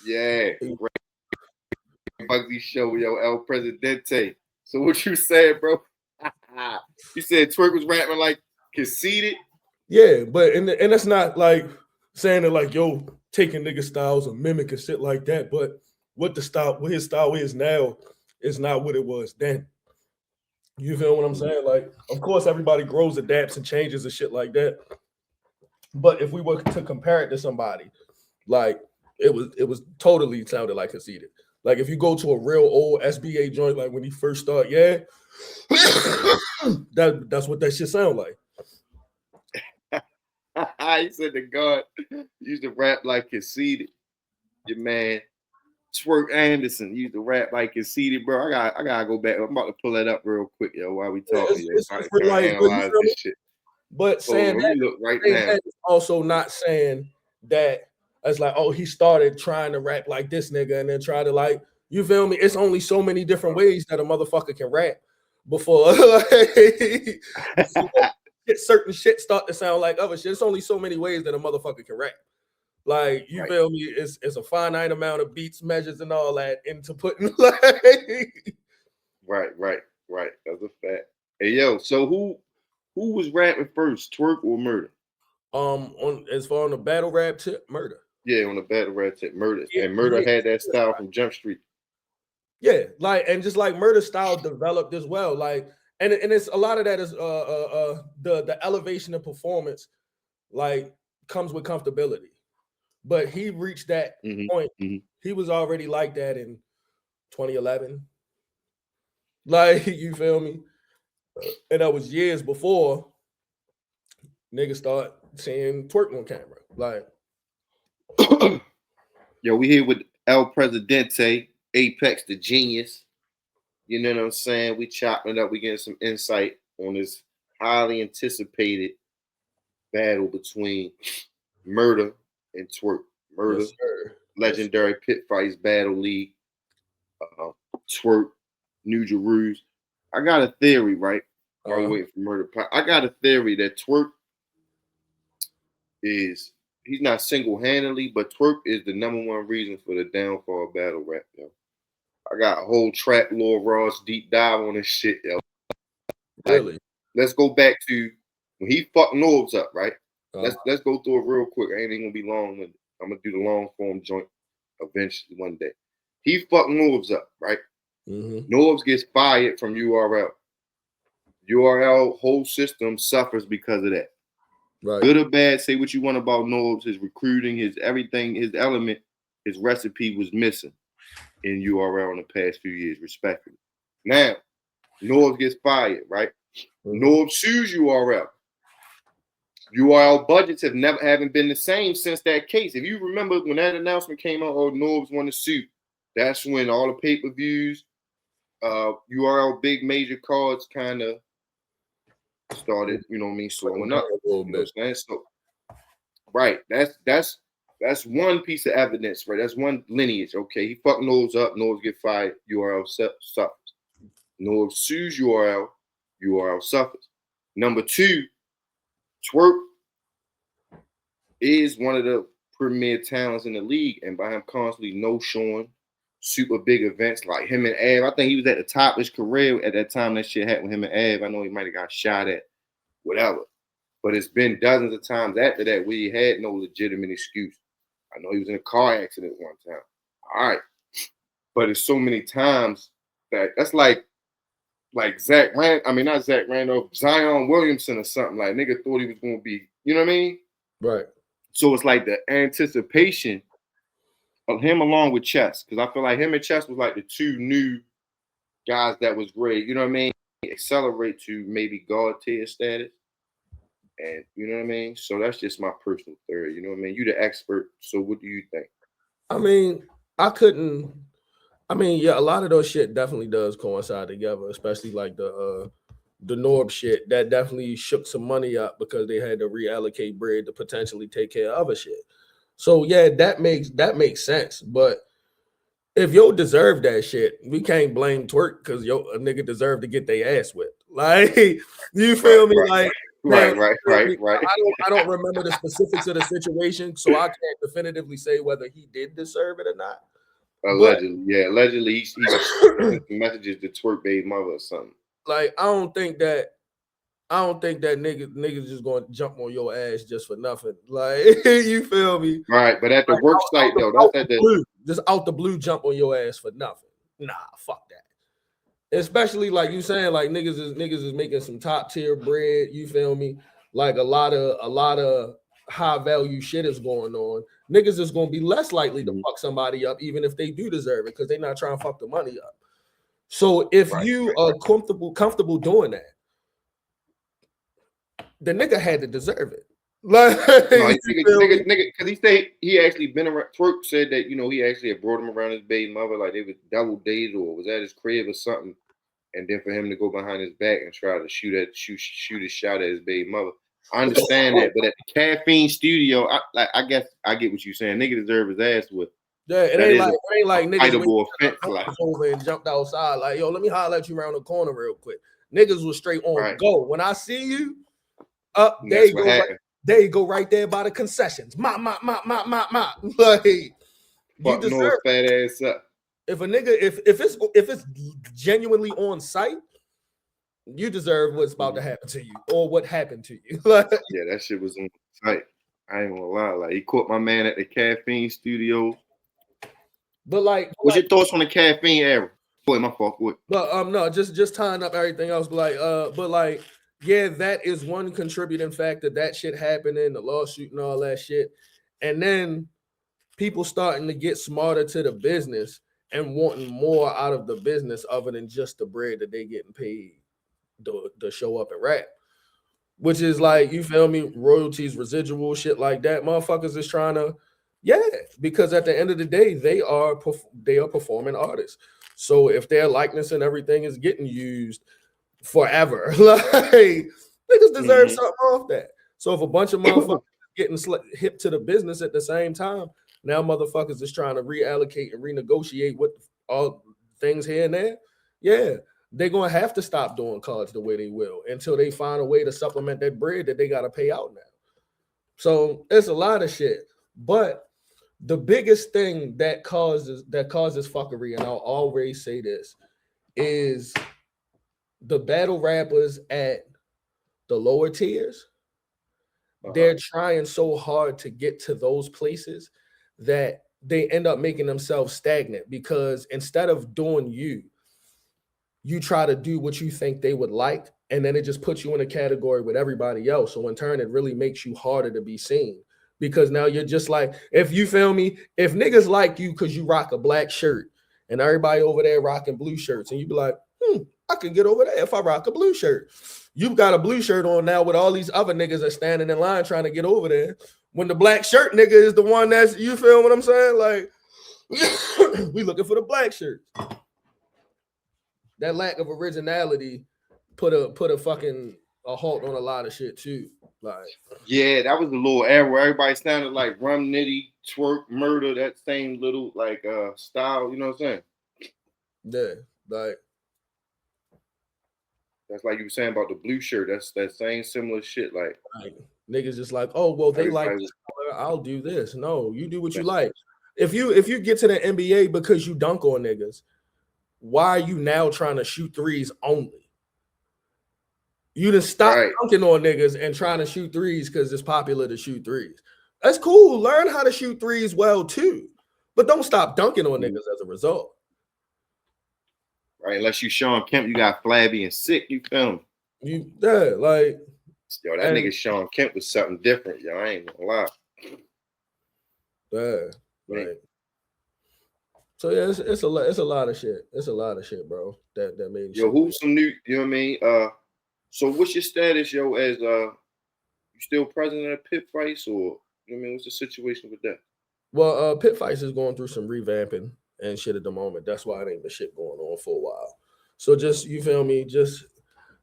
Yeah. Greg Bugsy Show, yo, El Presidente. So what you said, bro? You said Twerk was rapping like conceited? Yeah, but and that's not like saying that like yo taking nigga styles or mimicking shit like that. But what his style is now is not what it was then. You feel what I'm saying? Like, of course, everybody grows, adapts, and changes and shit like that. But if we were to compare it to somebody, like it was totally sounded like conceited. Like if you go to a real old SBA joint, like when he first started, yeah, that's what that shit sound like. He said the God used to rap like conceited. Your man Twerk Anderson used to rap like conceited, bro. I gotta go back. I'm about to pull that up real quick, yo, while we talking. It's I for can like, analyze this shit. but saying let me look right now. that is also not saying that it's like, oh, he started trying to rap like this nigga and then try to like, you feel me? It's only so many different ways that a motherfucker can rap before certain shit start to sound like other shit. It's only so many ways that a motherfucker can rap. Like, you feel me? It's a finite amount of beats, measures, and all that into putting like Right. That's a fact. Hey yo, so who was rapping first, Twerk or Murda? On as far on the battle rap tip, Murda. Yeah, on the battle rap tip, Murda. Yeah, and Murda had that style from Jump Street. Yeah, like and just like Murda style developed as well. Like and it's a lot of that is the elevation of performance like comes with comfortability. But he reached that point. He was already like that in 2011. Like, you feel me? And that was years before niggas start seeing twerk on camera. Like, yo, we here with El Presidente, Apex Tha Genius. You know what I'm saying? We chopping it up. We getting some insight on this highly anticipated battle between Murda and Twerk. Murda, yes, legendary Pit Fights Battle League. Twerk, New Jerusalem. I got a theory, right? While we waiting for Murda. I got a theory that Twerk he's not single-handedly, but Twerk is the number one reason for the downfall of battle rap, yo. I got a whole Trap Lord Ross deep dive on this shit, yo. Really? Let's go back to when he fucked Norbs up, right? Let's go through it real quick. I ain't even gonna be long. I'm gonna do the long form joint eventually one day. He fucked Norbs up, right? Norbs gets fired from URL. URL whole system suffers because of that. Right. Good or bad, say what you want about Norbs, his recruiting, his everything, his element, his recipe was missing in URL in the past few years, respectively. Now, Norbs gets fired, right? Norbs sues URL. URL budgets haven't been the same since that case. If you remember when that announcement came out, Norbs won the suit. That's when all the pay-per-views, URL big major cards kind of started, you know what I mean, slowing up a little bit. So, right, that's one piece of evidence, right? That's one lineage. Okay, he fucked Norbs up. Norbs get fired. URL suffers. Norbs sues URL. URL suffers. Number two, Twerk is one of the premier talents in the league, and by him constantly no-showing super big events like him and Av. I think he was at the top of his career at that time that shit happened with him and Av. I know he might have got shot at, whatever. But it's been dozens of times after that where he had no legitimate excuse. I know he was in a car accident one time. All right. But it's so many times that's like Zach Rand. I mean, not Zach Randolph, Zion Williamson or something. Like, nigga thought he was going to be, you know what I mean? Right. So it's like the anticipation of him along with Chess, because I feel like him and Chess was like the two new guys that was great. You know what I mean? Accelerate to maybe God tier status. And you know what I mean? So that's just my personal theory. You know what I mean? You the expert. So what do you think? I mean, yeah, a lot of those shit definitely does coincide together, especially like the Norb shit. That definitely shook some money up because they had to reallocate bread to potentially take care of other shit. So yeah, that makes sense. But if yo deserve that shit, we can't blame Twerk because a nigga deserve to get their ass whipped. Like, you feel me? Like, Right. I don't remember the specifics of the situation, so I can't definitively say whether he did deserve it or not. Allegedly, he sent messages to twerk baby mother or something. Like, I don't think that niggas just gonna jump on your ass just for nothing. Like, you feel me? Right, but at the work site though, that's at the blue, just out the blue jump on your ass for nothing. Nah, fuck that. Especially like you saying, like niggas is making some top tier bread. You feel me? Like a lot of high value shit is going on. Niggas is gonna be less likely to fuck somebody up, even if they do deserve it, because they're not trying to fuck the money up. So if you are comfortable doing that, the nigga had to deserve it. Like, no, nigga, because he said he actually been around. Twerk said that he actually had brought him around his baby mother, like they was double dated or was at his crib or something, and then for him to go behind his back and try to shoot a shot at his baby mother. I understand that, but at the Caffeine Studio, I guess I get what you're saying. Nigga deserve his ass with. Yeah, it ain't like niggas offense, like over and jumped outside. Like, yo, let me holler at you around the corner real quick. Niggas was straight on go. When I see you, up there you go. There you go, right there by the concessions. My. Like, you deserve fat ass up. If a nigga, if it's genuinely on site, you deserve what's about to happen to you or what happened to you. Like, yeah, that shit was on site. I ain't gonna lie. Like, he caught my man at the Caffeine Studio. But what's your thoughts on the Caffeine era? Boy, my fault. But no, just tying up everything else. But yeah, that is one contributing factor. That shit happening, the lawsuit and all that shit. And then people starting to get smarter to the business and wanting more out of the business other than just the bread that they getting paid to show up and rap. Which is like, you feel me, royalties, residual, shit like that. Motherfuckers is trying to, because at the end of the day, they are performing artists. So if their likeness and everything is getting used forever, like, niggas deserve something off that. So if a bunch of motherfuckers getting hip to the business at the same time, now motherfuckers is trying to reallocate and renegotiate with all things here and there, they're gonna have to stop doing cards the way they will until they find a way to supplement that bread that they gotta pay out now. So it's a lot of shit. But the biggest thing that causes fuckery, and I'll always say this, is the battle rappers at the lower tiers. They're trying so hard to get to those places that they end up making themselves stagnant, because instead of doing you try to do what you think they would like, and then it just puts you in a category with everybody else. So in turn, it really makes you harder to be seen, because now you're just like, if you feel me, if niggas like you because you rock a black shirt and everybody over there rocking blue shirts, and you be like, I can get over there if I rock a blue shirt. You've got a blue shirt on now with all these other niggas that standing in line trying to get over there, when the black shirt nigga is the one that's, you feel what I'm saying? Like, we looking for the black shirts. That lack of originality put a fucking halt on a lot of shit too. Like, yeah, that was a little era where everybody sounded like Rum Nitty, Twerk, Murda, that same little like style. You know what I'm saying? Yeah, like that's like you were saying about the blue shirt. That's that same similar shit. Like niggas just like, oh well, they like this color, I'll do this. No, you do what you like. If you get to the NBA because you dunk on niggas, why are you now trying to shoot threes only? You just stop dunking on niggas and trying to shoot threes because it's popular to shoot threes. That's cool. Learn how to shoot threes well too, but don't stop dunking on niggas as a result. Right, unless you Sean Kemp, you got flabby and sick. You feel me? Like, yo, that nigga Sean Kemp was something different. Yo, I ain't gonna lie. Right. So yeah, it's a lot of shit. It's a lot of shit, bro. That made yo. Who's some new? You know what I mean? So what's your status, yo? As you still president of Pit Fights, or you know what I mean? What's the situation with that? Well, Pit Fights is going through some revamping and shit at the moment. That's why it ain't been shit going on for a while. So just, you feel me? Just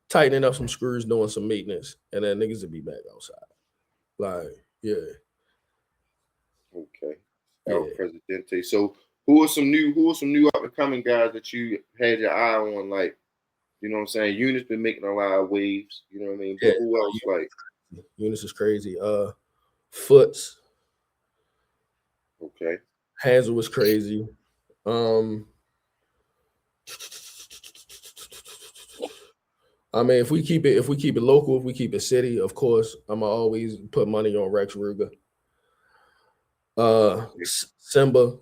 tightening up some screws, doing some maintenance, and then niggas will be back outside. Like, yeah. Okay. El Presidente. So who are some new up and coming guys that you had your eye on? Like, You know what I'm saying? Eunice been making a lot of waves. You know what I mean? But Yeah, who else? Like Eunice is crazy. Foots. Okay. Hazel was crazy. I mean, if we keep it local, if we keep it city, of course, I'ma always put money on Rex Ruger. Simba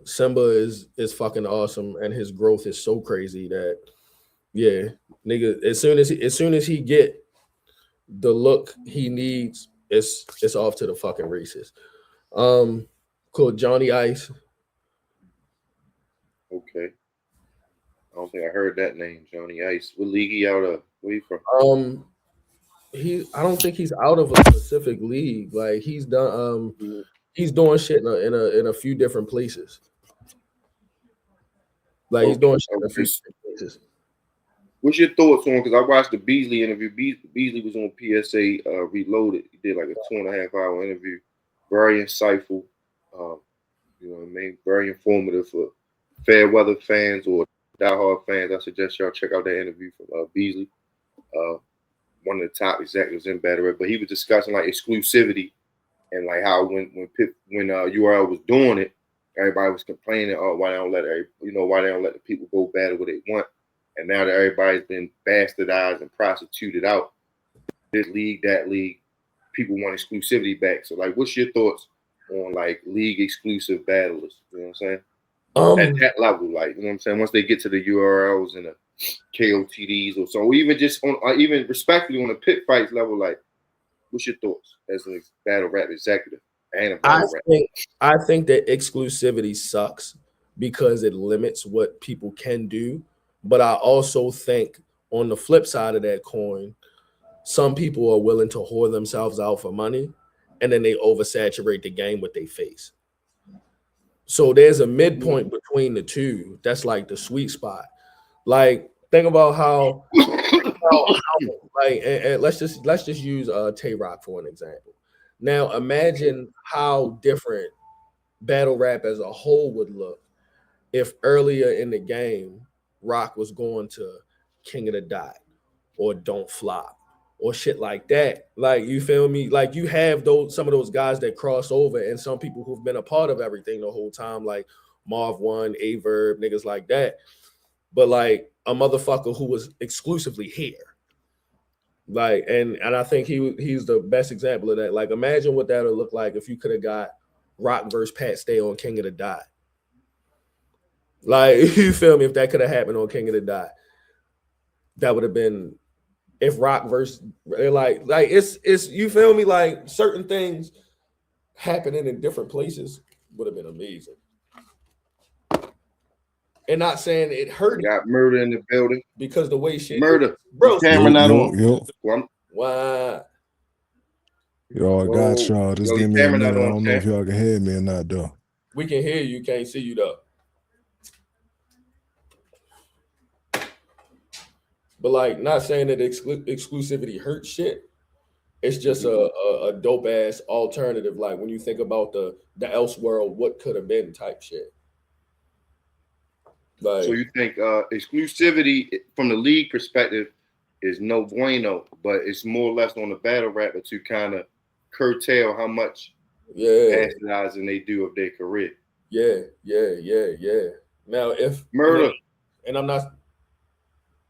is fucking awesome, and his growth is so crazy that yeah, nigga, as soon as he get the look he needs, it's off to the fucking races. Called Johnny Ice. Okay. I don't think I heard that name, Johnny Ice. What league he out of? Where you from? I don't think he's out of a specific league. Like he's done he's doing shit in a few different places. Like he's doing shit in a few different places. What's your thoughts on? Because I watched the Beasley interview. Beasley was on PSA Reloaded. He did like a 2.5 hour interview. Very insightful. You know what I mean? Very informative for fair weather fans or diehard fans. I suggest y'all check out that interview from Beasley. One of the top executives in Battle Rap. But he was discussing like exclusivity and like how when URL was doing it, everybody was complaining, oh, why they don't let the people go battle what they want. And now that everybody's been bastardized and prostituted out, this league, that league, people want exclusivity back. So, like, what's your thoughts on like league exclusive battlers? You know what I'm saying? At that level, like, you know what I'm saying? Once they get to the URLs and the KOTDs or so, even just on, even respectfully on the pit fights level, like, what's your thoughts as a battle rap executive and a battle rap? I think that exclusivity sucks because it limits what people can do. But I also think on the flip side of that coin, some people are willing to whore themselves out for money, and then they oversaturate the game with their face. So there's a midpoint between the two. That's like the sweet spot. Like, think about how like, and let's just use Tay Rock for an example. Now imagine how different battle rap as a whole would look if earlier in the game Rock was going to King of the Dot or Don't Flop or shit like that. Like, you feel me? Like, you have some of those guys that cross over, and some people who've been a part of everything the whole time, like Marv One, Averb, niggas like that. But like a motherfucker who was exclusively here. Like, and I think he's the best example of that. Like, imagine what that would look like if you could have got Rock versus Pat Stay on King of the Dot. Like, you feel me? If that could have happened on King of the Dot, that would have been, if Rock versus like it's you feel me? Like, certain things happening in different places would have been amazing. And not saying it hurt. Got Murda in the building because the way shit Murda, bro. Camera not on. Why? Yo, I got y'all. Just give me a minute. I don't know if y'all can hear me or not, though. We can hear you. Can't see you, though. But, like, not saying that exclusivity hurts shit. It's just a dope-ass alternative. Like, when you think about the Elseworld, what could have been type shit. Like, so you think exclusivity from the league perspective is no bueno, but it's more or less on the battle rapper to kind of curtail how much bastardizing they do of their career. Yeah. Now, if Murda, and I'm not.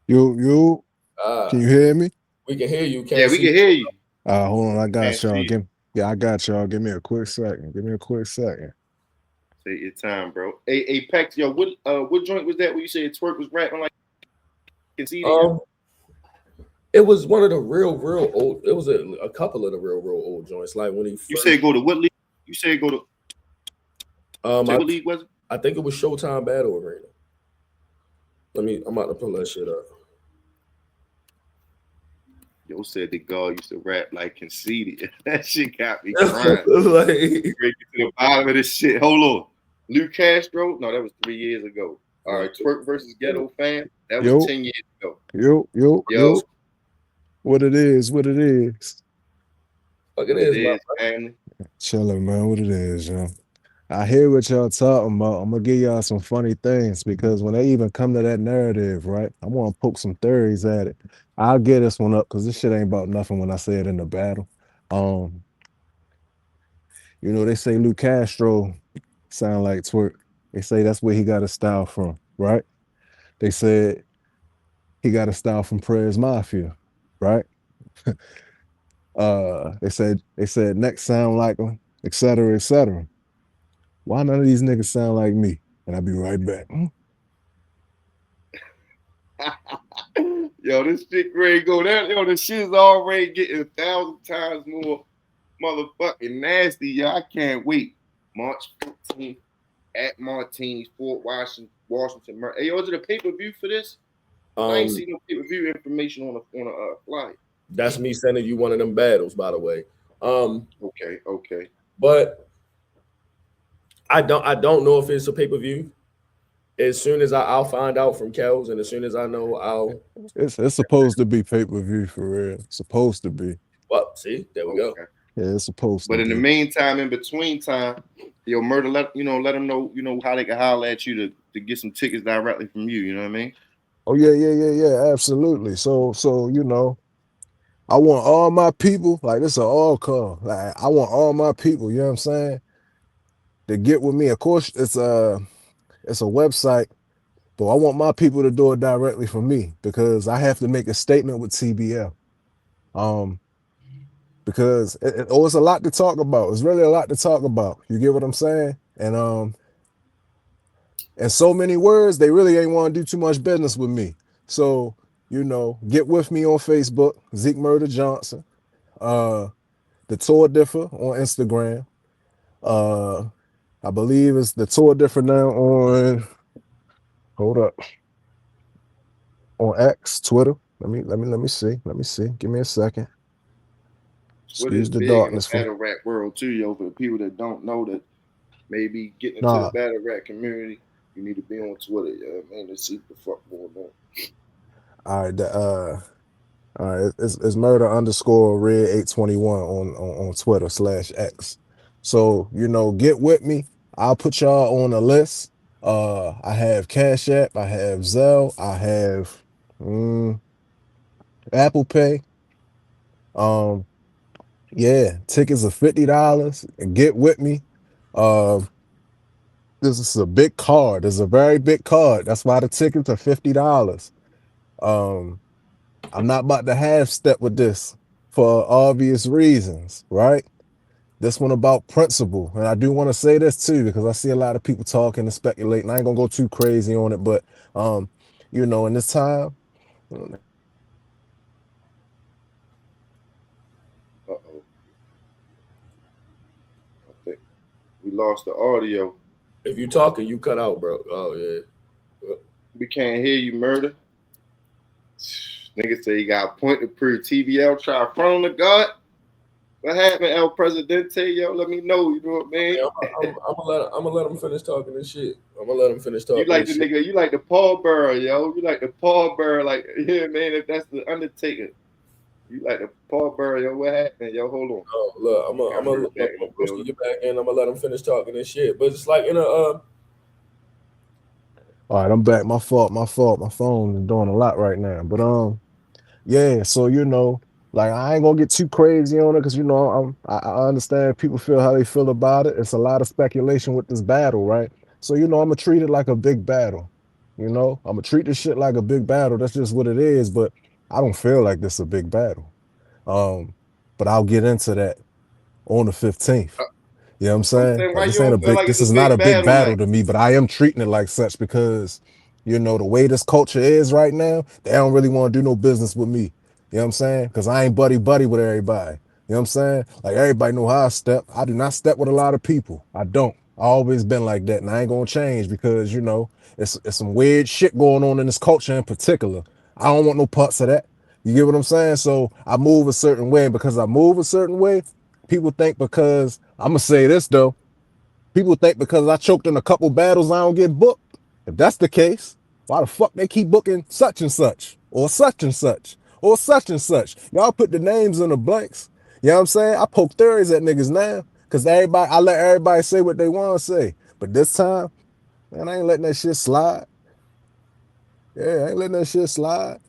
You. Can you hear me? We can hear you. We can hear you. Hold on. I got y'all. I got y'all. Give me a quick second. Take your time, bro. Apex, yo, what joint was that where you said Twerk was rapping like it was one of the real old. It was a couple of the real old joints. Like when he first, you said go to what league? You said go to what league was it? I think it was Showtime Battle Arena. I'm about to pull that shit up. Yo said the guard used to rap like conceited. That shit got me crying. Like, to the bottom of this shit. Hold on. Lou Castro? No, that was 3 years ago. All right, Twerk versus Ghetto Fan. That was 10 years ago. Yo. What it is. Fuck it is, man. Chilling, man. What it is, yo. I hear what y'all talking about. I'm gonna give y'all some funny things because when they even come to that narrative, right? I want to poke some theories at it. I'll get this one up because this shit ain't about nothing when I say it in the battle. You know, they say Lou Castro sound like twerk. They say that's where he got his style from, right? They said he got a style from Prez Mafia, right? They said next sound like him, et cetera, et cetera. Why none of these niggas sound like me? And I'll be right back. Yo, this shit ready to go down. Yo, this shit is already getting 1,000 times more motherfucking nasty. Yo, I can't wait. March 15th at Martini's, Fort Washington. Hey, yo, is it a pay-per-view for this? I ain't seen no pay-per-view information on a flyer. That's me sending you one of them battles, by the way. Okay. But I don't know if it's a pay-per-view. As soon as I'll find out from Kels, and as soon as I know, I'll. It's supposed to be pay-per-view for real. It's supposed to be. Well, see, there we go. Yeah, it's supposed to. But in the meantime, in between time, yo, Murda, let them know, how they can holler at you to get some tickets directly from you. You know what I mean? Oh yeah, absolutely. So I want all my people, like this is an all call. Like I want all my people, you know what I'm saying, to get with me. Of course, it's a website, but I want my people to do it directly from me because I have to make a statement with TBL. Because it's a lot to talk about. It's really a lot to talk about. You get what I'm saying? And in so many words, they really ain't want to do too much business with me. So, get with me on Facebook, Zeke Murda Johnson. The Tour Differ on Instagram. I believe it's the Tour Differ now on, hold up, on X, Twitter. Let me see. Give me a second. Excuse the darkness in the battle rap world too, yo. For the people that don't know that maybe getting into the battle rap community, you need to be on Twitter, yo, man, to see what the fuck going on. All right, it's Murda_Red821 on Twitter /X. So, get with me. I'll put y'all on a list. I have Cash App, I have Zelle, I have Apple Pay. Yeah, tickets are $50. Get with me. This is a big card. It's a very big card. That's why the tickets are $50. I'm not about to half step with this for obvious reasons, right? This one about principle. And I do want to say this too, because I see a lot of people talking and speculating. I ain't gonna go too crazy on it, but in this time. I think we lost the audio. If you talking, you cut out, bro. Oh yeah. We can't hear you, Murda. Nigga say he got a point to prove. TBL try to front on the guard. What happened, El Presidente? Yo, let me know. You know what I mean? I'm gonna let him finish talking this shit. I'm gonna let him finish talking. You like the nigga? You like the Paul Burr, yo? You like the Paul Burr? Like, yeah, man. If that's the Undertaker, you like the Paul Burr, yo? What happened, yo? Hold on. Oh, look, I'm gonna get back in. I'm gonna let him finish talking this shit. But it's like All right, I'm back. My fault. My phone is doing a lot right now. But yeah. So like I ain't gonna get too crazy on it because I understand people feel how they feel about it. It's a lot of speculation with this battle, right? So I'm gonna treat it like a big battle. I'm gonna treat this shit like a big battle. That's just what it is. But I don't feel like this is a big battle. But I'll get into that on the 15th. You know what I'm saying? Like, this is not a big battle to me, but I am treating it like such because, the way this culture is right now, they don't really want to do no business with me. You know what I'm saying? Because I ain't buddy with everybody. You know what I'm saying? Like, everybody know how I step. I do not step with a lot of people. I don't. I always been like that, and I ain't gonna change because, it's some weird shit going on in this culture in particular. I don't want no parts of that. You get what I'm saying? So I move a certain way, and because I move a certain way, people think because, I'm gonna say this though, people think because I choked in a couple battles, I don't get booked. If that's the case, why the fuck they keep booking such and such, or such and such, or such and such? Y'all put the names in the blanks. You know what I'm saying? I poke theories at niggas now Because I let everybody say what they want to say. But this time, man, I ain't letting that shit slide. Yeah, I ain't letting that shit slide.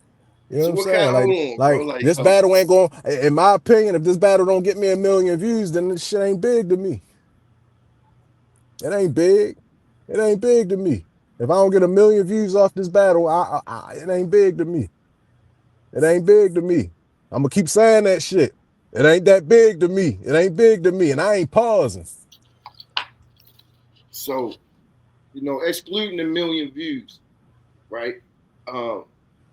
You know So what I'm what kind? saying? Hold on, bro. Like This battle ain't going, in my opinion, if this battle don't get me 1 million views, then this shit ain't big to me. It ain't big. It ain't big to me. If I don't get 1 million views off this battle, it ain't big to me. It ain't big to me. I'm gonna keep saying that shit. It ain't that big to me. It ain't big to me, and I ain't pausing. So, excluding the 1 million views, right?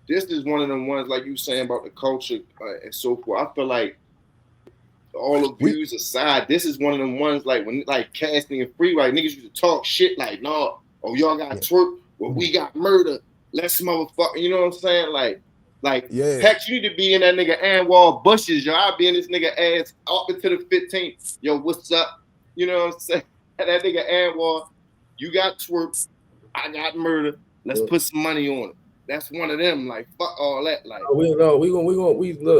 This is one of them ones, like you saying about the culture and so forth. I feel like all the views aside, this is one of them ones like when like casting and free, like niggas used to talk shit like, no, oh y'all got twerk, well we got murder. Let's motherfucker, you know what I'm saying? Like Pax, you need to be in that nigga Anwar bushes, yo. I'll be in this nigga ass up into the 15th. Yo, what's up? You know what I'm saying? That nigga Anwar, you got twerk, I got murder. Let's put some money on it. That's one of them. Like fuck all that. Like we look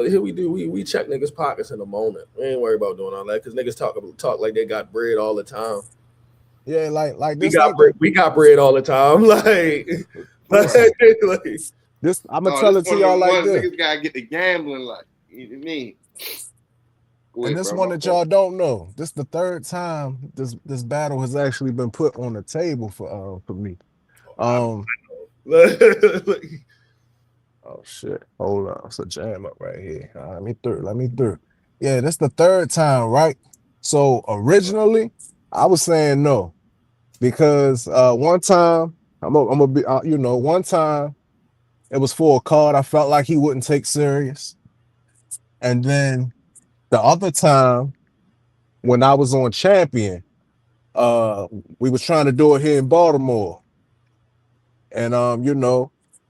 here. We check niggas pockets in a moment. We ain't worried about doing all that because niggas talk like they got bread all the time. Yeah, like this. We got bread all the time. Like this. I'm gonna tell it to y'all like this. Niggas gotta get the gambling. Like you know what I mean. And this one that y'all don't know. This the third time this battle has actually been put on the table for me. Oh shit! Hold on, it's a jam up right here. Let me through. Yeah, that's the third time, right? So originally, I was saying no because one time I'm gonna be, one time it was for a card I felt like he wouldn't take serious, and then the other time when I was on Champion, we was trying to do it here in Baltimore, and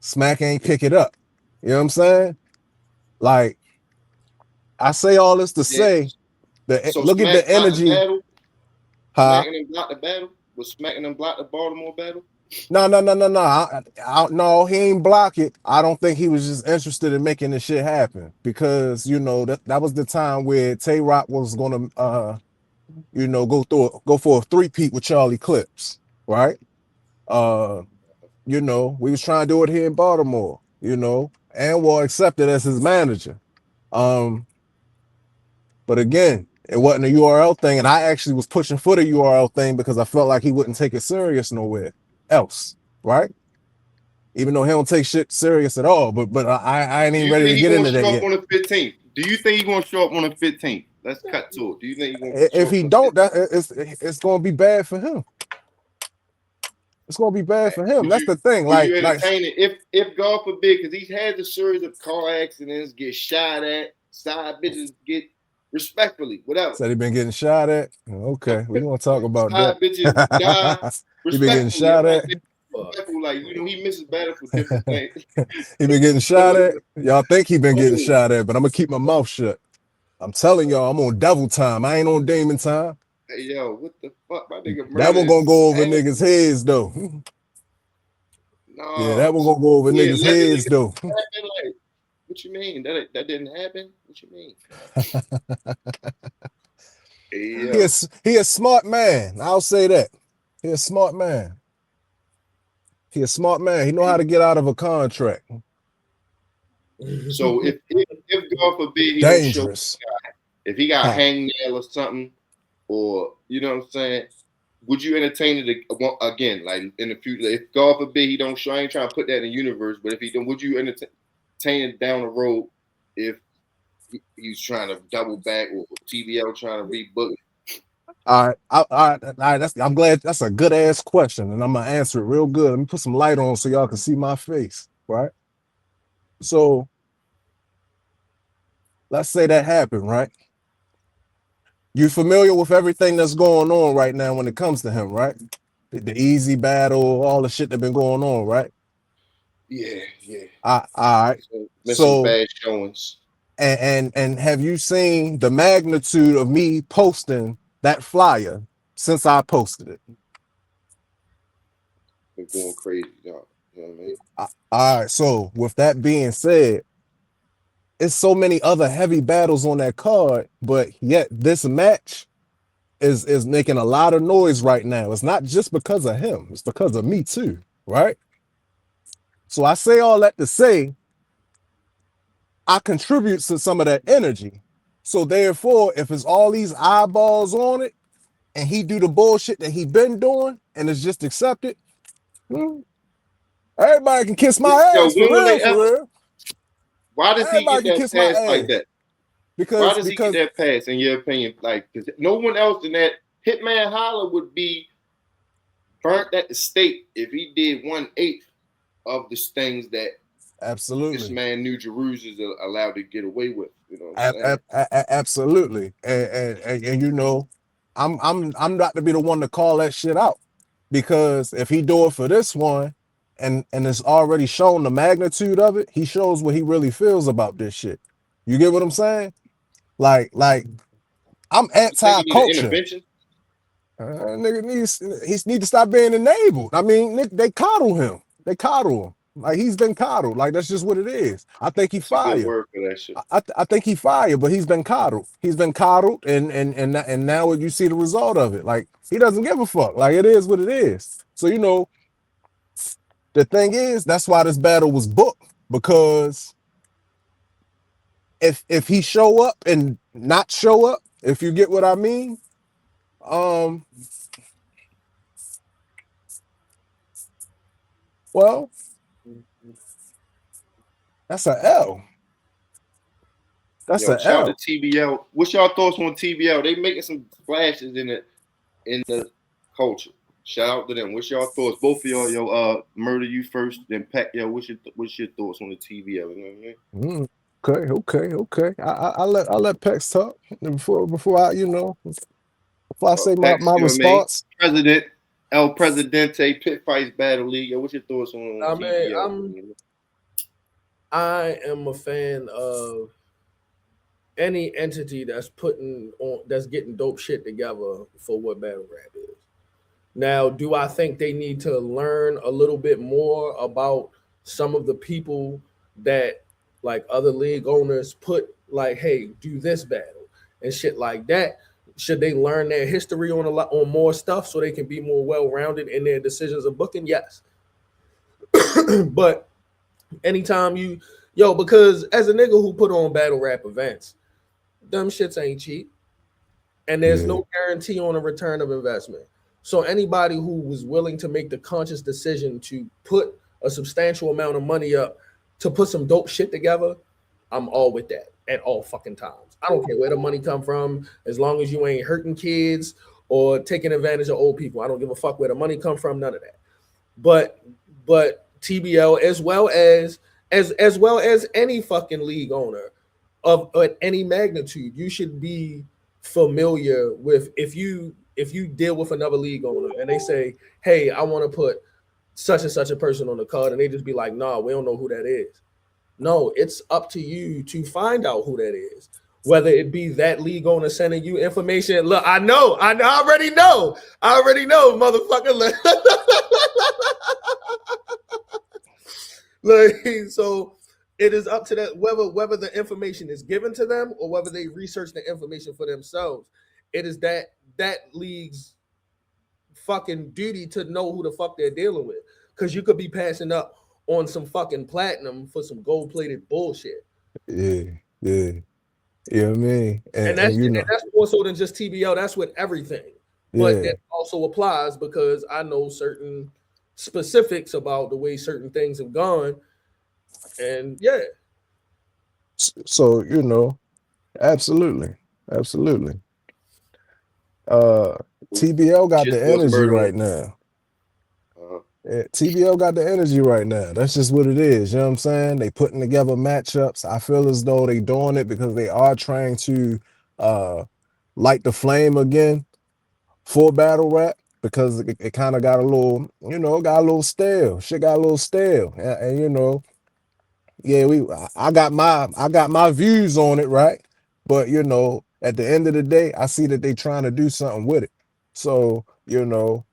Smack ain't pick it up. You know what I'm saying? Like, I say all this to say that so look at the energy. Smacking and block the battle? Was Smacking and block the Baltimore battle? No. No, he ain't block it. I don't think he was just interested in making this shit happen because that was the time where Tay Rock was gonna go for a three-peat with Charlie Clips, right? We was trying to do it here in Baltimore, Anwar accepted as his manager. But again, it wasn't a URL thing, and I actually was pushing for the URL thing because I felt like he wouldn't take it serious nowhere else, right? Even though he don't take shit serious at all, but I ain't even ready to get into that yet. On the 15th? Do you think he's gonna show up on the 15th? Let's cut to it. Do you think he's gonna? If he don't, it's gonna be bad for him. It's gonna be bad for him. That's the thing. Like, if God forbid, because he's had a series of car accidents, get shot at, side bitches get respectfully, whatever. Said he been getting shot at. Okay, we gonna talk about side that. Bitches die. He been getting shot at. Like he misses battle for different things. He been getting shot at. Y'all think he been getting shot at, but I'm gonna keep my mouth shut. I'm telling y'all, I'm on devil time. I ain't on demon time. Hey, yo, what the fuck, my nigga? That one gonna go over niggas' heads though. No, yeah, that one gonna go over niggas' heads though. Like, what you mean? That didn't happen? What you mean? Hey, he a smart man. I'll say that. He a smart man. He a smart man. He know how to get out of a contract. So if God forbid he dangerous, don't show, if he got hangnail or something, or you know what I'm saying, would you entertain it again? Like in the future, if God forbid he don't show, I ain't trying to put that in the universe, but if he don't, would you entertain it down the road if he's trying to double back or TVL trying to rebook it? All right. I'm glad. That's a good ass question, and I'm gonna answer it real good. Let me put some light on so y'all can see my face, right? So let's say that happened, right? You familiar with everything that's going on right now when it comes to him, right? The easy battle, all the shit that been going on, right? Yeah. All right. So bad showings. And have you seen the magnitude of me posting that flyer since I posted it? Been going crazy, dog. You know what I mean? All right. So with that being said, it's so many other heavy battles on that card, but yet this match is making a lot of noise right now. It's not just because of him, it's because of me too, right? So I say all that to say I contribute to some of that energy. So therefore, if it's all these eyeballs on it and he do the bullshit that he been doing and it's just accepted, everybody can kiss my ass for real. Why does he get that pass like that? Because why does he get that pass, in your opinion? Like, because no one else in that Hitman Holler would be burnt at the stake if he did 1/8 of the things that this man New Jerusalem is allowed to get away with. You know, absolutely, and you know, I'm not to be the one to call that shit out, because if he do it for this one, and it's already shown the magnitude of it, he shows what he really feels about this shit. You get what I'm saying? Like I'm anti-culture. Nigga needs to stop being enabled. I mean, they coddle him. Like, he's been coddled. Like, that's just what it is. I think he fired. Word for that shit. I think he fired, but he's been coddled. And now you see the result of it. Like, he doesn't give a fuck. Like, it is what it is. So, you know, the thing is, that's why this battle was booked, because if he show up and not show up, if you get what I mean, well, that's an L. That's an L. Shout out to TBL. What's y'all thoughts on TBL? They making some flashes in the culture. Shout out to them. What's y'all thoughts? Both of y'all, Murda, you first, then Pac. Yo, what's your thoughts on the TBL? You know what I mean? Okay. I'll let Pex talk before I, you know, before I say my response. President El Presidente Pit Fights Battle League. Yo, what's your thoughts on TBL? I am a fan of any entity that's getting dope shit together for what battle rap is. Now, do I think they need to learn a little bit more about some of the people that, like, other league owners put, like, hey, do this battle and shit like that? Should they learn their history on more stuff so they can be more well-rounded in their decisions of booking? Yes. But anytime because as a nigga who put on battle rap events, them shits ain't cheap. And there's no guarantee on a return of investment. So anybody who was willing to make the conscious decision to put a substantial amount of money up to put some dope shit together, I'm all with that at all fucking times. I don't care where the money come from, as long as you ain't hurting kids or taking advantage of old people. I don't give a fuck where the money come from, none of that. But TBL, as well as any fucking league owner of any magnitude, you should be familiar with, if you deal with another league owner and they say, hey, I want to put such and such a person on the card, and they just be like, nah, we don't know who that is. No, it's up to you to find out who that is. Whether it be that league owner sending you information. Look, I already know, motherfucker. Like, so it is up to that, whether the information is given to them or whether they research the information for themselves. It is that league's fucking duty to know who the fuck they're dealing with. Because you could be passing up on some fucking platinum for some gold-plated bullshit. Yeah. You know what I mean? And that's more so than just TBL. That's with everything. But that also applies because I know certain specifics about the way certain things have gone. And yeah. So, you know, absolutely. TBL got the energy right now. TBL got the energy right now. That's just what it is. You know what I'm saying? They putting together matchups. I feel as though they doing it because they are trying to light the flame again for battle rap, because it kind of got a little, you know, stale. Shit got a little stale. And you know, I got my views on it, right? But you know, at the end of the day, I see that they trying to do something with it. So, you know,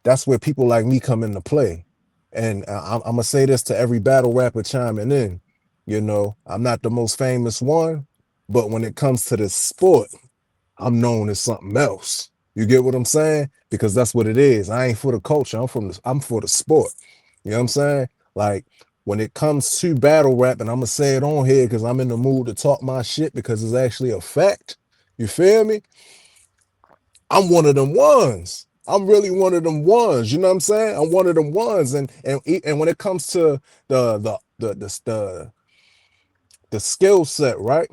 that's where people like me come into play. And I'm gonna say this to every battle rapper chiming in. You know, I'm not the most famous one, but when it comes to this sport, I'm known as something else. You get what I'm saying? Because that's what it is. I ain't for the culture. I'm for the sport. You know what I'm saying? Like when it comes to battle rap, and I'm gonna say it on here because I'm in the mood to talk my shit because it's actually a fact. You feel me? I'm one of them ones. I'm really one of them ones. You know what I'm saying? I'm one of them ones. And when it comes to the skill set, right?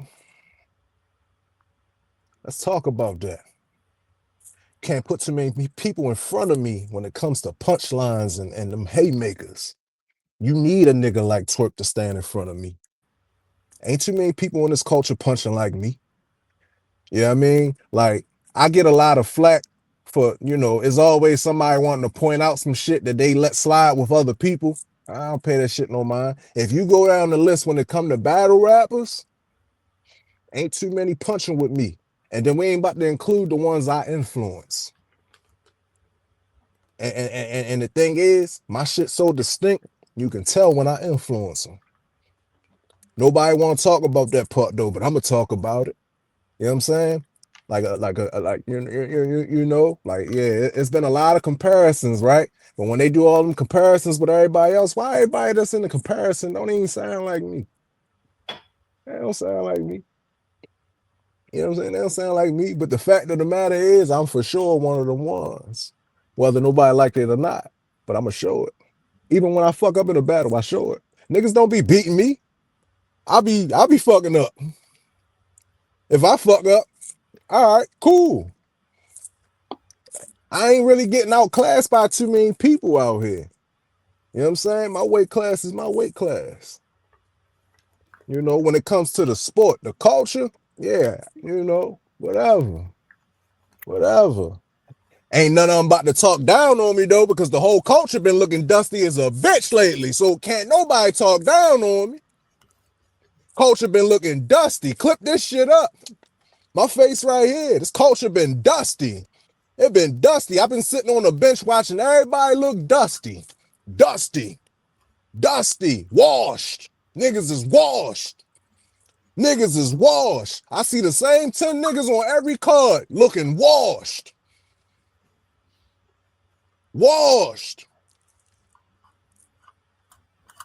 Let's talk about that. Can't put too many people in front of me when it comes to punchlines and them haymakers. You need a nigga like Twerk to stand in front of me. Ain't too many people in this culture punching like me. You know what I mean? Like, I get a lot of flack for, it's always somebody wanting to point out some shit that they let slide with other people. I don't pay that shit no mind. If you go down the list when it come to battle rappers, ain't too many punching with me. And then we ain't about to include the ones I influence. And the thing is, my shit's so distinct, you can tell when I influence them. Nobody want to talk about that part though, but I'm gonna talk about it. You know what I'm saying? It's been a lot of comparisons, right? But when they do all them comparisons with everybody else, why everybody that's in the comparison don't even sound like me? They don't sound like me. You know what I'm saying? They don't sound like me. But the fact of the matter is, I'm for sure one of them ones, whether nobody like it or not. But I'm gonna show it. Even when I fuck up in a battle, I show it. Niggas don't be beating me. I'll be fucking up. If I fuck up, all right, cool. I ain't really getting outclassed by too many people out here. You know what I'm saying? My weight class is my weight class. When it comes to the sport, the culture, yeah, whatever. Ain't none of them about to talk down on me though, because the whole culture been looking dusty as a bitch lately. So can't nobody talk down on me. Culture been looking dusty. Clip this shit up. My face right here. This culture been dusty. It been dusty. I've been sitting on the bench watching everybody look dusty. Dusty. Washed. Niggas is washed. I see the same 10 niggas on every card looking washed.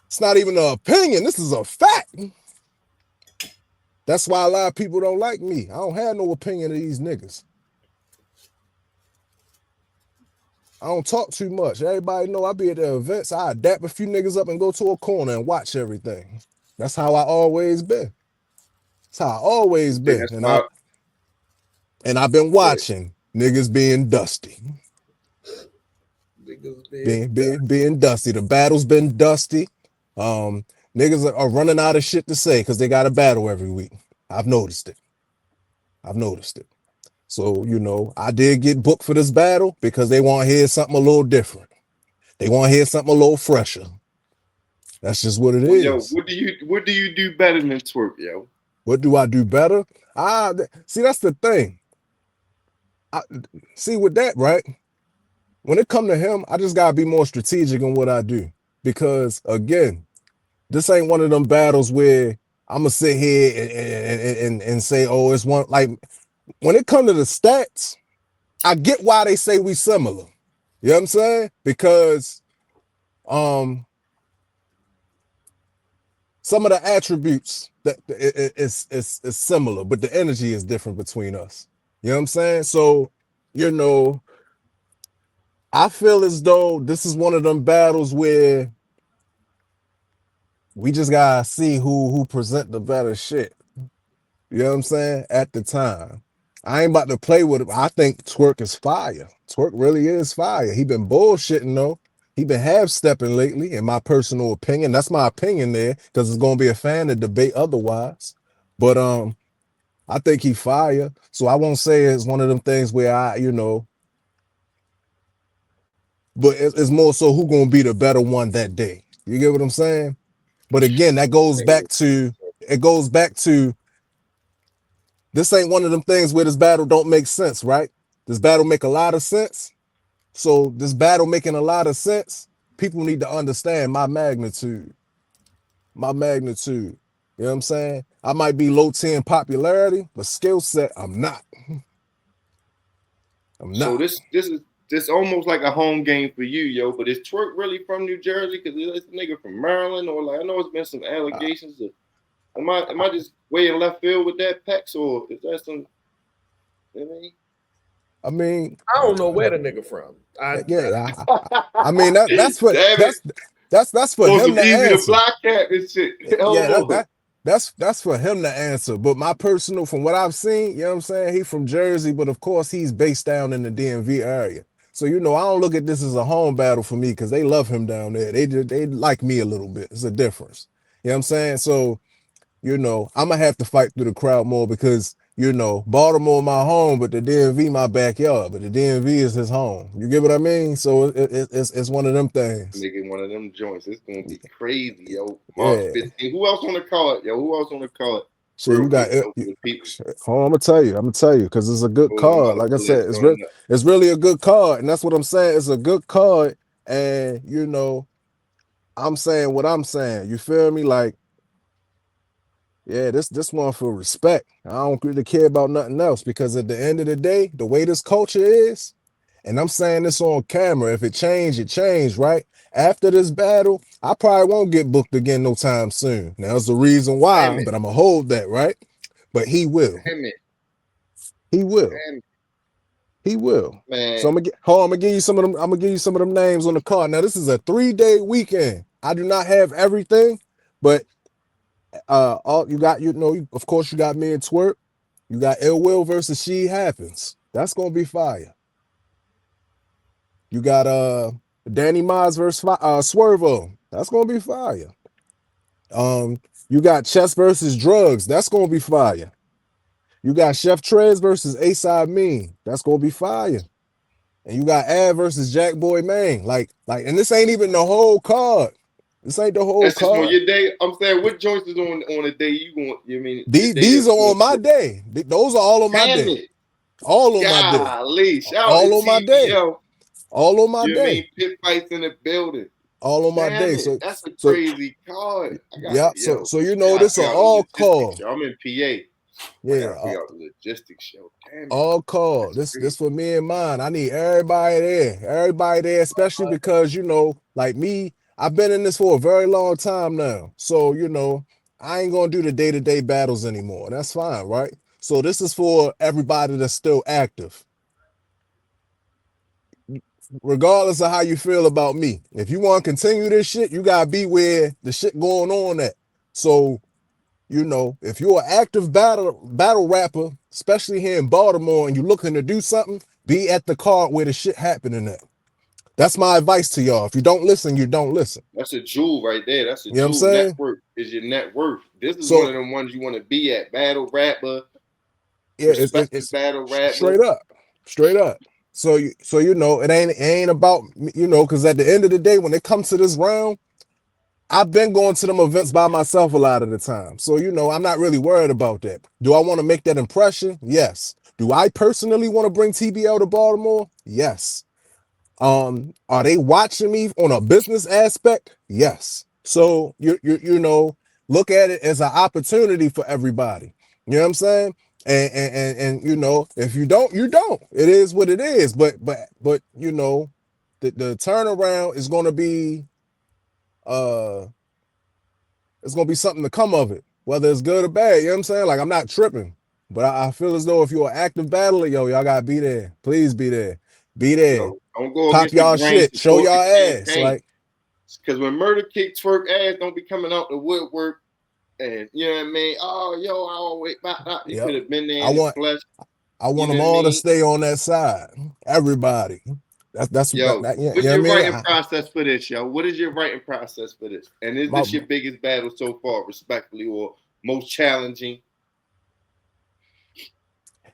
It's not even an opinion. This is a fact. That's why a lot of people don't like me. I don't have no opinion of these niggas. I don't talk too much. Everybody know I be at the events. I dap a few niggas up and go to a corner and watch everything. That's how I always been. And I've been watching niggas being dusty. Being dusty. The battle's been dusty. Niggas are running out of shit to say because they got a battle every week. I've noticed it. So, I did get booked for this battle because they want to hear something a little different. They want to hear something a little fresher. That's just what it is. Yo, what do you do better than Twerk, yo? What do I do better? See, that's the thing. See, with that, right? When it come to him, I just gotta be more strategic in what I do. Because again, this ain't one of them battles where I'm gonna sit here and say, oh, it's one. Like, when it come to the stats, I get why they say we similar. You know what I'm saying? Because some of the attributes that is similar, but the energy is different between us. You know what I'm saying? So, I feel as though this is one of them battles where we just gotta see who present the better shit. You know what I'm saying? At the time. I ain't about to play with it. I think Twerk is fire. Twerk really is fire. He been bullshitting though. He been half-stepping lately, in my personal opinion. That's my opinion there, because it's gonna be a fan to debate otherwise. But I think he fire. So I won't say it's one of them things where but it's more so who gonna be the better one that day. You get what I'm saying? But again, it goes back to this ain't one of them things where this battle don't make sense, right? This battle make a lot of sense. So this battle making a lot of sense, people need to understand my magnitude. You know what I'm saying? I might be low 10 popularity, but skill set, I'm not. I'm So not. this almost like a home game for you, yo. But is Twerk really from New Jersey? Because it's a nigga from Maryland, or like I know it's been some allegations. Am I just way in left field with that, Pex, or is that some? I mean, I don't know where the nigga from. I mean that's for that's for him to easy answer. To block that and shit. That's for him to answer. But my personal, from what I've seen, you know what I'm saying? He's from Jersey, but of course he's based down in the DMV area. So, you know, I don't look at this as a home battle for me because they love him down there. They like me a little bit. It's a difference. You know what I'm saying? So, you know, I'm going to have to fight through the crowd more because, you know, Baltimore my home, but the DMV my backyard. But the DMV is his home. You get what I mean? So it's one of them things. Making one of them joints. It's going to be crazy, yo. March 15th. Who else on the card, yo? Who else on the card? So you got it. I'm gonna tell you, because it's a good card. Like I said, it's really a good card, and that's what I'm saying. It's a good card, and you know, I'm saying what I'm saying. You feel me? Like, yeah, this one for respect. I don't really care about nothing else because at the end of the day, the way this culture is, and I'm saying this on camera, if it changed, it changed, right? After this battle, I probably won't get booked again no time soon. Now, there's the reason why, but I'm gonna hold that, right? But he will. He will. He will. Man. So I'm gonna give you some of them. I'm gonna give you some of them names on the card. Now, this is a 3-day weekend. I do not have everything, but all you got, you know, of course, you got me and Twerk. You got Ill Will versus She Happens. That's gonna be fire. You got Danny Mize versus Swervo. That's gonna be fire. You got Chess versus Drugs. That's gonna be fire. You got Chef Trez versus A-Side Mean. That's gonna be fire. And you got Ad versus Jack Boy Main. Like, and this ain't even the whole card. This ain't the whole card. That's just on your day. I'm saying, what joints is on a day you want? You mean these are on my day? Those are all on my day. All on my day. All on my day. All on my day. Pit fights in the building. All on my day. So that's a crazy card. Yeah. So you know this are all called. I'm in PA. Yeah. The logistics show. All called. This for me and mine. I need everybody there. Everybody there, especially because you know, like me, I've been in this for a very long time now. So you know, I ain't gonna do the day-to-day battles anymore. That's fine, right? So this is for everybody that's still active. Regardless of how you feel about me, if you want to continue this shit, you gotta be where the shit going on at. So, you know, if you're an active battle rapper, especially here in Baltimore, and you're looking to do something, be at the card where the shit happening at. That's my advice to y'all. If you don't listen, you don't listen. That's a jewel right there. That's a jewel. What I'm saying? Network is your net worth. This is one of them ones you want to be at. Battle rapper. Yeah, it's battle rapper. Straight up. So you know, it ain't about, you know, because at the end of the day, when it comes to this round, I've been going to them events by myself a lot of the time. So, you know, I'm not really worried about that. Do I want to make that impression? Yes. Do I personally want to bring TBL to Baltimore? Yes. Are they watching me on a business aspect? Yes. So you know, look at it as an opportunity for everybody. You know what I'm saying? And you know, if you don't, you don't. It is what it is. But you know, the turnaround is gonna be it's gonna be something to come of it, whether it's good or bad. You know what I'm saying? Like, I'm not tripping, but I feel as though if you're an active battler, y'all gotta be there. Please be there. Be there. Don't go pop y'all shit. Show y'all ass. Like, because when Murda kick Twerk ass, don't be coming out the woodwork. And you know what I mean? Oh, yo, I always you could have been there. I want them all to stay on that side. Everybody. That's yo. What's your writing process for this, yo? What is your writing process for this? And is this your biggest battle so far, respectfully, or most challenging?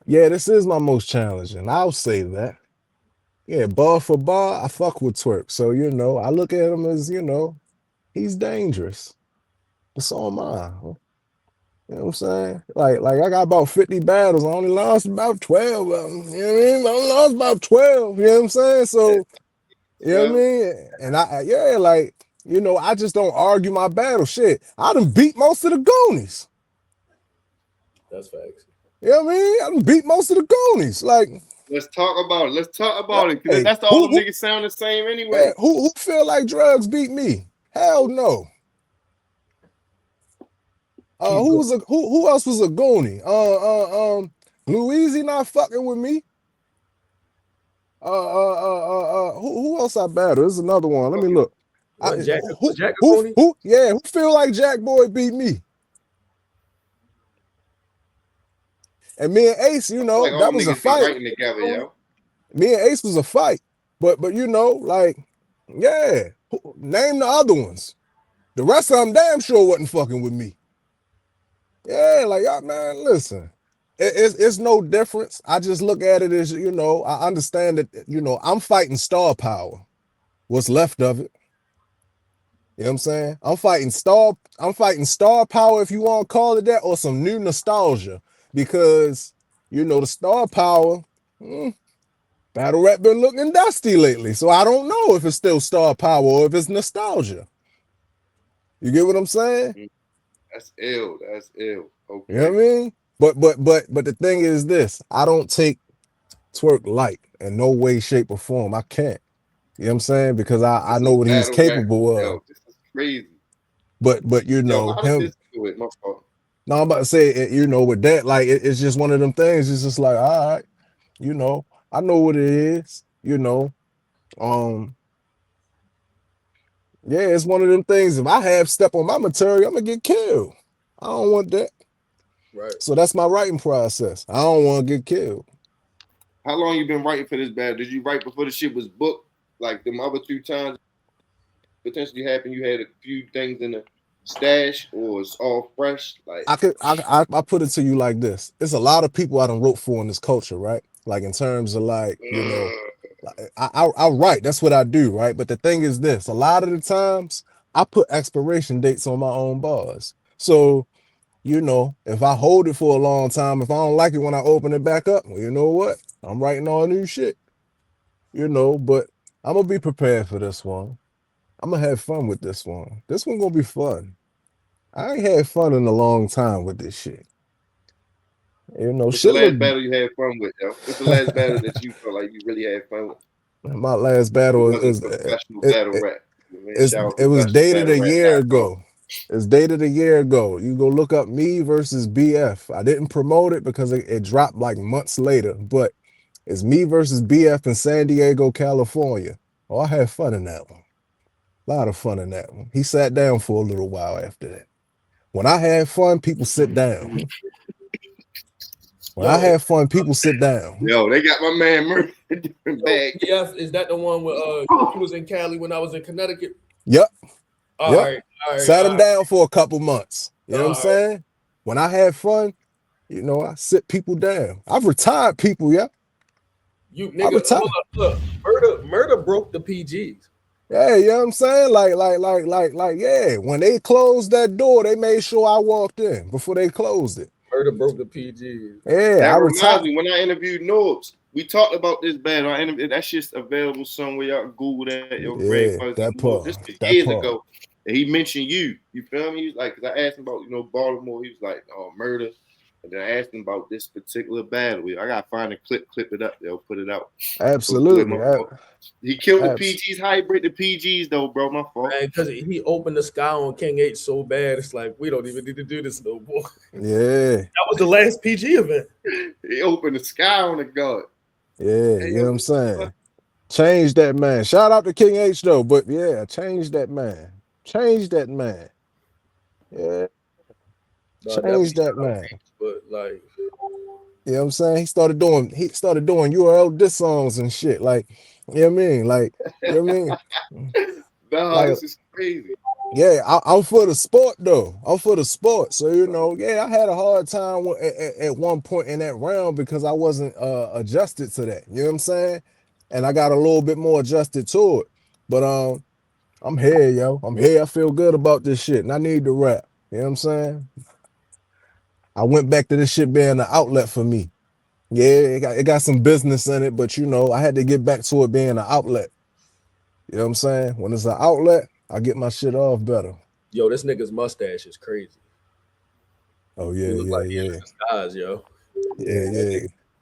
Yeah, this is my most challenging. I'll say that. Yeah, bar for bar, I fuck with Twerk. So, you know, I look at him as, you know, he's dangerous. It's all mine. You know what I'm saying? Like I got about 50 battles. I only lost about 12 of them. You know what I mean? I only lost about 12. You know what I'm saying? So, you know what I mean? And like, you know, I just don't argue my battle. Shit, I done beat most of the Goonies. That's facts. You know what I mean? I done beat most of the Goonies. Like, Let's talk about it. Let's talk about it. Hey, That's all them niggas sound the same anyway. Yeah, who feel like drugs beat me? Hell no. Who else was a goonie? Louise not fucking with me. Who else I battle? There's another one. Let me look. Who feel like Jack Boy beat me? And me and Ace, you know, like that was a fight. Together, yo. Me and Ace was a fight. But you know, like, yeah. Name the other ones. The rest of them damn sure wasn't fucking with me. Yeah, like, man, listen. It's no difference. I just look at it as, you know, I understand that, you know, I'm fighting star power. What's left of it. You know what I'm saying? I'm fighting star power, if you want to call it that, or some new nostalgia. Because, you know, the star power, battle rap been looking dusty lately. So I don't know if it's still star power or if it's nostalgia. You get what I'm saying? That's ill. That's ill. Okay. You know what I mean? But the thing is this, I don't take twerk light in no way, shape, or form. I can't. You know what I'm saying? Because I know what he's capable of. Yo, this is crazy. But you know, him. No, I'm about to say, you know, with that, like, it's just one of them things. It's just like, all right, you know, I know what it is, you know. Yeah, it's one of them things. If I have step on my material, I'm gonna get killed. I don't want that. Right. So that's my writing process. I don't want to get killed. How long you been writing for this battle? Did you write before the shit was booked? Like them other 2 times potentially happened, you had a few things in the stash, or it's all fresh? Like I put it to you like this. It's a lot of people I done wrote for in this culture, right? Like in terms of like, you know, I write, that's what I do, right? But the thing is this, a lot of the times I put expiration dates on my own bars. So, you know, if I hold it for a long time, if I don't like it when I open it back up, well, you know what? I'm writing all new shit. You know, but I'm gonna be prepared for this one. I'm gonna have fun with this one. This one gonna be fun. I ain't had fun in a long time with this shit. You know, what's the last battle you had fun with, yo? What's the last battle that you felt like you really had fun with? My last battle is professional battle rap. It was dated a year ago. It's dated a year ago. You go look up me versus BF. I didn't promote it because it dropped like months later, but it's me versus BF in San Diego, California. Oh, I had fun in that one. A lot of fun in that one. He sat down for a little while after that. When I had fun, people sit down. When I have fun, people sit down. Yo, they got my man Murda back. Yes, is that the one where he was in Cali when I was in Connecticut? Yep. All right. Sat him down for a couple months. You know what I'm saying? When I have fun, you know, I sit people down. I've retired people, yeah. You nigga, look, Murda broke the PGs. Yeah, you know what I'm saying? Like, yeah. When they closed that door, they made sure I walked in before they closed it. Murda broke the PGs. Yeah, that reminds me, when I interviewed Norbs, we talked about this battle. That shit's available somewhere. Y'all can Google that. Yo, Greg Bugsy Show. This was years ago. And he mentioned you. You feel me? He was like, because I asked him about, you know, Baltimore. He was like, oh, Murda. And then I asked him about this particular battle. I gotta find a clip it up. They'll put it out. Absolutely. He killed the PGs. Hybrid the PGs though, bro. My fault. Because he opened the sky on King H so bad, it's like we don't even need to do this no more. Yeah. That was the last PG event. He opened the sky on the guard. Yeah, you know what I'm saying? Change that man. Shout out to King H though, but yeah, change that man. Change that man. Yeah. Change that man. But like, you know what I'm saying? He started doing URL diss songs and shit. Like, you know what I mean? Like, you know what I mean? Nah, this is crazy. Yeah, I'm for the sport though. I'm for the sport. So, you know, yeah, I had a hard time at one point in that round because I wasn't adjusted to that. You know what I'm saying? And I got a little bit more adjusted to it. But I'm here, yo. I'm here. I feel good about this shit, and I need to rap. You know what I'm saying? I went back to this shit being an outlet for me. Yeah, it got some business in it, but you know, I had to get back to it being an outlet. You know what I'm saying? When it's an outlet, I get my shit off better. Yo, this nigga's mustache is crazy. Oh yeah, he look like he in the skies, yo. Yeah.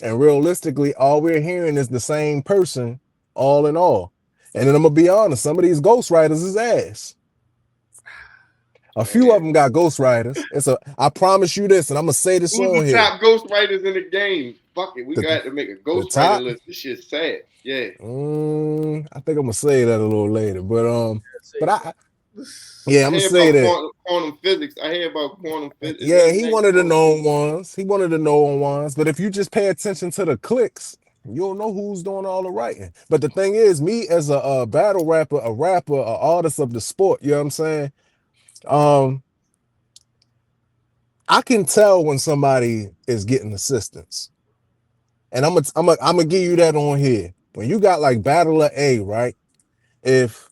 And realistically, all we're hearing is the same person, all in all. And then I'm gonna be honest, some of these ghostwriters is ass. A few of them got ghostwriters. I promise you this, and I'm gonna say this Who's on the here. top ghostwriters in the game? Fuck it, we got to make a ghostwriter list. This shit's sad. Yeah. I think I'm gonna say that a little later, but I'm I gonna hear say about that. quantum physics. I hear about quantum physics. Yeah, he one of the known ones. He one of the known ones. But if you just pay attention to the clicks, you'll know who's doing all the writing. But the thing is, me as a battle rapper, an artist of the sport, you know what I'm saying? I can tell when somebody is getting assistance. And I'm gonna give you that on here. When you got like Battler A, right? If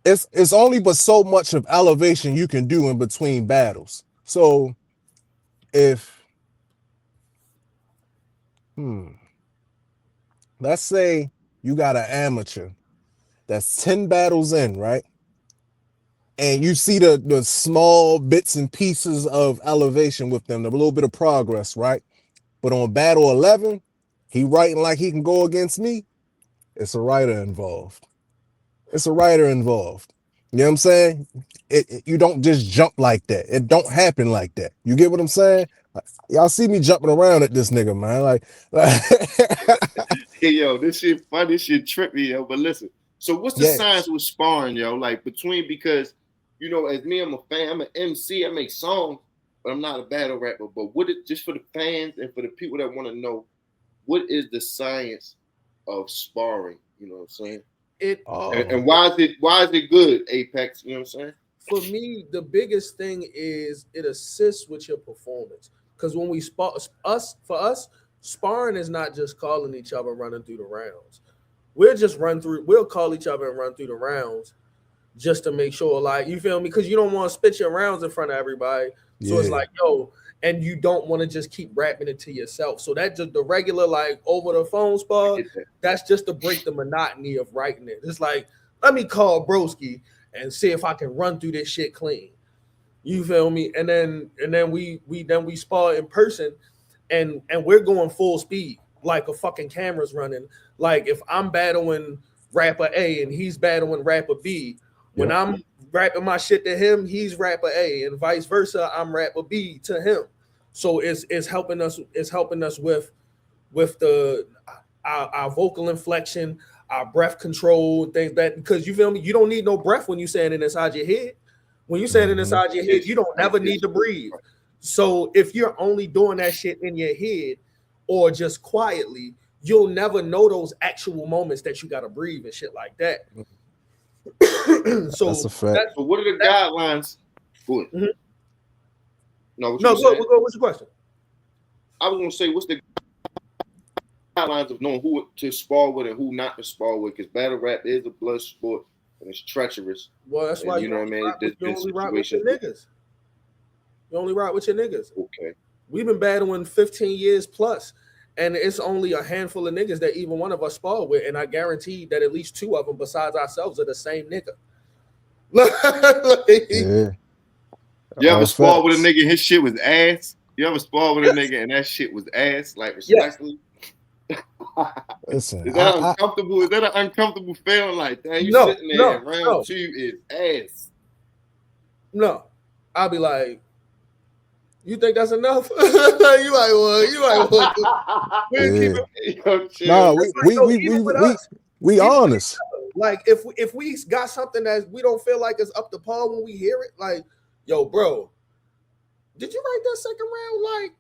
it's only but so much of elevation you can do in between battles. So if let's say you got an amateur that's 10 battles in, right? And you see the small bits and pieces of elevation with them, a little bit of progress, right? But on battle 11, he writing like he can go against me. It's a writer involved. You know what I'm saying? You don't just jump like that. It don't happen like that. You get what I'm saying? Y'all see me jumping around at this nigga, man. Like hey, yo, this shit funny, this shit trippy, yo. But listen, so what's the science with sparring, yo? Like because you know, as me, I'm a fan, I'm an MC, I make songs, but I'm not a battle rapper. But just for the fans and for the people that want to know, what is the science of sparring? You know what I'm saying? And why is it good, Apex? You know what I'm saying? For me, the biggest thing is it assists with your performance. Because when we spar, sparring is not just calling each other running through the rounds. We'll call each other and run through the rounds just to make sure, like, you feel me? Because you don't want to spit your rounds in front of everybody. So it's like, yo, and you don't want to just keep rapping it to yourself. So that just the regular, like, over the phone spar, that's just to break the monotony of writing it. It's like, let me call Broski and see if I can run through this shit clean. You feel me? And then we spar in person and we're going full speed, like a fucking camera's running. Like if I'm battling rapper A and he's battling rapper B, when I'm rapping my shit to him, he's rapper A, and vice versa, I'm rapper B to him. So it's helping us with our vocal inflection, our breath control, things that, because you feel me, you don't need no breath when you're saying it inside your head. When you're saying it inside your head, you don't ever need to breathe. So if you're only doing that shit in your head or just quietly, you'll never know those actual moments that you gotta breathe and shit like that. So that's a fact. So what are the guidelines? Go ahead. Mm-hmm. What's your question? I was gonna say, what's the guidelines of knowing who to spar with and who not to spar with? Because battle rap is a blood sport and it's treacherous. Well, that's why you know what I mean. You only rock with your niggas. You only rock with your niggas. Okay. We've been battling 15 years plus, and it's only a handful of niggas that even one of us spar with, and I guarantee that at least two of them, besides ourselves, are the same nigga. You ever spar with a nigga and his shit was ass? You ever spar with a nigga and that shit was ass? Like, respectfully? Listen, is that uncomfortable? Is that an uncomfortable feeling? Like, damn, you sitting there and round two is ass. No. I'll be like, you think that's enough? you like, well, we honest. Like, if we got something that we don't feel like is up to par when we hear it, like, yo, bro, did you write that second round like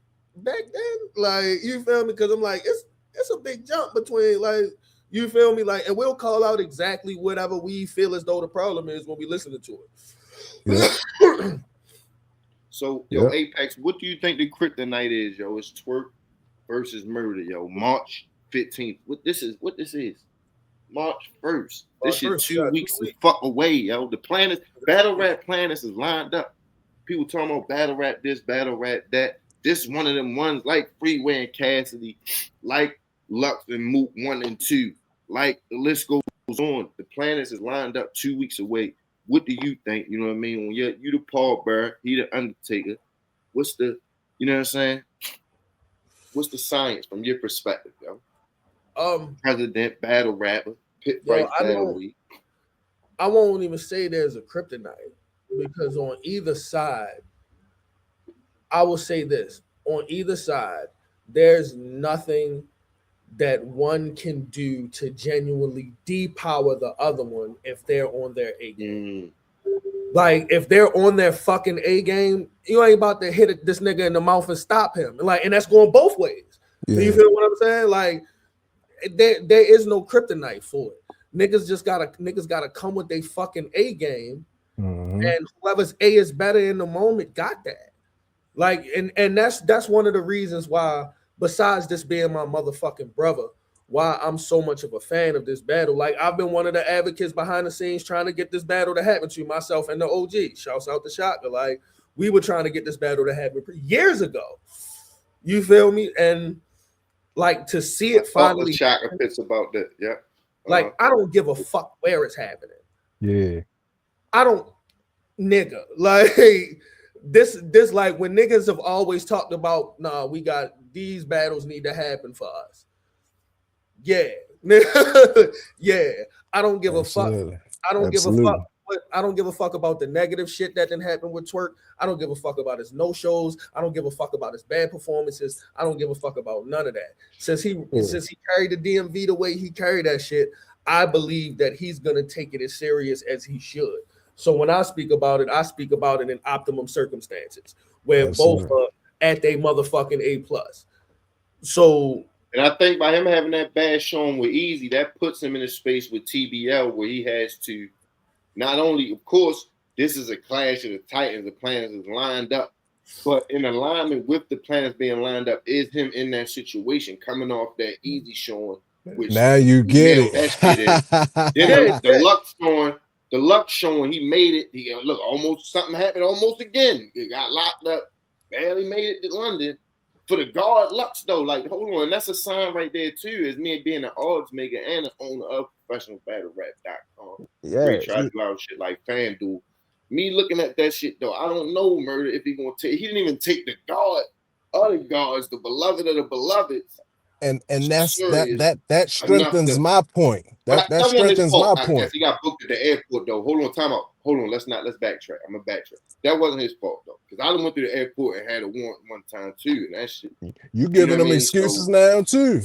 back then? Like, you feel me? Because I'm like, it's a big jump between, like, you feel me? Like, and we'll call out exactly whatever we feel as though the problem is when we listen to it. Yeah. So, yo, Apex, what do you think the kryptonite is, yo? It's Twerk versus Murda, yo. March 15th. What this is? March 1st. This shit 2 weeks to fuck away, yo. The planets, battle rap planets is lined up. People talking about battle rap this, battle rap that. This one of them ones like Freeway and Cassidy, like Lux and Moot 1 and 2. Like the list goes on. The planets is lined up 2 weeks away. What do you think? You know what I mean? When you the Paul Bearer, he the Undertaker. What's the, you know what I'm saying? What's the science from your perspective, yo? President, battle rapper, pit fight, battle week. I won't even say there's a kryptonite because on either side, I will say this: on either side, there's nothing that one can do to genuinely depower the other one if they're on their A game. Like if they're on their fucking A game, you ain't about to hit this nigga in the mouth and stop him. And that's going both ways. Yeah. You feel what I'm saying? Like there is no kryptonite for it. Niggas gotta come with their fucking A game, and whoever's A is better in the moment got that. Like and that's one of the reasons why, besides this being my motherfucking brother, why I'm so much of a fan of this battle. Like I've been one of the advocates behind the scenes trying to get this battle to happen to myself and the OG. Shouts out to Shaka. Like we were trying to get this battle to happen years ago. You feel me? And like to see it finally. Shaka pits about that. Yeah. Like I don't give a fuck where it's happening. Yeah. I don't, nigga. Like this like when niggas have always talked about, nah, we got these battles need to happen for us. Yeah. Yeah. I don't give a fuck. I don't give a fuck. I don't give a fuck about the negative shit that didn't happen with Twerk. I don't give a fuck about his no-shows. I don't give a fuck about his bad performances. I don't give a fuck about none of that. Since he carried the DMV the way he carried that shit, I believe that he's gonna take it as serious as he should. So when I speak about it in optimum circumstances where both are at their motherfucking A+. So, and I think by him having that bad showing with Easy, that puts him in a space with TBL where he has to not only, of course, this is a clash of the Titans, the planets is lined up, but in alignment with the planets being lined up is him in that situation coming off that Easy showing. Which now you get it. The luck showing, he made it. He look, almost something happened almost again. He got locked up, barely made it to London. For the guard Lux though, like hold on, that's a sign right there too, as me being an odds maker and an owner of professionalbattlerap.com. Yeah, great try to do out shit like FanDuel. Me looking at that shit though, I don't know Murda if he gonna take. He didn't even take the guard, other guards, the beloved of the beloveds. And that's that strengthens my point. That strengthens my point. He got booked at the airport though. Hold on, time out. Hold on, let's backtrack. I'm gonna backtrack. That wasn't his fault though, because I went through the airport and had a warrant one time too, and that shit. You giving them excuses now too?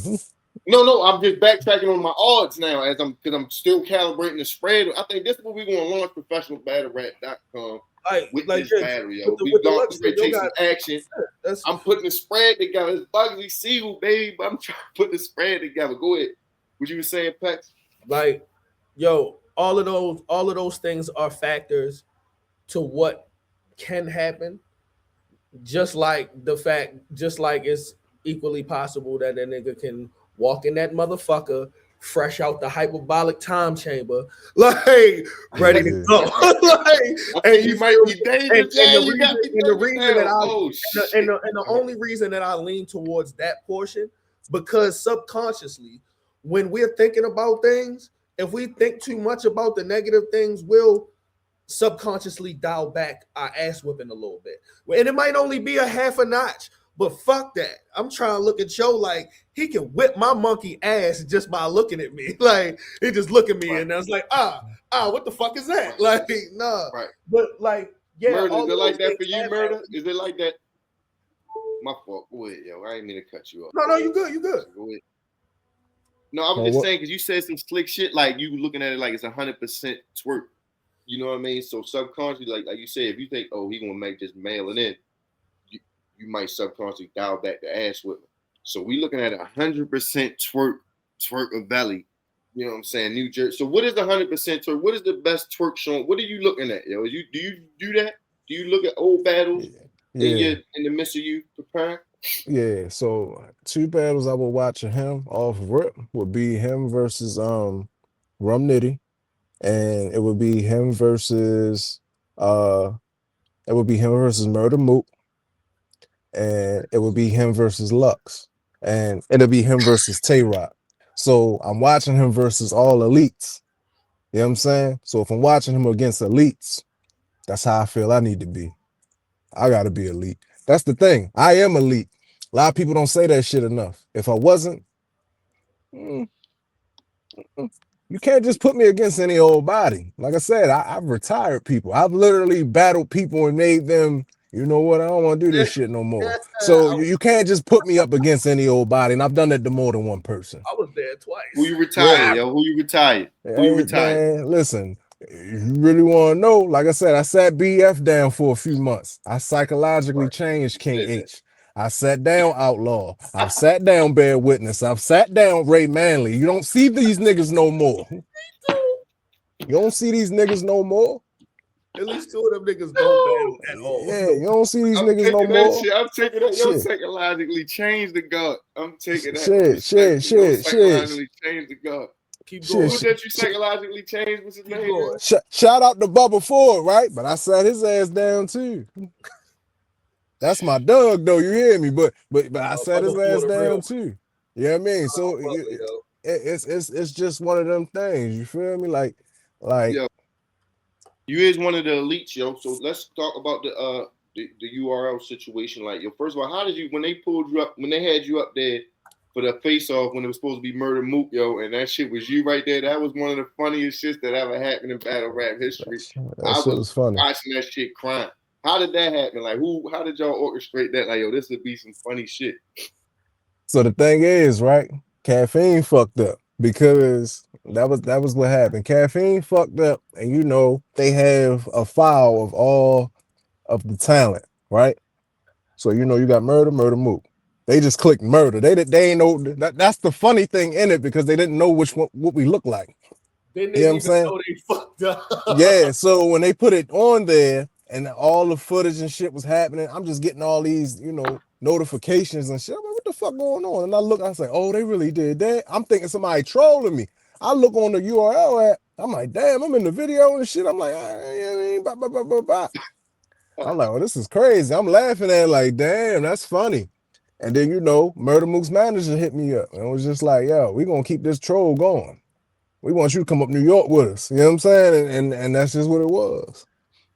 No, I'm just backtracking on my odds now because I'm still calibrating the spread. I think this is what we're gonna launch professionalbattlerap.com. With this battle, yo. We going to take some action. I'm putting the spread together. It's Bugsy Siegel, baby, but I'm trying to put the spread together. Go ahead. What you were saying, Pax? Like, yo, all of those things are factors to what can happen. Just like it's equally possible that a nigga can walk in that motherfucker fresh out the hyperbolic time chamber, like ready to go. And you might be dangerous. And the only reason that I lean towards that portion, because subconsciously, when we're thinking about things, if we think too much about the negative things, we'll subconsciously dial back our ass whipping a little bit. And it might only be a half a notch. But fuck that. I'm trying to look at Joe like he can whip my monkey ass just by looking at me. Like he just look at me and I was like, what the fuck is that? Like, nah. Right. But like, yeah. Murda, is it like that for you, Murda? Is it like that? My fault. Go ahead, yo. I ain't mean to cut you off. No, you good. You good. Go ahead. No, I was just saying because you said some slick shit, like you looking at it like it's 100% twerk. You know what I mean? So subconsciously, like you said, if you think, oh, he gonna make just mail it in, you might subconsciously dial back the ass with him. So we looking at 100% twerk of Valley. You know what I'm saying? New Jersey. So what is 100% twerk? What is the best twerk showing? What are you looking at, yo? Do you do that? Do you look at old battles in the midst of you preparing? Yeah. So 2 battles I would watch of him off rip would be him versus Rum Nitty, and it would be him versus Murda Mook. And it would be him versus Lux, and it'll be him versus Tay-Rock. So I'm watching him versus all elites. You know what I'm saying? So if I'm watching him against elites, that's how I feel I need to be. I gotta be elite. That's the thing. I am elite. A lot of people don't say that shit enough. If I wasn't, you can't just put me against any old body. Like I said, I've retired people. I've literally battled people and made them, you know what, I don't want to do this shit no more. So you can't just put me up against any old body. And I've done that to more than one person. I was there twice. Who you retired, yo? Who you retired? Who you retired? Man, listen, you really want to know? Like I said, I sat BF down for a few months. I psychologically changed King H. I sat down Outlaw. I've sat down Bear Witness. I've sat down Ray Manley. You don't see these niggas no more. You don't see these niggas no more. At least two of them niggas don't battle at all. Yeah, you don't see these niggas no more. I'm taking that. Yo, psychologically change the God. I'm taking that. Shit. Psychologically change the God. Keep going. Who that you psychologically changed? What's his name? Shout out to Bubba Ford, right? But I sat his ass down too. That's my dog, though. You hear me? But I sat his ass down too. You know what I mean? So it's just one of them things. You feel me? Like yo, you is one of the elites, yo. So let's talk about the URL situation. Like, yo, first of all, how did you, when they pulled you up, when they had you up there for the face-off when it was supposed to be Murda Mook, yo, and that shit was you right there? That was one of the funniest shits that ever happened in battle rap history. That shit was funny. Watching that shit crying. How did that happen? Like, how did y'all orchestrate that? Like, yo, this would be some funny shit. So the thing is, right? Caffeine fucked up because that was what happened. Caffeine fucked up, and you know they have a file of all of the talent, right? So you know you got Murda Mook. They just clicked Murda. They ain't know that's the funny thing in it because they didn't know what we look like. They didn't even know they fucked up. Yeah, so when they put it on there and all the footage and shit was happening, I'm just getting all these, you know, notifications and shit. I'm like, what the fuck going on? And I say, oh, they really did that. I'm thinking somebody trolling me. I look on the URL app. I'm like, damn, I'm in the video and shit. I'm like, I'm like, oh, this is crazy. I'm laughing at it like, damn, that's funny. And then, you know, Murda Mook's manager hit me up and was just like, yo, we gonna keep this troll going. We want you to come up New York with us. You know what I'm saying? And that's just what it was.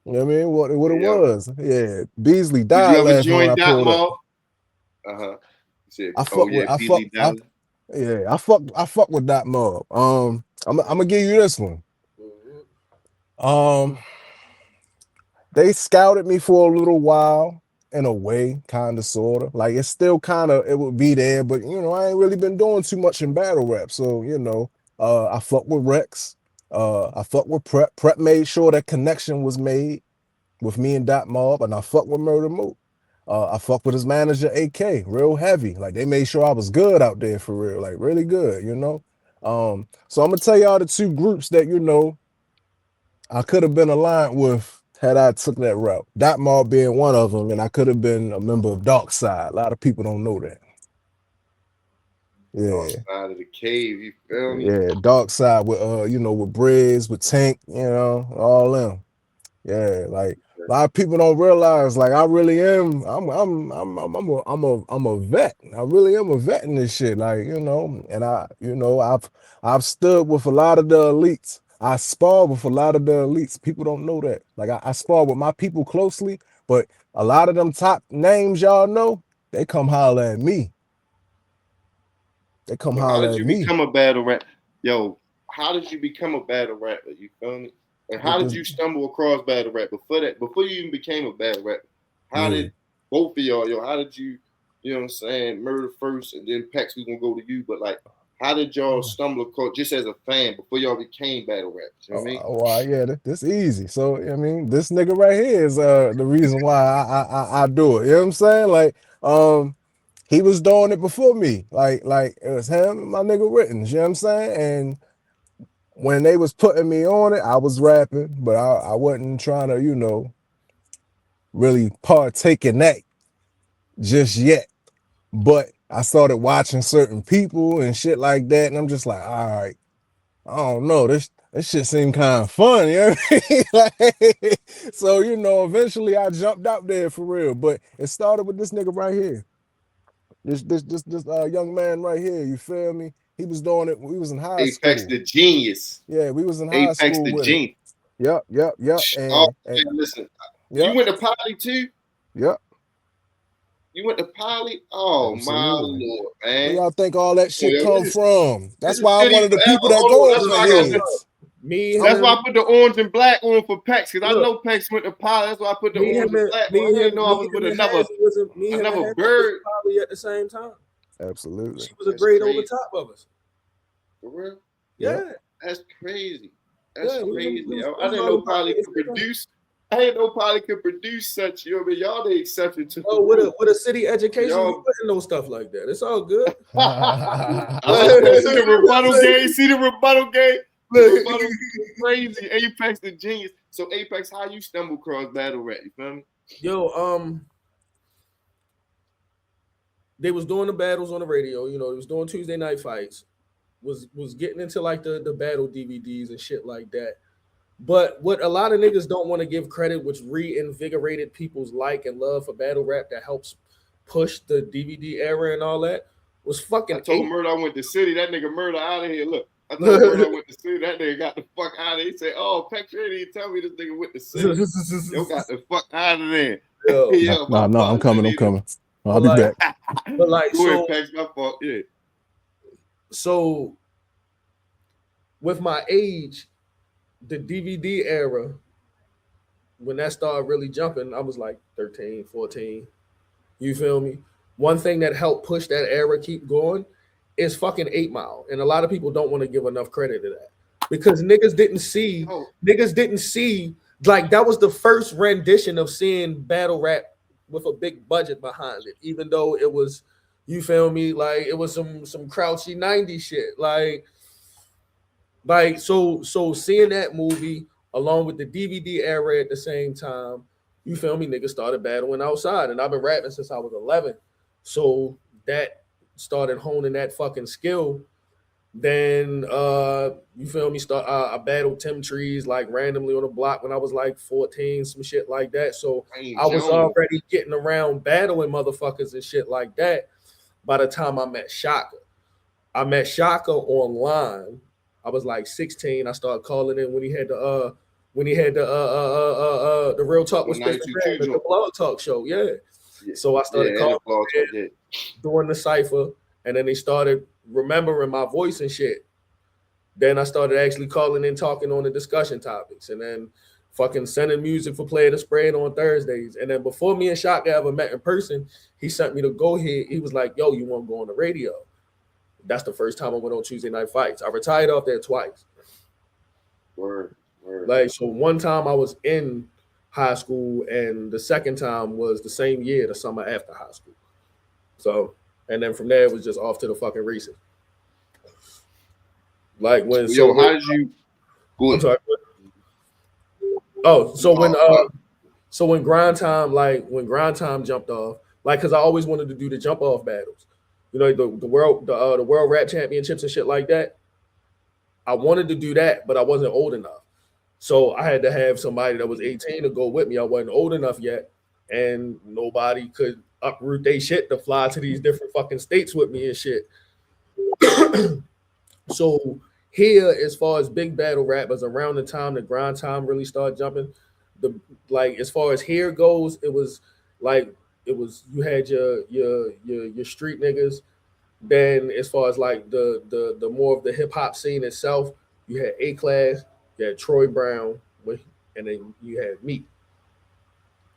You know what I mean? What it was. Yeah. Beasley died last when I pulled up. I fuck with that mob. I'm gonna give you this one. They scouted me for a little while in a way, kind of, sort of. Like it's still kind of, it would be there, but you know, I ain't really been doing too much in battle rap. So, you know, I fuck with Rex. I fuck with Prep. Prep made sure that connection was made with me and Dot Mob, and I fuck with Murda Mook. I fuck with his manager AK, real heavy. Like they made sure I was good out there for real, like really good, you know. So I'm gonna tell y'all the two groups that, you know, I could have been aligned with had I took that route. Dot Mob being one of them, and I could have been a member of Dark Side. A lot of people don't know that. Yeah. Dark Side of the Cave, you feel me? Yeah, Dark Side with you know, with Briz, with Tank, you know, all them. Yeah, like a lot of people don't realize, like I really am. I'm a vet. I really am a vet in this shit. Like, you know, and I've stood with a lot of the elites. I spar with a lot of the elites. People don't know that. Like I spar with my people closely, but a lot of them top names y'all know, they come holler at me. They come holler at me. How did you become a battle rapper? Yo, how did you become a battle rapper? You feel me? And how did you stumble across battle rap? Before you even became a battle rapper, how did both of y'all, yo, how did you know what I'm saying, Murda first and then Pex, we gonna go to you, but like, how did y'all stumble across just as a fan before y'all became battle rappers? You know what I mean? Well, yeah, this easy. So, I mean, this nigga right here is the reason why I do it. You know what I'm saying? Like, he was doing it before me. Like it was him and my nigga Rittens, you know what I'm saying? And when they was putting me on it, I was rapping, but I wasn't trying to, you know, really partake in that just yet. But I started watching certain people and shit like that, and I'm just like, all right, I don't know, this shit seemed kind of fun, you know what I mean? Like, so, you know, eventually I jumped out there for real, but it started with this nigga right here. This young man right here, you feel me? He was doing it. We was in high school. Apex the Genius. Yeah, we was in high school. Apex the Genius. Yep. And listen, you went to Poly too? Yep. You went to Poly? Oh Absolutely. my Lord, Where man. y'all think all that shit come from? That's is why I'm city one of the forever. people that Hold go on, over that's the why I got hills. Me, That's why I put the orange and black on for Pex, because I know Pex went to Poly. That's why I put the orange and black on. I didn't know I was with another bird. Poly at the same time. Absolutely. She was a grade over top of us. For real? Yeah. That's crazy. That's Yeah, crazy. I didn't know Poly could produce. I didn't know Poly could produce such. You know, but y'all the exception to. Oh, with a city education, you wouldn't know stuff like that. It's all good. See the rebuttal game. See the rebuttal game. The rebuttal crazy. Apex the genius. So Apex, how you stumble across battle rap? You feel me? Yo, they was doing the battles on the radio. You know, they was doing Tuesday night fights. Was getting into like the battle DVDs and shit like that. But what a lot of niggas don't want to give credit, which reinvigorated people's like and love for battle rap that helps push the DVD era and all that, was fucking. I told Murda I went to city. That nigga Murda out of here. Look, I told Murda I went to city. That nigga got the fuck out of here. He said, "Oh, Pex didn't tell me this nigga went to city. Yo, got the fuck out of there." No, I'm coming. I'll be back. But like, go ahead, Pex, my fault. Yeah. So, with my age, the DVD era, when that started really jumping, I was like 13, 14. You feel me? One thing that helped push that era keep going is fucking 8 Mile. And a lot of people don't want to give enough credit to that. Because niggas didn't see, like that was the first rendition of seeing battle rap with a big budget behind it, even though it was, you feel me, like it was some crouchy 90s shit. Like so seeing that movie along with the DVD era at the same time, you feel me, niggas started battling outside. And I've been rapping since I was 11. So that started honing that fucking skill. Then you feel me, I battled Tim Trees like randomly on the block when I was like 14, some shit like that. So I was already getting around battling motherfuckers and shit like that by the time I met Shaka. I met Shaka online. I was like 16. I started calling in when he had the Real Talk with the Blog Talk show. Yeah. So I started calling in, doing the cipher, and then they started remembering my voice and shit. Then I started actually calling in, talking on the discussion topics, and then fucking sending music for Player to Spread on Thursdays. And then before me and Shaka ever met in person, he sent me to go ahead. He was like, "Yo, you want to go on the radio?" That's the first time I went on Tuesday night fights. I retired off there twice. Word. Like, so one time I was in high school, and the second time was the same year, the summer after high school. So, and then from there it was just off to the fucking races. Like when how did you go? I'm sorry. Oh, so when grind time jumped off, like, cause I always wanted to do the jump off battles. You know, the world rap championships and shit like that. I wanted to do that, but I wasn't old enough. So I had to have somebody that was 18 to go with me. I wasn't old enough yet, and nobody could uproot their shit to fly to these different fucking states with me and shit. So here, as far as big battle rappers, around the time the grind time really started jumping, as far as here goes, it was you had your street niggas. Then as far as like the more of the hip hop scene itself, you had A-Class, you had Troy Brown, and then you had me.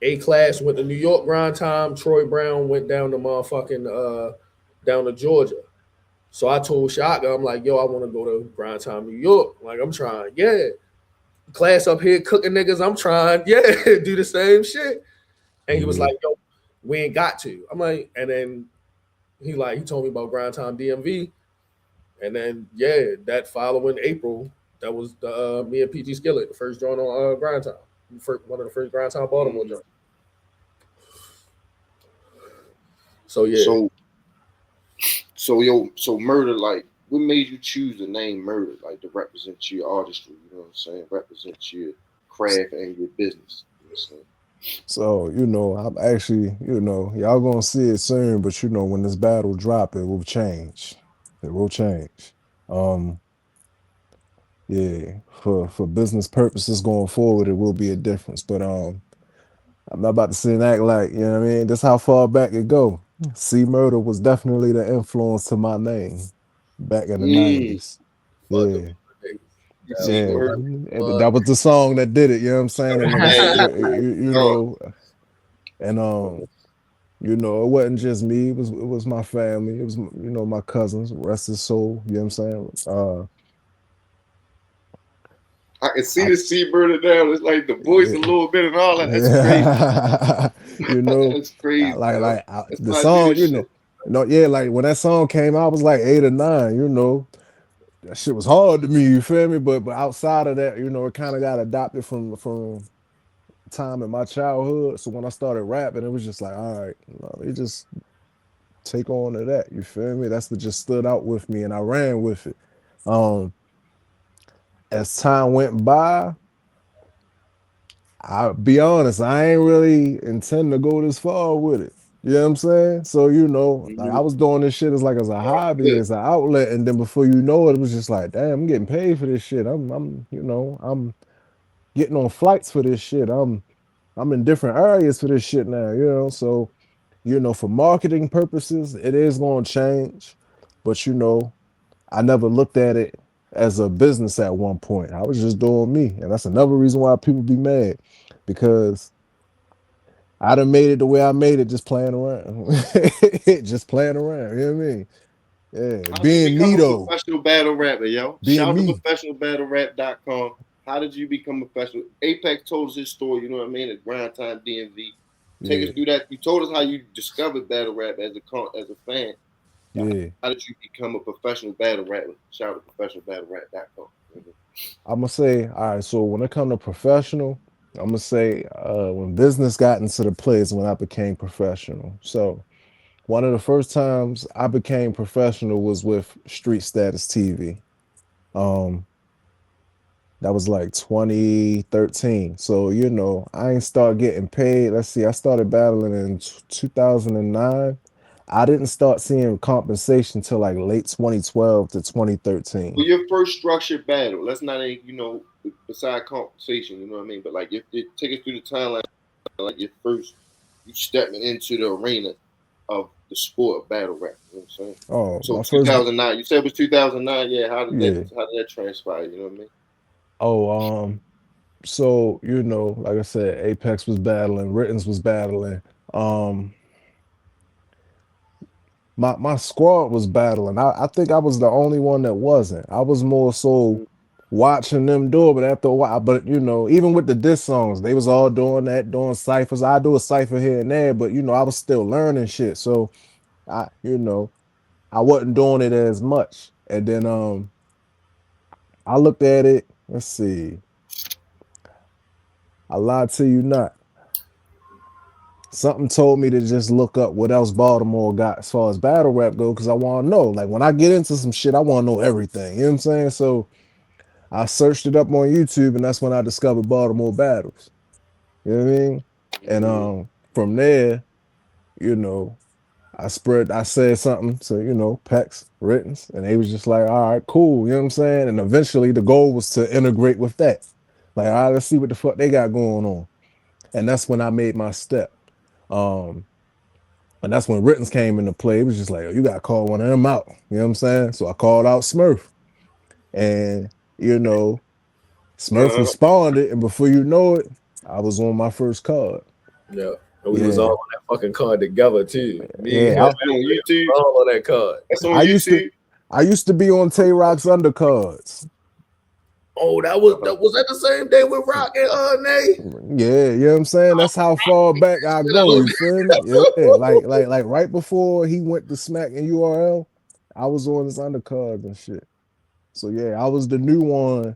A-Class went to New York grind time. Troy Brown went down to motherfucking down to Georgia. So I told Shaka, I'm like, yo, I want to go to grind time New York. Like, I'm trying, yeah. Class up here cooking niggas, I'm trying, yeah, do the same shit. And he was like, yo, we ain't got to. I'm like, and then he told me about grind time DMV. And then, yeah, that following April, that was the me and PG Skillet, the first joint on grind time. One of the first grind time Baltimore joints. So yeah. So Murda, like, what made you choose the name Murda, like, to represent your artistry? You know what I'm saying? Represent your craft and your business. You know what I'm saying? So, I'm actually, y'all gonna see it soon, but when this battle drop, it will change. It will change. Yeah, for business purposes going forward, it will be a difference. But I'm not about to sit and act like, you know what I mean? That's how far back it go. C Murda was definitely the influence to my name back in the 90s. Yeah. You see, Yeah. Murda. That was the song that did it, you know what I'm saying? And then you know, and you know, it wasn't just me, it was my family, it was, you know, my cousins, rest his soul, you know what I'm saying? I can see the C-Bird down. It's like the voice a little bit and all that. That's crazy. You know, That's crazy. The song, you know, yeah, like when that song came out, I was like 8 or 9, you know. That shit was hard to me, you feel me? But outside of that, you know, it kind of got adopted from time in my childhood. So when I started rapping, it was just like, all right, you know, they just take on to that, you feel me? That's what just stood out with me, and I ran with it. As time went by, I'll be honest, I ain't really intend to go this far with it. You know what I'm saying? So, you know, like I was doing this shit as a hobby, as an outlet, and then before you know it, it was just like, damn, I'm getting paid for this shit. I'm you know, I'm getting on flights for this shit. I'm in different areas for this shit now, you know. So, you know, for marketing purposes, it is gonna change. But you know, I never looked at it as a business at one point. I was just doing me. And that's another reason why people be mad. Because I done made it the way I made it, just playing around. Just playing around. You know what I mean? Yeah. How did Being you become me a though. professional battle rapper, yo? Being Shout me. to professionalbattlerap.com. How did you become a professional? Apex told us his story, you know what I mean, at Grind Time DMV. Take us through that. You told us how you discovered battle rap as a fan. Yeah. How did you become a professional battle rapper? Shout out to professionalbattlerap.com. I'm gonna say, all right, so when it comes to professional, I'm gonna say when business got into the place when I became professional. So one of the first times I became professional was with Street Status TV. That was like 2013. So, you know, I ain't start getting paid. Let's see, I started battling in 2009. I didn't start seeing compensation till like late 2012 to 2013. Well, your first structured battle, let's not, you know, beside compensation, you know what I mean? But like, if take us through the timeline, like your first, you stepping into the arena of the sport of battle rap. You know what I'm saying? Oh, So my first 2009, you said it was 2009. Yeah, how did yeah. that transpire? You know what I mean? Oh, so you know, like I said, Apex was battling, Rittens was battling. My squad was battling. I think I was the only one that wasn't. I was more so watching them do it, but after a while, but you know, even with the diss songs, they was all doing that, doing ciphers. I do a cipher here and there, but you know, I was still learning shit. So you know, I wasn't doing it as much. And then I looked at it, let's see. I lied to you not. Something told me to just look up what else Baltimore got as far as battle rap go, because I want to know. Like when I get into some shit, I want to know everything. You know what I'm saying? So I searched it up on YouTube, and that's when I discovered Baltimore battles. You know what I mean? And from there, you know, I said something to, you know, Pex, Rittens, and they was just like, all right, cool. You know what I'm saying? And eventually the goal was to integrate with that. Like, all right, let's see what the fuck they got going on. And that's when I made my step. And that's when Rittens came into play. It was just like, oh, you got to call one of them out. You know what I'm saying? So I called out Smurf. And, you know, Smurf responded. And before you know it, I was on my first card. Yeah. And we was all on that fucking card together, too. Me and him, on YouTube. All on that card. That's on YouTube. I used to be on Tay Rock's undercards. Oh, was that the same day with Rock and Nay? Yeah, you know what I'm saying? That's how far back I go. You feel me? Yeah, like right before he went to Smack and URL, I was on his undercards and shit. So yeah, I was the new one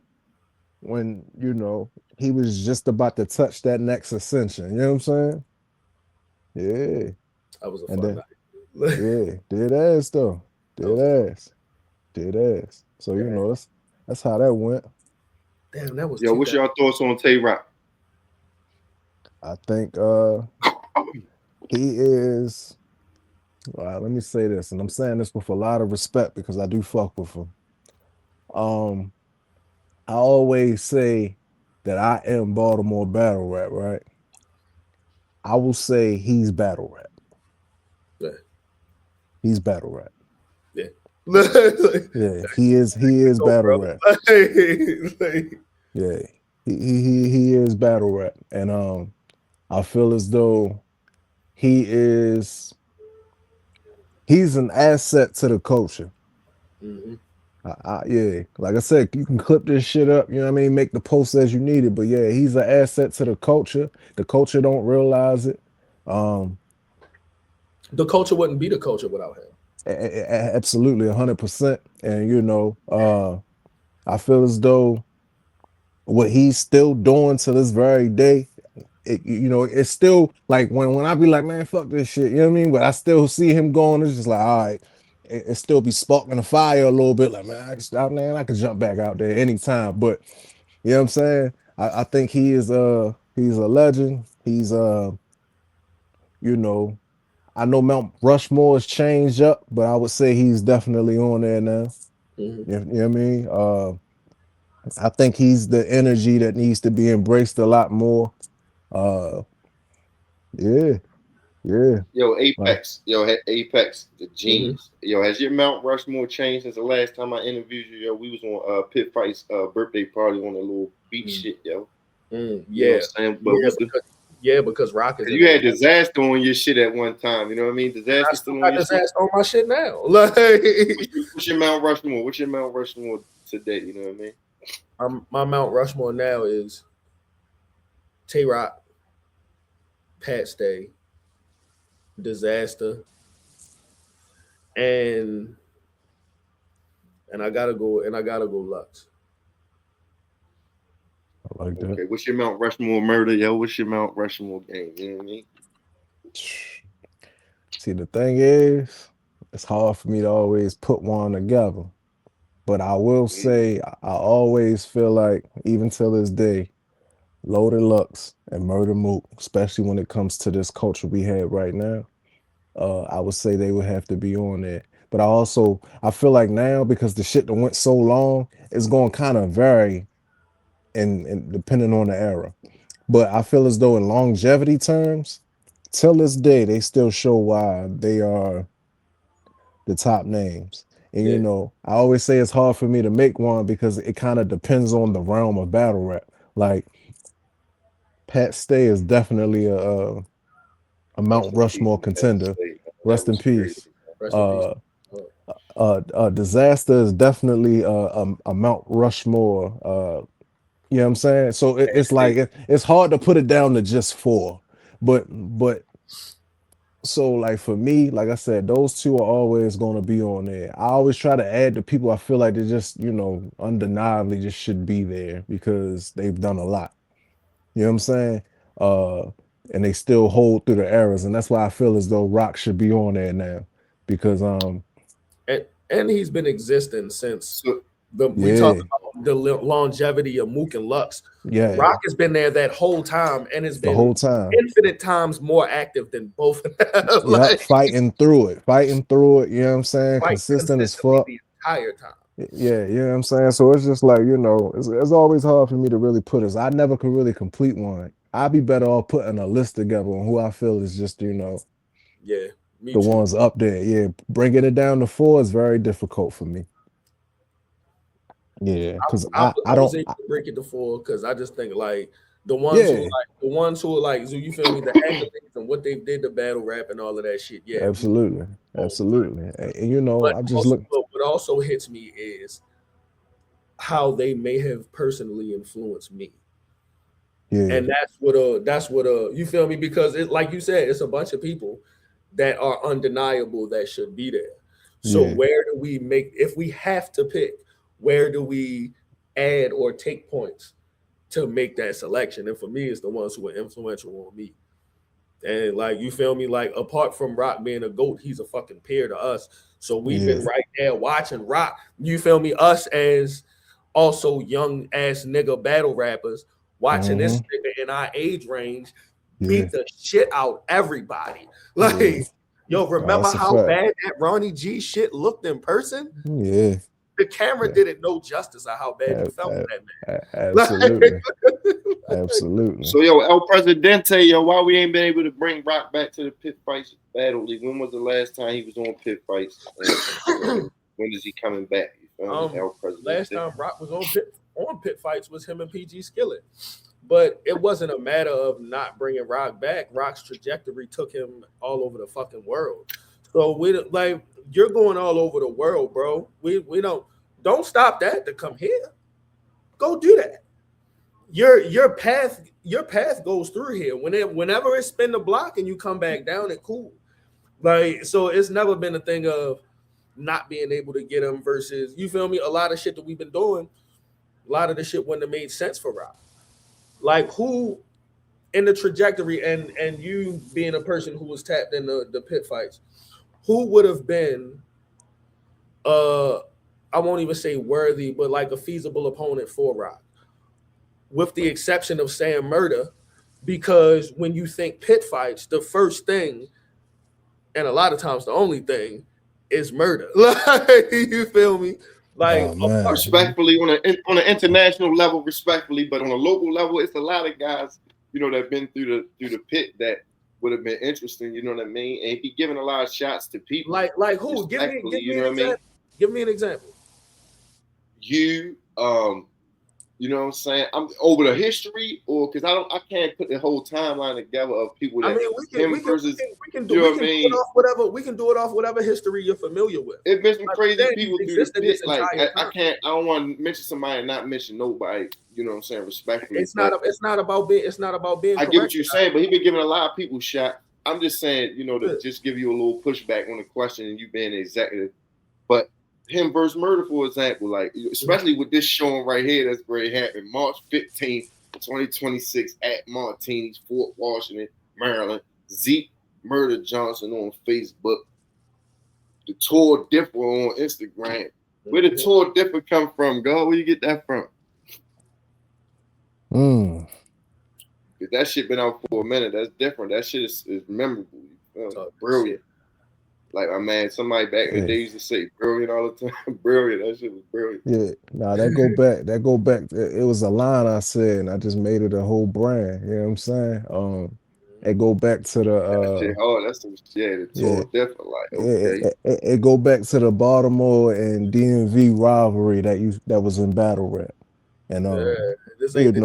when, you know, he was just about to touch that next ascension. You know what I'm saying? Yeah. That was a fun night. Yeah, dead ass though. Dead ass. So you know, that's how that went. Damn, that was. Yo, what's your thoughts on Tay Rock? I think he is. Let me say this, and I'm saying this with a lot of respect because I do fuck with him. I always say that I am Baltimore battle rap, right? I will say he's battle rap. Yeah. He's battle rap. Yeah. Yeah, he is battle rap. Yeah, he is battle rap, and I feel as though he's an asset to the culture. Mm-hmm. Yeah, like I said, you can clip this shit up, you know what I mean, make the post as you need it, but yeah, he's an asset to the culture. The culture don't realize it. The culture wouldn't be the culture without him. Absolutely, 100%. And you know, I feel as though what he's still doing to this very day, it's still like when I be like, man, fuck this shit, you know what I mean? But I still see him going, it's just like, all right, it still be sparking the fire a little bit, like, man, I could jump back out there anytime. But you know what I'm saying? I think he's a legend. He's you know, I know Mount Rushmore has changed up, but I would say he's definitely on there now. Mm-hmm. You know what I mean? I think he's the energy that needs to be embraced a lot more. Yeah. Yo, Apex, Apex, the genius. Mm-hmm. Yo, has your Mount Rushmore changed since the last time I interviewed you? Yo, we was on Pit Fight's birthday party on a little beach shit, yo. Yeah. You know what I'm saying? But because Rock is. You had Disaster on your shit at one time. You know what I mean? Disaster still on your shit. On my shit now. Like, what's your Mount Rushmore? What's your Mount Rushmore today? You know what I mean? My Mount Rushmore now is Tay-Rock, Pat Stay, Disaster, and I gotta go Lux. I like that. Okay, what's your Mount Rushmore murder, yo? What's your Mount Rushmore game? You know what I mean? See, the thing is, it's hard for me to always put one together. But I will say, I always feel like, even till this day, Loaded Lux and Murda Mook, especially when it comes to this culture we have right now, I would say they would have to be on there. But I feel like now, because the shit that went so long, it's going to kind of vary and depending on the era. But I feel as though in longevity terms, till this day, they still show why they are the top names. And you know, I always say it's hard for me to make one because it kind of depends on the realm of battle rap. Like Pat Stay is definitely a Mount Rushmore contender. Rest in peace. Disaster is definitely a Mount Rushmore. You know what I'm saying? So it's like it's hard to put it down to just 4, but so like for me, like I said, those two are always going to be on there. I always try to add the people I feel like they just, undeniably just should be there because they've done a lot. You know what I'm saying? And they still hold through the eras, and that's why I feel as though Rock should be on there now because and he's been existing since we talk about the longevity of Mook and Lux. Yeah, Rock has been there that whole time and has been the whole time infinite times more active than both of them. Like, fighting through it. You know what I'm saying? Consistent as fuck the entire time. Yeah, you know what I'm saying? So it's just like, it's always hard for me to really put it. I never could really complete one. I'd be better off putting a list together on who I feel is just, the ones up there. Yeah, bringing it down to 4 is very difficult for me. Yeah, because I don't break it to 4 because I just think like the ones who are like, you feel me, the activities and what they did to battle rap and all of that shit. Yeah, absolutely. And I just look. What also hits me is how they may have personally influenced me. Yeah, and that's what you feel me, because it, like you said, it's a bunch of people that are undeniable that should be there. So where do we if we have to pick? Where do we add or take points to make that selection? And for me, it's the ones who are influential on me. And like, you feel me? Like, apart from Rock being a GOAT, he's a fucking peer to us. So we've been right there watching Rock. You feel me? Us as also young ass nigga battle rappers watching this nigga in our age range beat the shit out everybody. Like, yo, remember how bad that Ronnie G shit looked in person? Yeah. The camera didn't know justice of how bad you felt with that man. Absolutely. Absolutely. So yo, El Presidente, yo, why we ain't been able to bring Rock back to the Pit Fights Battle League? When was the last time he was on Pit Fights? When is he coming back? El Presidente. Last time Rock was on Pit Fights was him and PG Skillet. But it wasn't a matter of not bringing Rock back. Rock's trajectory took him all over the fucking world. So we like, you're going all over the world, bro. We don't stop that to come here. Go do that. Your path goes through here. Whenever it's spin the block and you come back down, it cool. Like, so it's never been a thing of not being able to get him versus, you feel me? A lot of shit that we've been doing, a lot of the shit wouldn't have made sense for Rock. Like, who in the trajectory, and you being a person who was tapped in the Pit Fights, who would have been I won't even say worthy, but like a feasible opponent for Rock, with the exception of Sam Murda, because when you think Pit Fights, the first thing, and a lot of times the only thing, is Murda. Like, you feel me? Like, respectfully, on an international level, respectfully, but on a local level, it's a lot of guys, you know, that been through the pit that would have been interesting. You know what I mean? And he giving a lot of shots to people. Like who? Give me an example. Give me an example. You know what I'm saying? I'm over the history, or because I can't put the whole timeline together of people that we can do it off whatever history you're familiar with. It's been some crazy people through the pit. Like I don't want to mention somebody and not mention nobody. You know what I'm saying? Respectfully. It's not about being. I get what you're saying, but he been giving a lot of people shot. I'm just saying, you know, to just give you a little pushback on the question and you being an executive, but. Him versus Murda, for example, like especially with this showing right here, that's where it happened March 15th, 2026 at Martini's, Fort Washington, Maryland. Zeke Murda Johnson on Facebook. The Tour Differ on Instagram. Where the Tour Differ come from, God? Where you get that from? Because that shit been out for a minute. That's different. That shit is memorable. Brilliant. Like, my man, somebody back in the day used to say brilliant all the time. Brilliant. That shit was brilliant. Yeah. Nah, that go back. It was a line I said, and I just made it a whole brand. You know what I'm saying? It go back to the that's some shit. The Tour Differ. Like, okay. It go back to the Baltimore and DMV rivalry that was in battle rap. And this ain't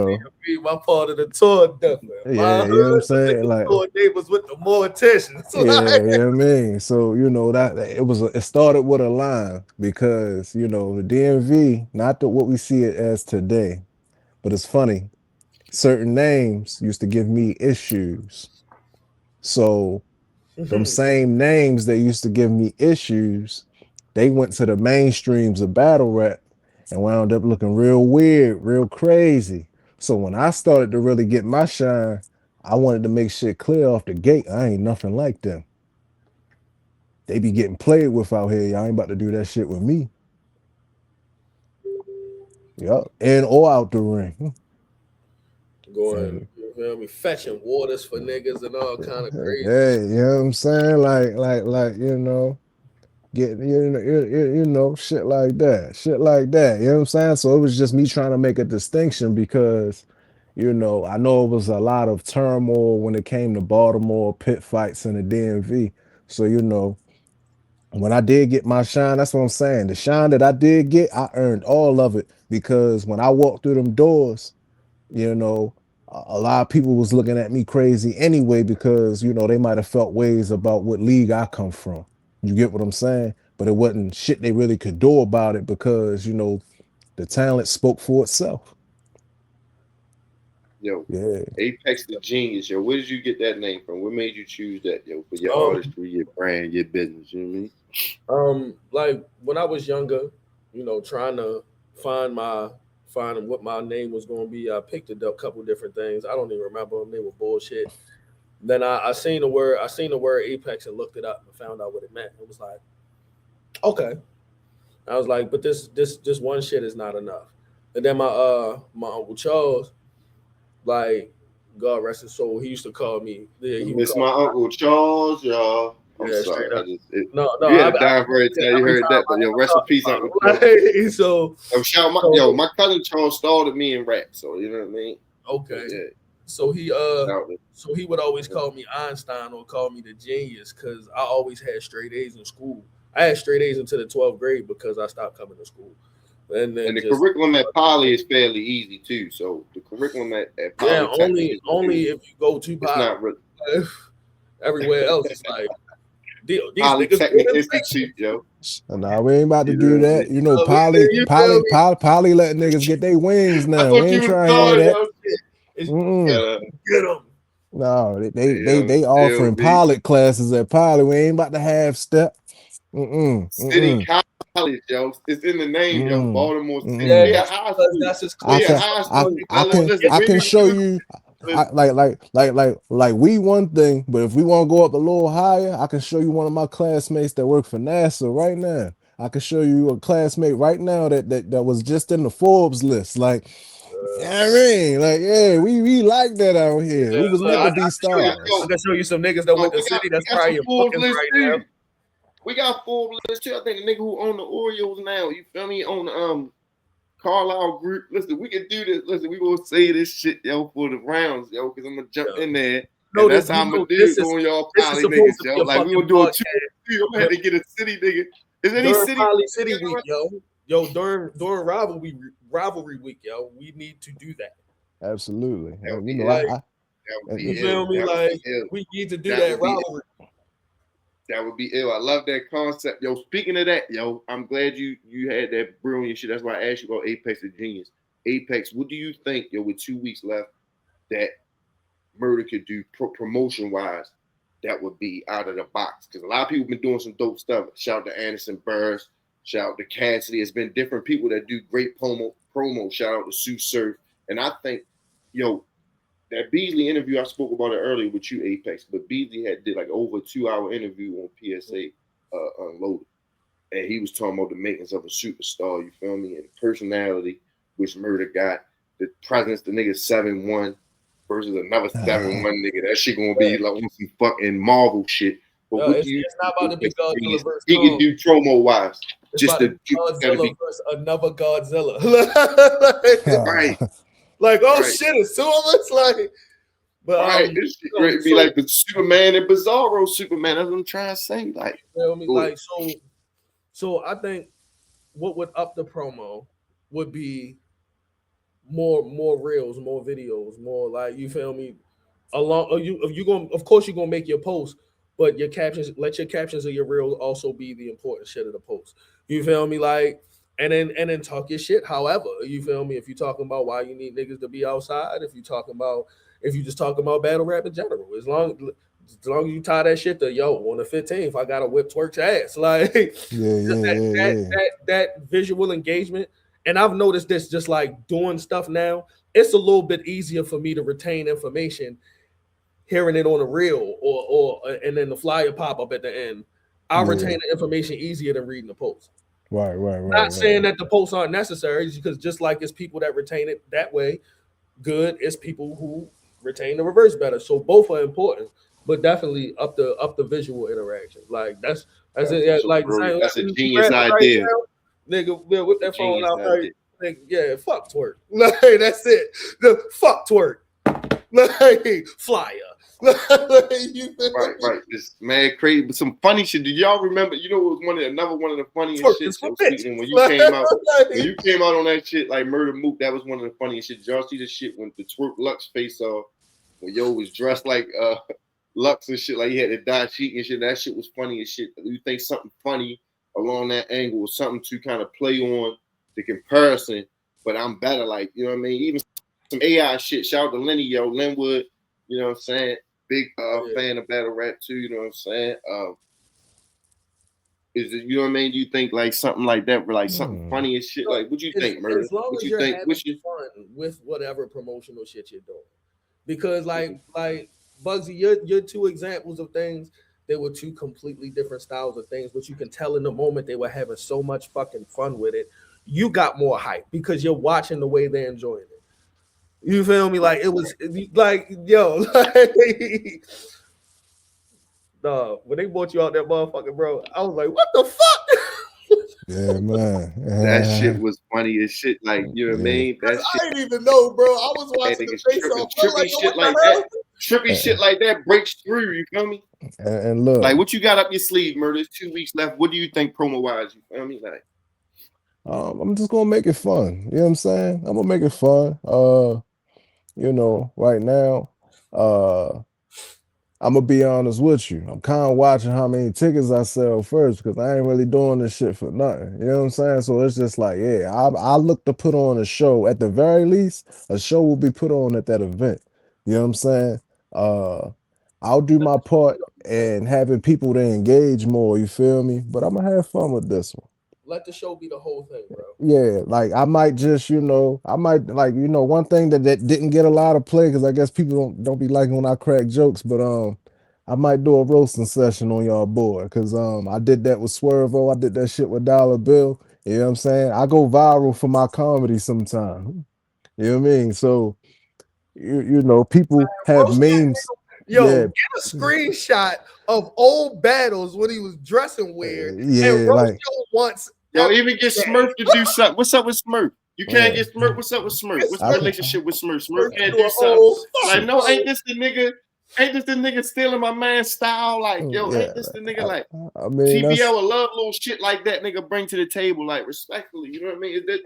my part of the Tour Differ. Yeah, you know what I'm saying? Like, Tour neighbors with the more attention. You know what I mean? So, you know, that it started with a line because, you know, the DMV, not what we see it as today, but it's funny. Certain names used to give me issues. So them same names that used to give me issues, they went to the mainstreams of battle rap and wound up looking real weird, real crazy. So when I started to really get my shine, I wanted to make shit clear off the gate. I ain't nothing like them. They be getting played with out here. Y'all ain't about to do that shit with me. Yup. And or out the ring. Going, you feel me, fetching waters for niggas and all kind of crazy. Hey, you know what I'm saying? Like, you know, getting, you know, shit like that. Shit like that. You know what I'm saying? So it was just me trying to make a distinction because, you know, I know it was a lot of turmoil when it came to Baltimore pit fights in the DMV. So, you know, when I did get my shine, that's what I'm saying. The shine that I did get, I earned all of it because when I walked through them doors, you know, a lot of people was looking at me crazy anyway because, you know, they might have felt ways about what league I come from. You get what I'm saying? But it wasn't shit they really could do about it because, you know, the talent spoke for itself. Yo, Apex Tha Genius, yo, where did you get that name from? What made you choose that, yo, for your artistry, your brand, your business? You know what I mean? Like when I was younger, you know, trying to find what my name was going to be, I picked a couple different things. I don't even remember them; they were bullshit. Then I seen the word Apex and looked it up and found out what it meant. It was like, okay. I was like, but this one shit is not enough. And then my Uncle Charles, like, God rest his soul, he used to call me. It's my Uncle Charles, y'all. I'm sorry. No, you had to die for it till you heard that, but yo, rest in peace, Uncle Charles. So my cousin Charles started me in rap, so you know what I mean. Okay. Yeah. So he would always call me Einstein or call me the genius because I always had straight A's in school. I had straight A's until the 12th grade because I stopped coming to school. And the curriculum at Poly is fairly easy too. So the curriculum at Poly, only if you go to Poly. It's not really. Everywhere else, it's like these Polytechnic Institute, yo. Nah, we ain't about to do that. You know, Poly letting niggas get their wings now. We ain't trying to hear that. Get them. No, they offering pilot classes at Poly. We ain't about to have step. City College, yo. It's in the name, yo. Baltimore City. Yeah, that's his I can show you. Like we one thing, but if we want to go up a little higher, I can show you one of my classmates that work for NASA right now. I can show you a classmate right now that was just in the Forbes list. Like, I mean, like, yeah, we like that out here. We was meant to be stars. I can show you some niggas that went to City. That's probably your fucking right now. We got Forbes list too. I think the nigga who own the Orioles now, you feel me, on the Carlisle group. Listen, we can do this. Listen, we gonna say this shit, yo, for the rounds, yo, because I'm gonna jump in there. No, that's how I'm gonna do it on y'all Poly niggas, yo. Like we gonna do a 2. I'm gonna have to get a City nigga. Is any during City Poly City week, yo, during rivalry week, yo, we need to do that. Absolutely. You know, you feel me? Like we need to do that rivalry. That would be ill. I love that concept. Yo, speaking of that, yo, I'm glad you had that brilliant shit. That's why I asked you about Apex Tha Genius. Apex, what do you think, yo, with 2 weeks left, that Murda could do promotion-wise that would be out of the box? Because a lot of people been doing some dope stuff. Shout out to Anderson Burrs. Shout out to Cassidy. It's been different people that do great promo. Shout out to Sue Surf. And I think, yo, that Beasley interview, I spoke about it earlier with you, Apex, but Beasley did like over a 2-hour interview on PSA Unloaded. And he was talking about the maintenance of a superstar, you feel me? And personality, which Murda got. The presence, the nigga 7'1" versus another 7'1" nigga. That shit gonna be like on some fucking Marvel shit. But what do you it's not about to be Godzilla versus he can do promo wise. It's just about Godzilla versus another Godzilla. Right. Like, shit, it's two of us. Like, but this shit great be like the Superman and Bizarro Superman. That's what I'm trying to say. Like, you know what I mean? Like, so I think what would up the promo would be more reels, more videos, more like, you feel me? Of course you're gonna make your post, but your captions, let your captions of your reel also be the important shit of the post. You feel me? Like, and then talk your shit. However, you feel me? If you're talking about why you need niggas to be outside, if you just talking about battle rap in general, as long as you tie that shit to, yo, on the 15th, I got to whip Twerk's ass. Like, that visual engagement. And I've noticed this just like doing stuff now, it's a little bit easier for me to retain information hearing it on a reel or and then the flyer pop up at the end. I retain the information easier than reading the post. Right. Not saying that the posts aren't necessary, because just like it's people that retain it that way, good, it's people who retain the reverse better. So both are important, but definitely up the visual interaction. Like that's it. Like that's a genius idea. Right now, nigga, whip that phone out, right? Nigga, yeah, fuck Twerk. Like that's it. The fuck Twerk. Like flyer. Right. This mad crazy, but some funny shit. Do y'all remember? You know, it was another one of the funniest shit. When you came out on that shit, like Murda Mook, that was one of the funniest shit. Did y'all see the shit when the Twerk Lux face off? When yo was dressed like Lux and shit, like he had to die cheating and shit. That shit was funny as shit. You think something funny along that angle, or something to kind of play on the comparison? But I'm better, like, you know what I mean? Even some AI shit. Shout out to Lenny, yo, Lenwood. You know what I'm saying? Big fan of battle rap too, you know what I'm saying? Is it, you know what I mean? Do you think like something like that, or like something funny as shit? Like, what you think, Murda? As long what as you you're think? having fun with whatever promotional shit you're doing, because like Bugsy, you're two examples of things. They were two completely different styles of things, but you can tell in the moment they were having so much fucking fun with it. You got more hype because you're watching the way they're enjoying it. You feel me? Like, it was like, yo, like, dog, when they brought you out that motherfucker, bro, I was like, what the fuck? Yeah, man. That shit was funny as shit. Like, you know what I mean? That shit. I didn't even know, bro. I was watching the face off. I'm Trippy like, shit what like the hell? that. Trippy shit like that breaks through. You feel me? And look, like what you got up your sleeve, Murda? There's 2 weeks left. What do you think promo wise? You feel me? Like, I'm just gonna make it fun. You know what I'm saying? I'm gonna make it fun. You know, right now, I'm gonna be honest with you. I'm kind of watching how many tickets I sell first because I ain't really doing this shit for nothing. You know what I'm saying? So it's just like, yeah, I look to put on a show. At the very least, a show will be put on at that event. You know what I'm saying? I'll do my part and having people to engage more. You feel me? But I'm gonna have fun with this one. Let the show be the whole thing, bro. Yeah, like I might just, I might like, one thing that didn't get a lot of play because I guess people don't be liking when I crack jokes, but I might do a roasting session on y'all board because I did that with Swervo, I did that shit with Dollar Bill. You know what I'm saying? I go viral for my comedy sometimes. You know what I mean? So you know, people have memes. Yo, Yeah. get a screenshot of old battles when he was dressing weird. Yeah, and roast like yo once. yo, even get Smurf to do something. What's up with Smurf? You can't get Smurf. What's up with Smurf? What's the relationship with Smurf? Smurf can't do something. Like, no, ain't this the nigga? Ain't this the nigga stealing my man's style? Like, yo, ain't this the nigga? Like, I mean, TBL will love little shit like that nigga bring to the table, like respectfully. You know what I mean? Is that,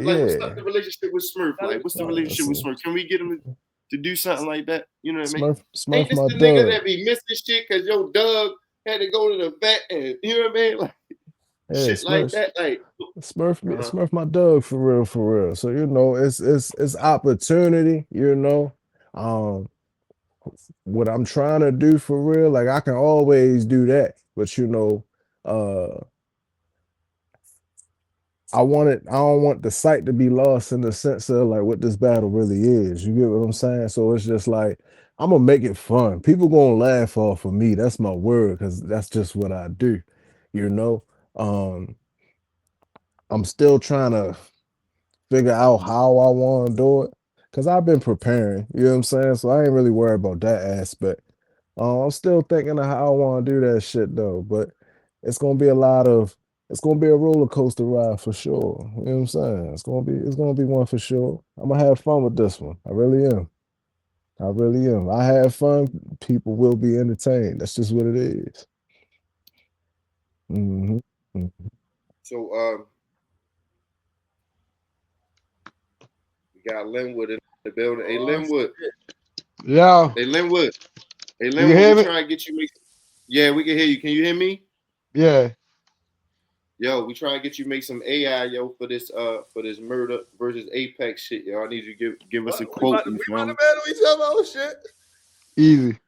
like, what's up the relationship with Smurf? Like, what's the relationship with Smurf? Can we get him to do something like that? You know what I mean? Smurf ain't this my the nigga Doug. that be missing shit because yo Doug had to go to the vet and you know what I mean? Like, yeah, shit like that. Like Smurf my Doug for real. So you know, it's opportunity. You know, what I'm trying to do for real. Like I can always do that, but you know, I don't want the sight to be lost in the sense of like what this battle really is. You get what I'm saying? So it's just like I'm gonna make it fun. People gonna laugh off of me. That's my word, because that's just what I do. You know, I'm still trying to figure out how I want to do it because I've been preparing. You know what I'm saying? So I ain't really worried about that aspect. I'm still thinking of how I want to do that shit though, but it's gonna be it's gonna be a roller coaster ride for sure. You know what I'm saying? It's gonna be one for sure. I'm gonna have fun with this one. I really am. I have fun. People will be entertained. That's just what it is. Mm-hmm. so, we got Lenwood in the building. Hey, Lenwood. Yeah. Hey, Lenwood. Hey, You hear Lenwood. me? We trying to get you. Yeah, we can hear you. Can you hear me? Yeah. Yo, we trying to get you make some AI, yo, for this Murda versus Apex shit, yo. I need you to give us a quote. We about to battle each other. Oh shit. Easy.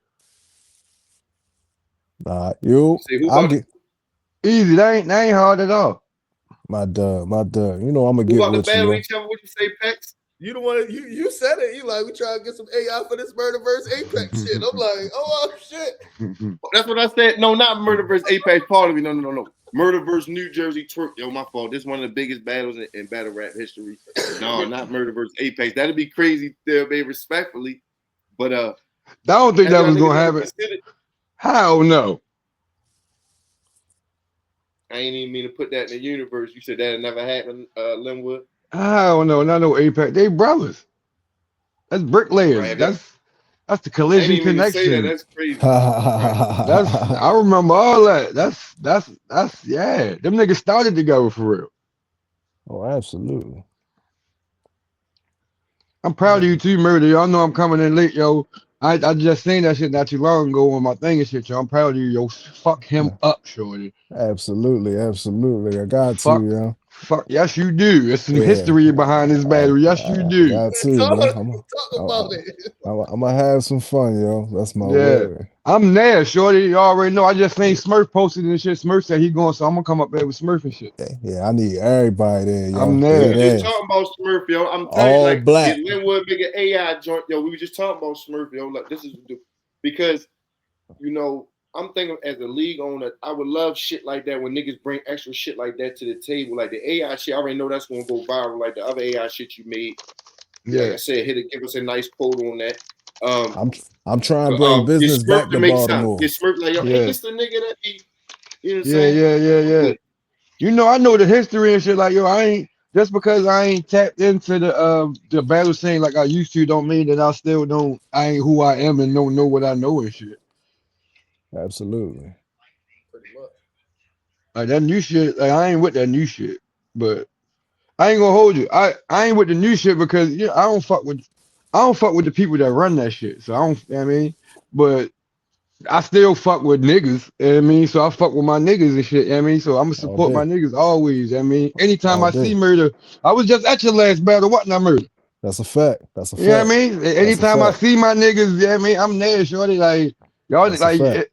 Easy. That ain't hard at all. My dog. You know I'm gonna who get about with to battle you. each other? What you say, Pex? You the one you said it. You like we trying to get some AI for this Murda versus Apex shit. I'm like, oh shit. That's what I said. No, not Murda versus Apex. Pardon me. No. Murda versus New Jersey Twerk. Yo, my fault. This is one of the biggest battles in battle rap history. No, not Murda versus Apex. That'd be crazy, baby, respectfully. But I don't think that was gonna happen. How no? I ain't even mean to put that in the universe. You said that never happened, Lenwood. I don't know. Not no Apex. They brothers. That's bricklayers. Right, that's the collision connection. That's crazy. I remember all that. That's yeah. Them niggas started together for real. Oh, absolutely. I'm proud of you too, Murda. Y'all know I'm coming in late, yo. I just seen that shit not too long ago on my thing and shit, yo. I'm proud of you, yo. Fuck him up, shorty. Absolutely. I got to, yo. Fuck, yes, you do. There's some history behind this battle. Yes, you do. Got to, man. I'm gonna have some fun, yo. That's my word. I'm there, shorty. You already know. I just seen Smurf posted and shit. Smurf said he going, so I'm gonna come up there with Smurf and shit. Yeah, I need everybody there, yo. I'm there. We were just talking about Smurf, yo. I'm telling you, like, black. Get Lenwood make an AI joint, yo. We were just talking about Smurf, yo. Like, this is because, you know, I'm thinking as a league owner, I would love shit like that when niggas bring extra shit like that to the table. Like the AI shit, I already know that's gonna go viral. Like the other AI shit you made. Yeah. Like I said, give us a nice quote on that. I'm trying to bring business back to Baltimore. Get Smurf like, yo, ain't this the nigga that be, you know what I'm saying? Yeah. You know, I know the history and shit. Like, yo, I ain't just because I ain't tapped into the battle scene like I used to, don't mean that I still don't. I ain't who I am and don't know what I know and shit. Absolutely. Pretty much. Like that new shit. Like I ain't with that new shit, but I ain't gonna hold you. I ain't with the new shit because I don't fuck with the people that run that shit. So I don't. You know what I mean, but I still fuck with niggas, you know what I mean? So I fuck with my niggas and shit, you know what I mean? So I'm gonna All support my day. niggas always, you know what I mean? Anytime All I see day. Murda, I was just at your last battle, what not Murda? That's a fact. That's a You know what I fact. mean? That's a Anytime I fact. see my niggas, you know what I mean? I'm there, shorty, like, y'all, That's a like, fact.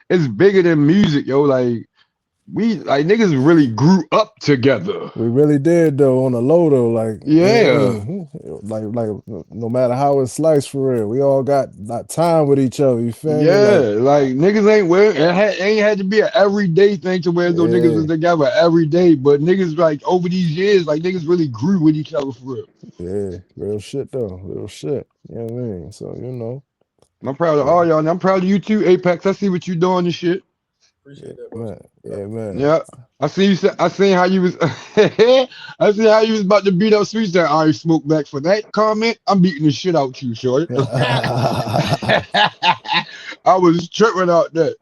it's bigger than music, yo, like, we, like, niggas really grew up together. We really did though on the low though, like Yeah. like no matter how it's sliced for real, we all got time with each other. You feel me? Yeah, Like like niggas ain't ain't had to be an everyday thing to where those niggas yeah, was together every day, but niggas like over these years, like niggas really grew with each other for real. yeah, real shit though, real shit. You know what I mean? So I'm proud of yeah, all y'all, and I'm proud of you too, Apex. I see what you doing and shit. Appreciate that, bro. man, yeah, man. Yeah, I seen you. I seen how you was. I seen how you was about to beat up Sweet. That I smoke back for that comment. I'm beating the shit out you, shorty. I was tripping out there.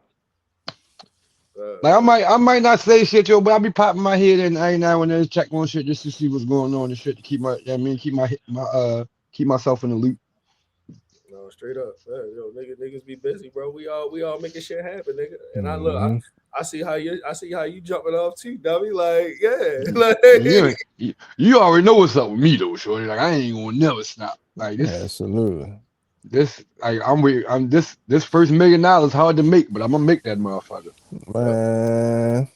Like I might not say shit, yo, but I be popping my head and every now and then check on shit just to see what's going on and shit to keep my, I mean, keep myself in the loop. No, straight up. Yeah, yo, niggas be busy, bro. We all making shit happen, nigga. And I look, Mhm. I see how you jumping off too, dummy. Like, yeah, like You already know what's up with me though, shorty. Like I ain't gonna never stop. Like Absolutely. like I'm this first $1 million hard to make, but I'm gonna make that motherfucker. Man,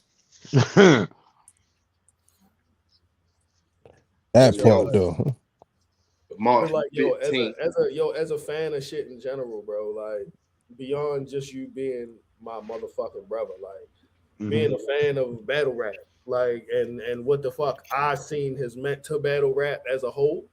that yo, part though. March but like, yo, 15th. as a fan of shit in general, bro. Like, beyond just you being my motherfucking brother, like being a fan of battle rap, like, and what the fuck I seen has meant to battle rap as a whole.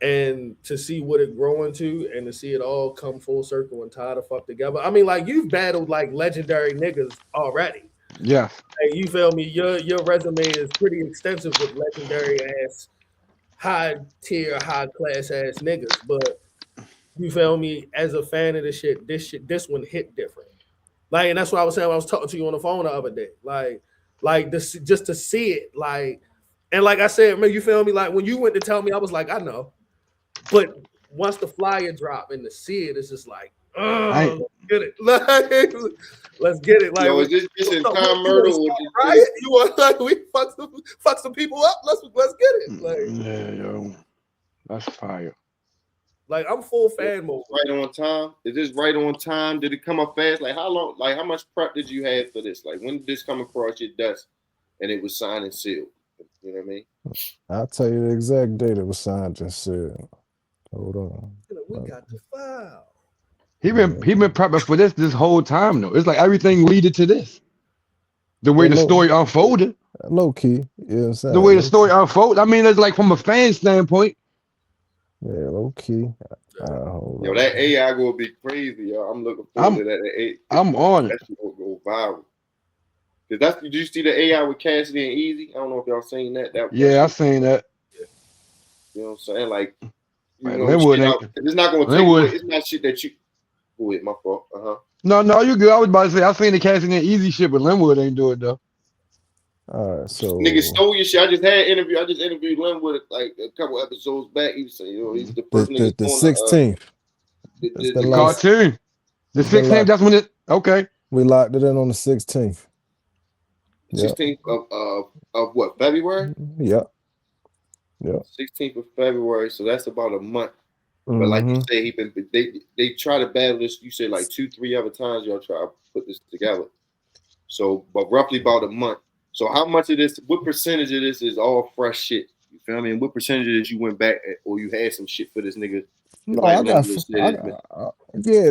And to see what it growing to and to see it all come full circle and tie the fuck together. I mean, like you've battled like legendary niggas already. Yeah. Hey, you feel me? Your resume is pretty extensive with legendary ass, high tier, high class ass niggas. But you feel me? As a fan of this shit, this one hit different. Like, and that's what I was saying when I was talking to you on the phone the other day. Like this, just to see it, like, and like I said, man, you feel me? Like when you went to tell me, I was like, I know. But once the flyer drop and to see it, it's just like, oh, get it. Like, let's get it. Like, Yo, is this in time you murder want or to riot? You want like we fuck some people up? Let's get it. Like, yeah, yo, that's fire. Like I'm full fan mode. Right on time? Is this right on time? Did it come up fast? Like how long? Like how much prep did you have for this? Like when did this come across your desk and it was signed and sealed? You know what I mean? I'll tell you the exact date it was signed and sealed. Hold on. We got the file. He been prepping for this whole time though. It's like everything leaded to this. The way the story unfolded. Low key. You know what I'm saying? The way the story unfolded. I mean, it's like from a fan standpoint. Yeah, low key. Yo, that AI gonna be crazy, yo. I'm looking forward to that. I'm on it. That's gonna go viral. Did you see the AI with Cassidy and Easy? I don't know if y'all seen that. Yeah, I seen that. You know what I'm saying? Like, you know, Lenwood it's not gonna take away. It's not shit that you. Wait, my fault. No, you good. I was about to say I seen the Cassidy and Easy shit, but Lenwood ain't do it though. All right, so niggas stole your shit. I just interviewed Lenwood like a couple episodes back. He was saying, you know, he's the first nigga the 16th. The cartoon. The 16th. That's when it. Okay. We locked it in on the 16th. 16th of what? February? Yep. 16th of February. So that's about a month. But like you say, they try to battle this. You said like 2-3 other times y'all try to put this together. So, but roughly about a month. So how much of this? What percentage of this is all fresh shit? You feel me? And what percentage of this you went back or you had some shit for this nigga? No, yeah,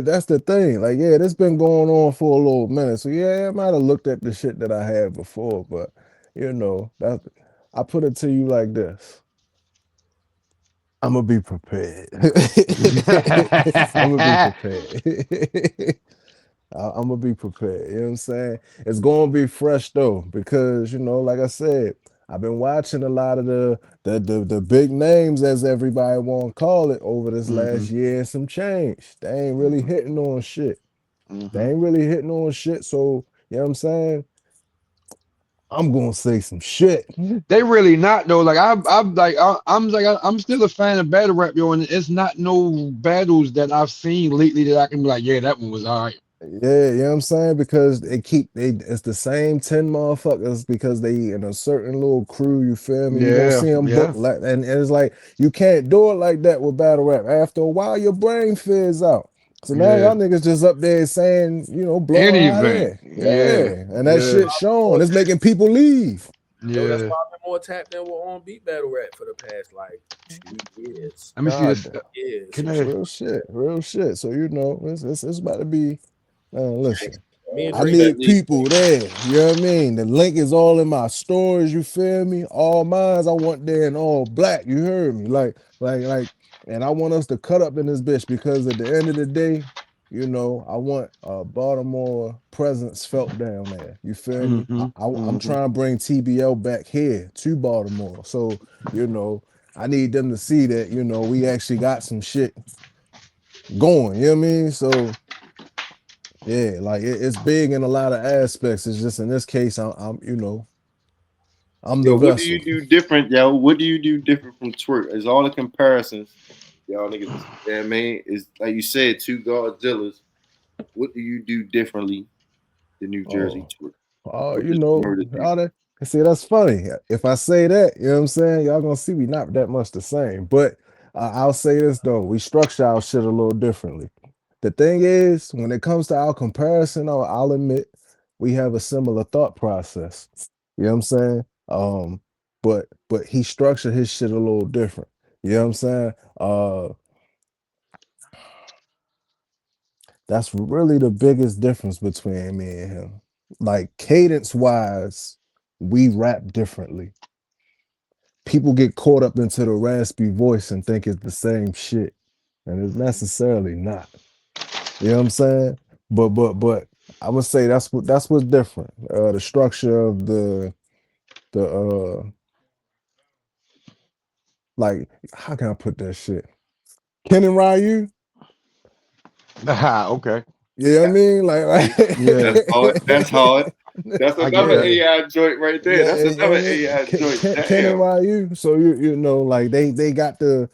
that's the thing. Like, yeah, this been going on for a little minute. So yeah, I might have looked at the shit that I had before, but you know, I put it to you like this. I'm gonna be prepared. I'm gonna be prepared. I'm gonna be prepared. You know what I'm saying? It's gonna be fresh though, because like I said, I've been watching a lot of the big names, as everybody want to call it, over this last year and some change. They ain't really hitting on shit. They ain't really hitting on shit. So you know what I'm saying? I'm gonna say some shit. They really not though. Like I'm still a fan of battle rap, yo, and it's not no battles that I've seen lately that I can be like, yeah, that one was all right. Yeah, you know what I'm saying? Because it's the same 10 motherfuckers because they in a certain little crew, you feel me? You're gonna see them book like, and it's like you can't do it like that with battle rap. After a while, your brain fizzes out. So now y'all niggas just up there saying, blow our head. Yeah. And that shit showing. It's making people leave. Yo, that's why I've been more tapped in with on beat battle rap for the past like 2 years. Let me see this. Real shit. So it's about to be. Listen, I Drake need people there. You know what I mean? The link is all in my stores. You feel me? All mines. I want there in all black. You heard me? Like, and I want us to cut up in this bitch because at the end of the day, I want Baltimore presence felt down there. You feel me? I'm trying to bring TBL back here to Baltimore. So, I need them to see that, we actually got some shit going. You know what I mean? So yeah, like it's big in a lot of aspects. It's just in this case, I'm the vessel. What do you do different, yo? What do you do different from Twerk? Is all the comparisons, y'all niggas, yeah, man, is like you said, two Godzillas. What do you do differently than New Jersey Twerk? See, that's funny. If I say that, you know what I'm saying, y'all gonna see we not that much the same. But I'll say this though, we structure our shit a little differently. The thing is, when it comes to our comparison, I'll admit we have a similar thought process. You know what I'm saying? But he structured his shit a little different. You know what I'm saying? That's really the biggest difference between me and him. Like cadence-wise, we rap differently. People get caught up into the raspy voice and think it's the same shit, and it's necessarily not. You know what I'm saying? But I would say that's what's different. The structure of the like, how can I put that shit? Ken and Ryu. Okay. You know what I mean? Like yeah, that's hard. That's another AI joint right there. That's another AI joint. Ken and Ryu. So you know, like they got the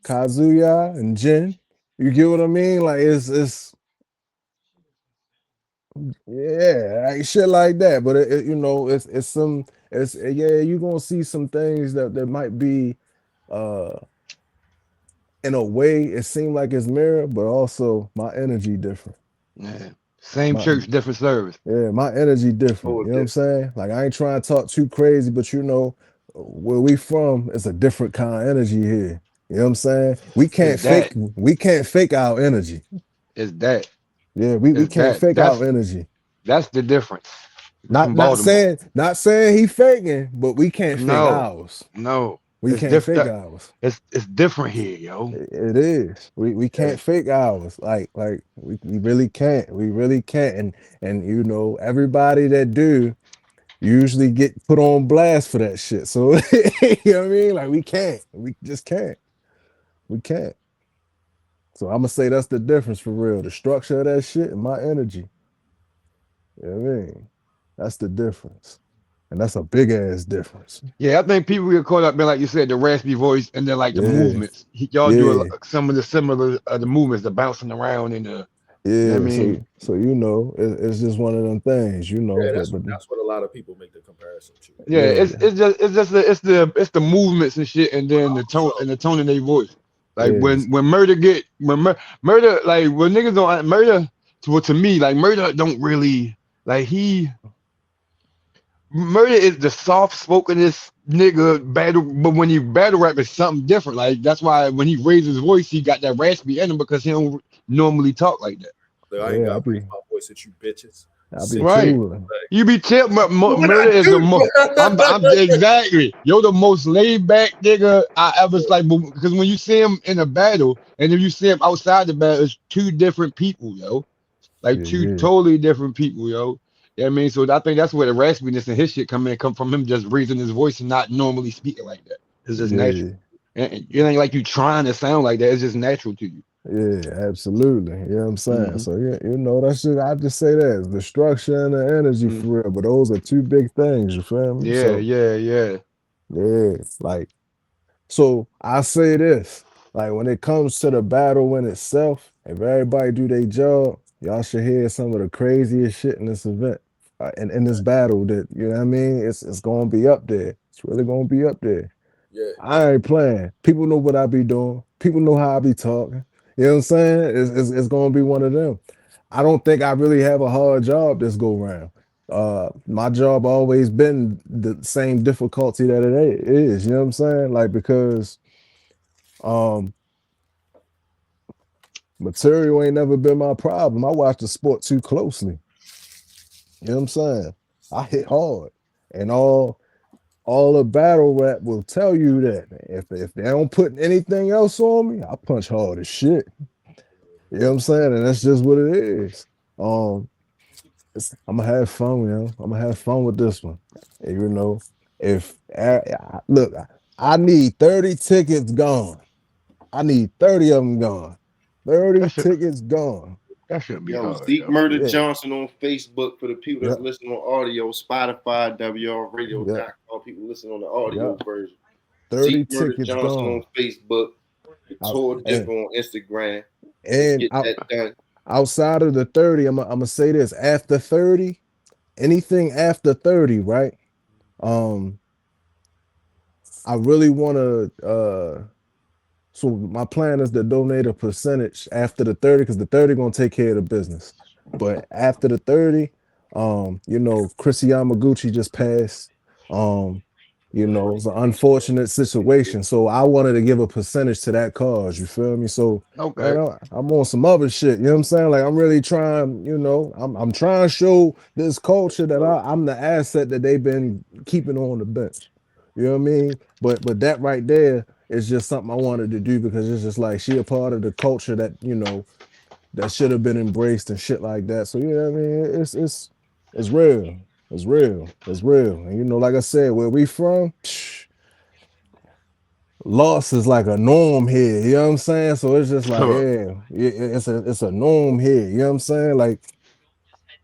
Kazuya and Jin. You get what I mean? Like it's yeah, like shit like that. But you're gonna see some things that might be in a way it seemed like it's mirror, but also my energy different. Yeah. Same church, different service. Yeah, my energy different. You know what I'm saying? Like I ain't trying to talk too crazy, but where we from, it's a different kind of energy here. You know what I'm saying? We can't fake our energy. It's that. Yeah, we can't fake our energy. That's the difference. Not saying he faking, but we can't fake ours. No. We can't fake ours. It's different here, yo. It is. We can't fake ours. Like we really can't. We really can't. And everybody that do usually get put on blast for that shit. So you know what I mean? Like we can't. We just can't. We can't. So I'm gonna say that's the difference for real. The structure of that shit and my energy. You know what I mean? That's the difference. And that's a big ass difference. Yeah, I think people get caught up in, like you said, the raspy voice and then like the movements. Y'all do some of the similar the movements, the bouncing around and the I mean, so it's just one of them things, Yeah, that's what a lot of people make the comparison to. Yeah, it's the movements and shit, and then the tone in their voice. Like when Murda like when niggas don't Murda, to me, like Murda don't really like Murda is the soft spokenest nigga battle, but when he battle rap is something different. Like that's why when he raises his voice, he got that raspy in him because he don't normally talk like that. Look, I ain't got to raise my voice at you bitches. I'll be Right. cool. You be tip, but Murda is the most. I'm exactly. You're the most laid back nigga I ever like. Because when you see him in a battle, and if you see him outside the battle, it's two different people, yo. Like two Yeah, totally different people, yo. You know what I mean? So I think that's where the raspiness and his shit come from him just raising his voice and not normally speaking like that. It's just natural. yeah, And it ain't like you trying to sound like that. It's just natural to you. yeah, absolutely. You know what I'm saying? Mm-hmm. So you know, that's just I just say that it's the structure and the energy Mm-hmm. for real. But those are two big things, you feel me? Yeah, So yeah. yeah, like so I say this. Like when it comes to the battle in itself, if everybody do their job, y'all should hear some of the craziest shit in this event. In this battle that you know what I mean, it's gonna be up there. It's really gonna be up there. Yeah. I ain't playing. People know what I be doing. People know how I be talking. You know what I'm saying? It's gonna be one of them. I don't think I really have a hard job this go round. My job always been the same difficulty that it is. You know what I'm saying? Like because um material ain't never been my problem. I watch the sport too closely. You know what I'm saying? I hit hard. And all the battle rap will tell you that if they don't put anything else on me, I punch hard as shit. You know what I'm saying? And that's just what it is. I'm gonna have fun, you know. I'm gonna have fun with this one. And, you know, if look, I need 30 tickets gone. I need 30 of them gone. 30 That should tickets gone. that shouldn't be Yo, hard, Zeke yo. Murder Yeah, Johnson on Facebook for the people yeah, that's listening on audio, Spotify, yeah, WRRadio.com. People listening on the audio yeah. version. 30 Zeke Murder tickets Johnson on gone. Facebook. The Out- Tour And Dipper on Instagram. Let's and get that done. outside of the 30, I'm gonna say this. After 30, anything after 30, right? Um, I really wanna so my plan is to donate a percentage after the 30, because the 30 gonna take care of the business. But after the 30, you know, Chris Yamaguchi just passed. You know, it's an unfortunate situation. So I wanted to give a percentage to that cause, you feel me? So Okay. man, I'm on some other shit. You know what I'm saying? Like I'm really trying, you know, I'm trying to show this culture that I'm the asset that they've been keeping on the bench. You know what I mean? But that right there is just something I wanted to do because it's just like she a part of the culture that, you know, that should have been embraced and shit like that. So you know what I mean? It's real. It's real. It's real. And you know, like I said, where we from, loss is like a norm here. You know what I'm saying? So it's just like, yeah, it's a norm here. You know what I'm saying? Like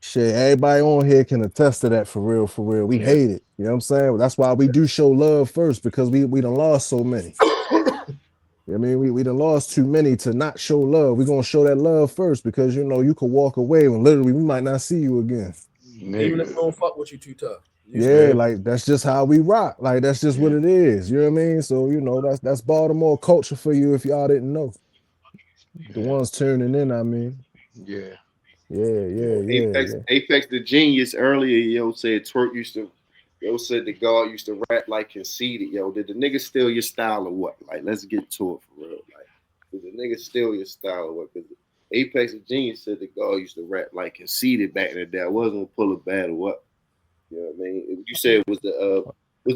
shit, everybody on here can attest to that for real, for real. We Yeah. hate it. You know what I'm saying? That's why we do show love first, because we done lost so many. You know what I mean, we done lost too many to not show love. We're gonna show that love first, because you know you could walk away when literally we might not see you again. Even if Nigga. I don't fuck with you too tough. Yeah, Yeah. like that's just how we rock. Like that's just what Yeah. it is. You know what I mean? So you know that's Baltimore culture for you if y'all didn't know. The Yeah. ones tuning in, I mean. Yeah. Apex the Genius earlier, yo, said Twerk used to, yo, said the God used to rap like conceited. Yo, did the nigga steal your style or what? Like, let's get to it for real. Like, did the nigga steal your style or what? Because Apex the Genius said the God used to rap like conceited back in the day. I wasn't gonna pull a battle up. You know what I mean? You said it was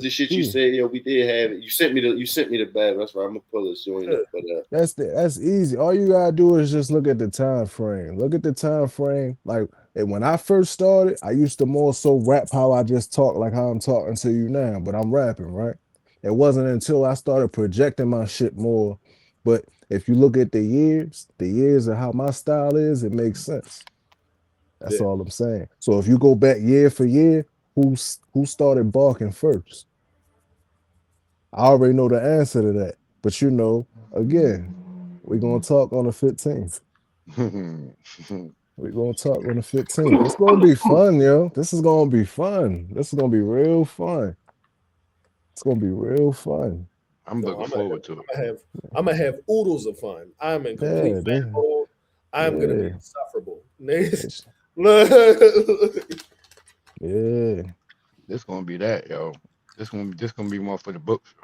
the shit you Yeah. said, yo, we did have it. You sent me the battle. That's right. I'm gonna pull it joint up. But That's easy. All you gotta do is just look at the time frame. Look at the time frame. Like and when I first started, I used to more so rap how I just talk, like how I'm talking to you now, but I'm rapping, right? It wasn't until I started projecting my shit more. But if you look at the years of how my style is, it makes sense. That's Yeah. all I'm saying. So if you go back year for year, who started barking first? I already know the answer to that. But you know, again, we're gonna talk on the 15th. We're gonna talk on the 15th. It's gonna be fun, yo. This is gonna be fun. This is gonna be real fun. It's gonna be real fun. I'm No, looking forward to it. I'm gonna have oodles of fun. I'm in complete Yeah, fan mode. I'm gonna be yeah, insufferable. yeah. This gonna be that, yo. This gonna be more for the books.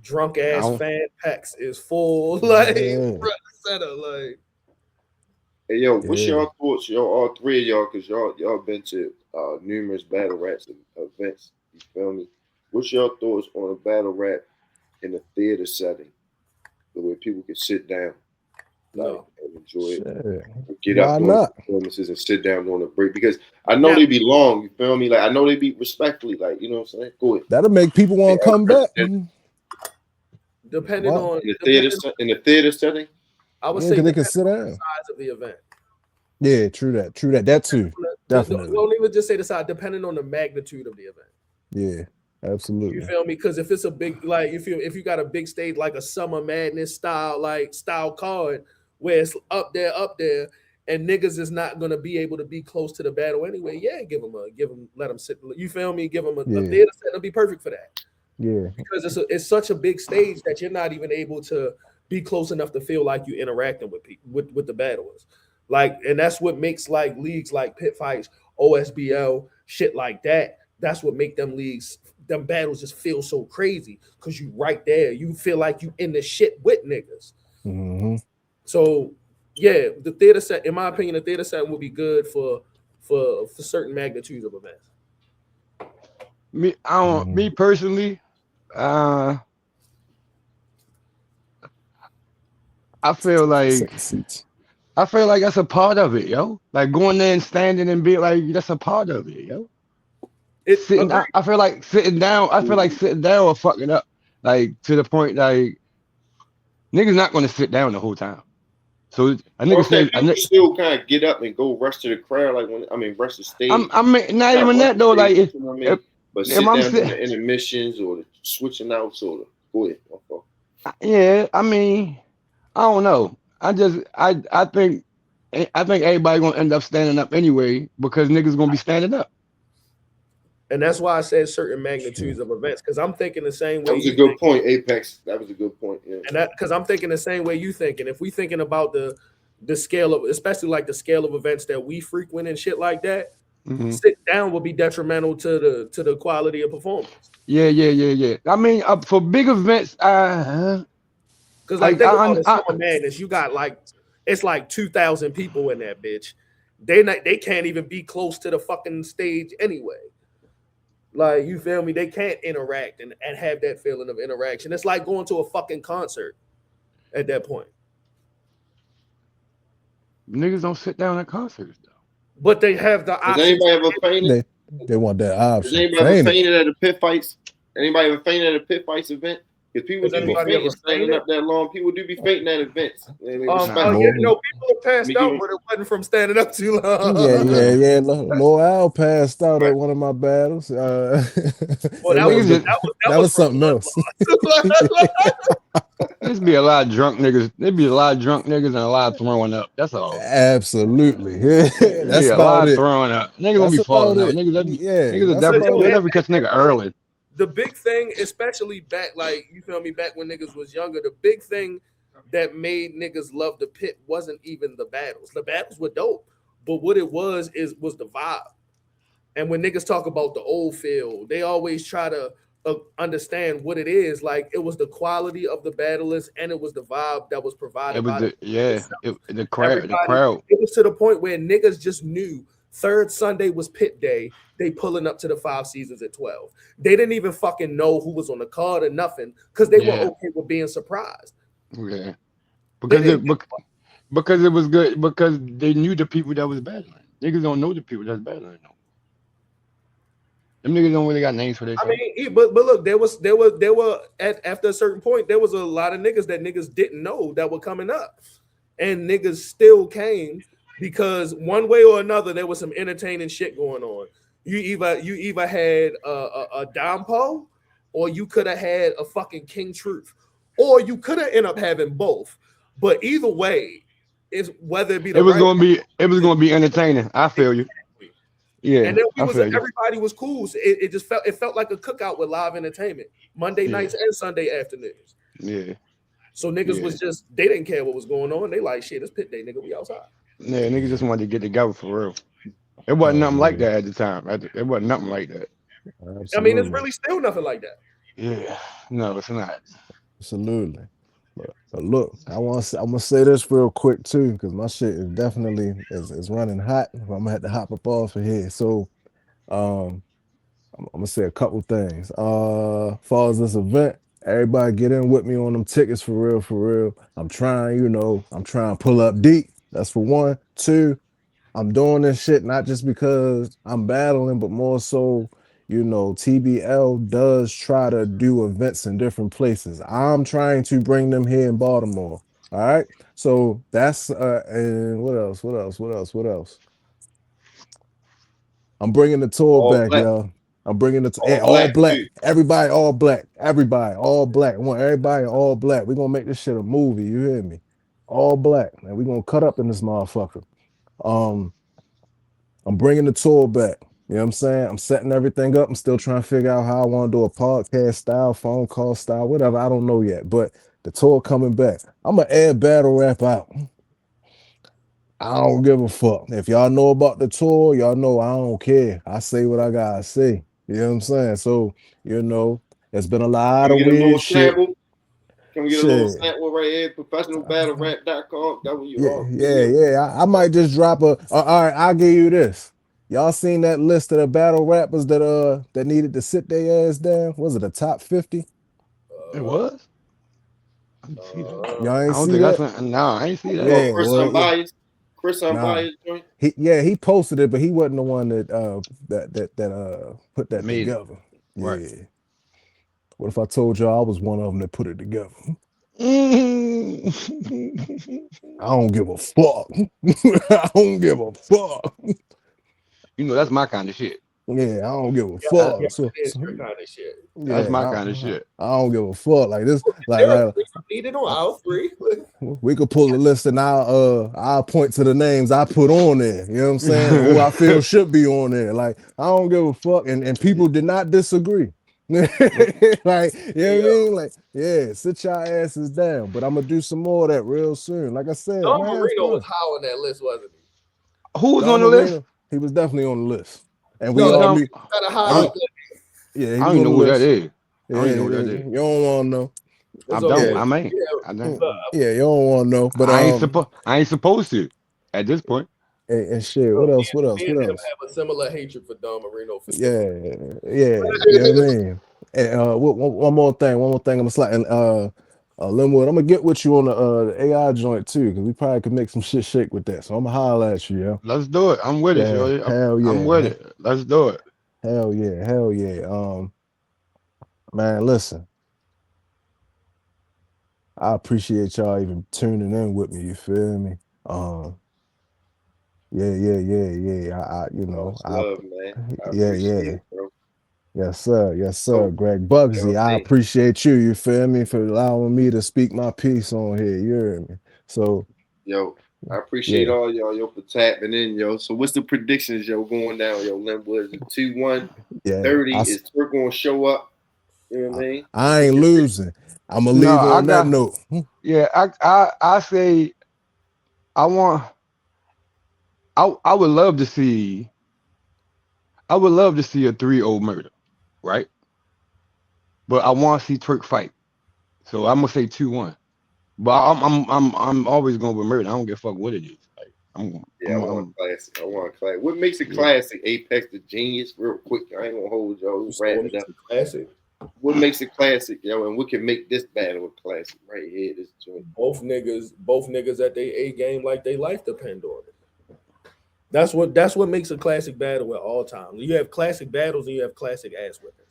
Drunk I ass don't. fan packs is full. Like Yeah. front and center. Like Hey, yo, what's your thoughts? All three of y'all, because y'all been to numerous battle raps and events. You feel me? What's your thoughts on a battle rap in a theater setting, where people can sit down, and enjoy it, get up during performances and sit down on a break? Because I know they be long. You feel me? Like I know they be respectfully. Like you know what I'm saying? Go ahead. That'll make people want to come back. Depending on in the theater setting. I would say they can sit down. The size of the event. Yeah, true that. That too. Definitely. Won't even just say the size, depending on the magnitude of the event. Yeah, absolutely. You feel me? Because if it's a big, like if you got a big stage like a Summer Madness style card where it's up there, and niggas is not gonna be able to be close to the battle anyway. Yeah, let them sit. You feel me? Give them a theater set. It'll be perfect for that. Yeah, because it's such a big stage that you're not even able to be close enough to feel like you're interacting with people with the battlers. Like, and that's what makes like leagues like Pit Fights, OSBL, shit like that. That's what make them battles just feel so crazy because you right there. You feel like you in the shit with niggas. Mm-hmm. So yeah, the theater set, in my opinion, the theater set would be good for certain magnitudes of events. Me personally, I feel like that's a part of it, yo. Like going there and standing and be like, that's a part of it, yo. I feel like sitting down or fucking up, like to the point like niggas not gonna sit down the whole time. So a nigga still kind of get up and go rush to the crowd, like rush the stage. I mean, not even that though. Like, but sit down in the intermissions or the switching out, sort of. Go ahead. Yeah, I mean, I don't know. I think everybody gonna end up standing up anyway because niggas gonna be standing up. And that's why I said certain magnitudes of events, because I'm thinking the same way. That was a good point, Apex. That was a good point. Yeah. And that because I'm thinking the same way you thinking. If we thinking about the scale of, especially like the scale of events that we frequent and shit like that, sit down will be detrimental to the quality of performance. Yeah. I mean, for big events, because like Summer Madness, you got like it's like 2,000 people in that bitch. They can't even be close to the fucking stage anyway. Like, you feel me? They can't interact and have that feeling of interaction. It's like going to a fucking concert at that point. Niggas don't sit down at concerts, though. But they have the option. Does anybody ever fainted? They want that option. Does anybody ever fainted at a Pit Fights? Anybody ever fainted at a Pit Fights event? Because people do be fainting, standing up that long. People do be fainting at events. People have passed out, but it wasn't from standing up too long. Yeah. Lil Al passed out at one of my battles. Well, that was something else. There's be a lot of drunk niggas. There'd be a lot of drunk niggas and a lot of throwing up. That's all. Absolutely. Yeah. That's a lot of throwing up. Niggas gonna be falling out. Niggas never catch nigga early. The big thing, especially back, like, you feel me, back when niggas was younger, the big thing that made niggas love the pit wasn't even the battles. The battles were dope, but what it was the vibe. And when niggas talk about the old feel, they always try to understand what it is. Like, it was the quality of the battlers and it was the vibe that was provided. It was the crowd. It was to the point where niggas just knew third Sunday was pit day. They pulling up to the 5 Seasons at 12. They didn't even fucking know who was on the card or nothing because they were okay with being surprised. Yeah, because it was good because they knew the people that was battling. Niggas don't know the people that's battling. No. Them niggas don't really got names for this. I mean, but look, there were after a certain point, there was a lot of niggas that niggas didn't know that were coming up, and niggas still came because one way or another there was some entertaining shit going on. You either had a Dompo, or you could have had a fucking King Truth, or you could have ended up having both. But either way, it's whether it be it was gonna be entertaining. I feel you. Yeah, and then everybody was cool. So it felt like a cookout with live entertainment, Monday nights and Sunday afternoons. Yeah. So niggas was just, they didn't care what was going on. They like, shit, it's pit day, nigga. We outside. Yeah, niggas just wanted to get together for real. It wasn't nothing like that at the time. It wasn't nothing like that. Absolutely. I mean, it's really still nothing like that. Yeah, no, it's not. Absolutely. But look, I'm gonna say this real quick too, because my shit is definitely is running hot. I'm gonna have to hop up off of here. So um I'm gonna say a couple things. Far as this event, everybody get in with me on them tickets for real, for real. I'm trying to pull up deep. That's for one. Two, I'm doing this shit not just because I'm battling, but more so, TBL does try to do events in different places. I'm trying to bring them here in Baltimore. All right. So that's and what else? What else? What else? What else? I'm bringing the tour All back, black. y'all. I'm bringing it All all black, black. too. Everybody all black. Everybody all black. I want everybody all black. We're gonna make this shit a movie. You hear me? All black. And we're gonna cut up in this motherfucker. Um, I'm bringing the tour back. You know what I'm saying? I'm setting everything up. I'm still trying to figure out how I want to do a podcast style, phone call style, whatever. I don't know yet. But the tour coming back. I'm gonna add battle rap out. I don't give a fuck. If y'all know about the tour, y'all know I don't care. I say what I gotta say. You know what I'm saying? So, there's been a lot Can we of get a little weird shit. sample? Can we get a little Shit. sample right here? Professionalbattlerap.com. That what you Yeah, are. yeah, yeah. I might just drop all right, I'll give you this. Y'all seen that list of the battle rappers that needed to sit their ass down? Was it the top 50? It was. I didn't see that. Y'all I ain't don't see think that? no, I ain't see that. Oh, Yeah, Chris well, yeah. Unbiased. Chris Nah. Unbiased joint. He posted it, but he wasn't the one that put that Made it. together. Right. Yeah. What if I told y'all I was one of them that put it together? Mm. I don't give a fuck. I don't give a fuck. That's my kind of shit. Yeah, I don't give a Yeah, fuck. So, it's your kind of shit. That's yeah, my kind of shit. I don't give a fuck. Like this, Lyrically, I need it on I- all three. we could pull a list and I'll point to the names I put on there. You know what I'm saying? Who I feel should be on there. Like I don't give a fuck. And people did not disagree. Like, you know what I mean? Like, yeah, sit your asses down. But I'm gonna do some more of that real soon. Like I said, Don man, Marino was high on that list, wasn't he? Who was Don on the list? Marino, he was definitely on the list. And we Who was all Don- knew. Kind of high I up don't, Yeah, he I was don't even on know the who that list. is. I Yeah, don't even know who that is. you don't want to know. I It's don't. okay. I may. Yeah, I don't. Yeah, you don't want to know. But I ain't supposed to at this point. and shit. What else? What else? me What and him else? have a similar hatred for Don Marino for Yeah, sure. yeah. You know what I mean? And one more thing. One more thing. I'm sliding. Lenwood, I'm gonna get with you on the AI joint too, because we probably could make some shit shake with that. So I'm gonna holler at you, yo. Let's do it. I'm with it, Yeah, Shorty. hell I'm with yeah, it. Let's do it. hell yeah, hell yeah. Man, listen. I appreciate y'all even tuning in with me. You feel me? Yeah. Much love, man. I Yeah, appreciate yeah. it, bro. Yes, sir. Yes, sir. So, Greg Bugsy, I hey, appreciate you. You feel me for allowing me to speak my piece on here. You hear me? So, yo, I appreciate yeah, all y'all, yo, for tapping in, yo. So what's the predictions, yo, going down, yo? Lenwood, is it 2-1? yeah. 30? Is Twerk gonna show up? You know what I mean? I ain't losing. I'm gonna No, leave I on that got. note. Yeah, I say I want. I would love to see. I would love to see a 3-0 murder, right? But I want to see Twerk fight. So I'm gonna say 2-1. But I'm always going with murder. I don't give a fuck what it is. Like Yeah, I want a classic. I want a classic. What makes it yeah. classic? Apex the Genius, real quick. I ain't gonna hold y'all. So Wrap what it makes up. it classic? What makes it classic, yo? And what can make this battle a classic right here? This joint. Both niggas at their A game like they life depend on it. That's what makes a classic battle at all times. You have classic battles and you have classic ass whippings.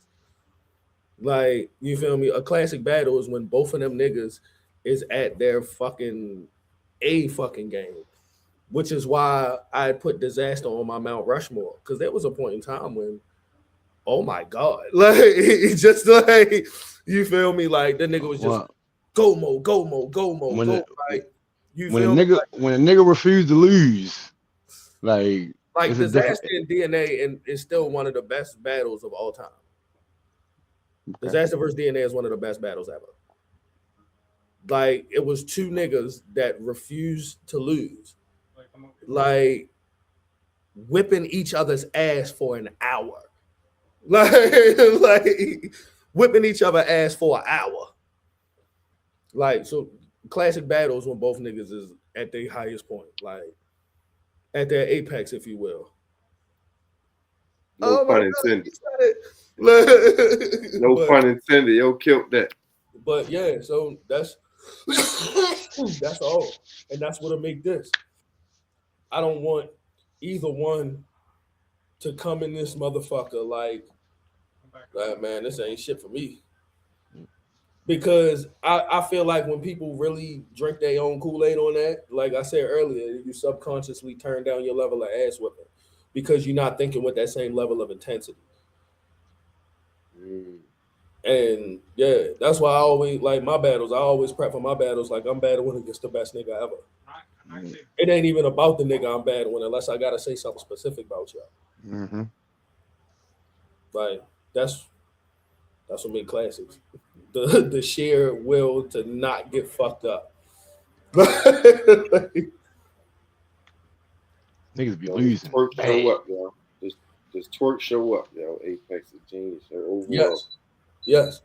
Like, you feel me? A classic battle is when both of them niggas is at their fucking A fucking game. Which is why I put Disaster on my Mount Rushmore. Because there was a point in time when, oh my God. Like, it's just like, you feel me? Like, the nigga was just go mo. Like, you feel me? When a nigga refused to lose, like Disaster and DNA and is still one of the best battles of all time. Okay. Disaster versus DNA is one of the best battles ever. Like, it was two niggas that refused to lose. Like, whipping each other's ass for an hour. Like whipping each other's ass for an hour. Like, so classic battles when both niggas is at their highest point, like at their apex, if you will. No pun intended. No But- pun intended. Yo, killed that. But yeah, so that's that's all, and that's what'll make this. I don't want either one to come in this motherfucker like, man, this ain't shit for me. Because I feel like when people really drink their own Kool-Aid on that, like I said earlier, you subconsciously turn down your level of ass whipping because you're not thinking with that same level of intensity. And yeah, that's why I always like my battles. I always prep for my battles like I'm battling against the best nigga ever. It ain't even about the nigga I'm battling unless I gotta say something specific about y'all. Like that's what made classics. The sheer will to not get fucked up. Niggas be losing. Twerk show up, yo. Does Twerk show up, yo? Apex Tha Genius. Overall. Yes.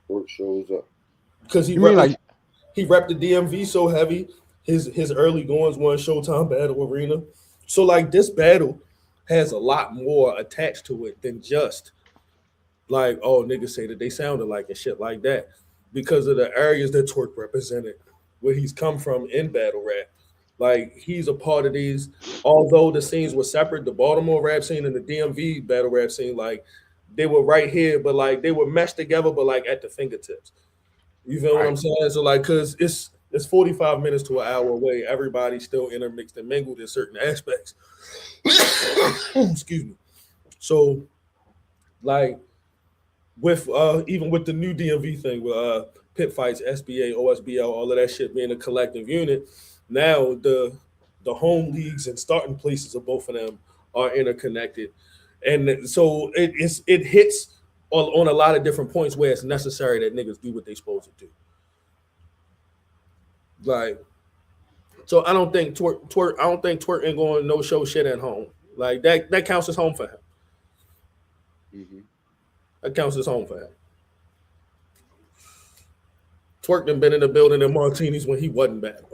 Twerk shows up. Because he repped the DMV so heavy. His early goings won Showtime Battle Arena. So like this battle has a lot more attached to it than just like, oh, niggas say that they sounded like and shit like that. Because of the areas that Twerk represented, where he's come from in battle rap. Like he's a part of these, although the scenes were separate, the Baltimore rap scene and the DMV battle rap scene, like they were right here, but like they were meshed together, but like at the fingertips. You feel what I'm saying? So like, cause it's 45 minutes to an hour away. Everybody's still intermixed and mingled in certain aspects. Excuse me. So like with even with the new DMV thing, with pit fights, SBA, OSBL, all of that shit being a collective unit. Now the home leagues and starting places of both of them are interconnected, and so it hits on a lot of different points where it's necessary that niggas do what they supposed to do. Like, so I don't think Twerk ain't going no show shit at home. Like that counts as home for him. That counts as home for him. Twerk done been in the building in martinis when he wasn't battling.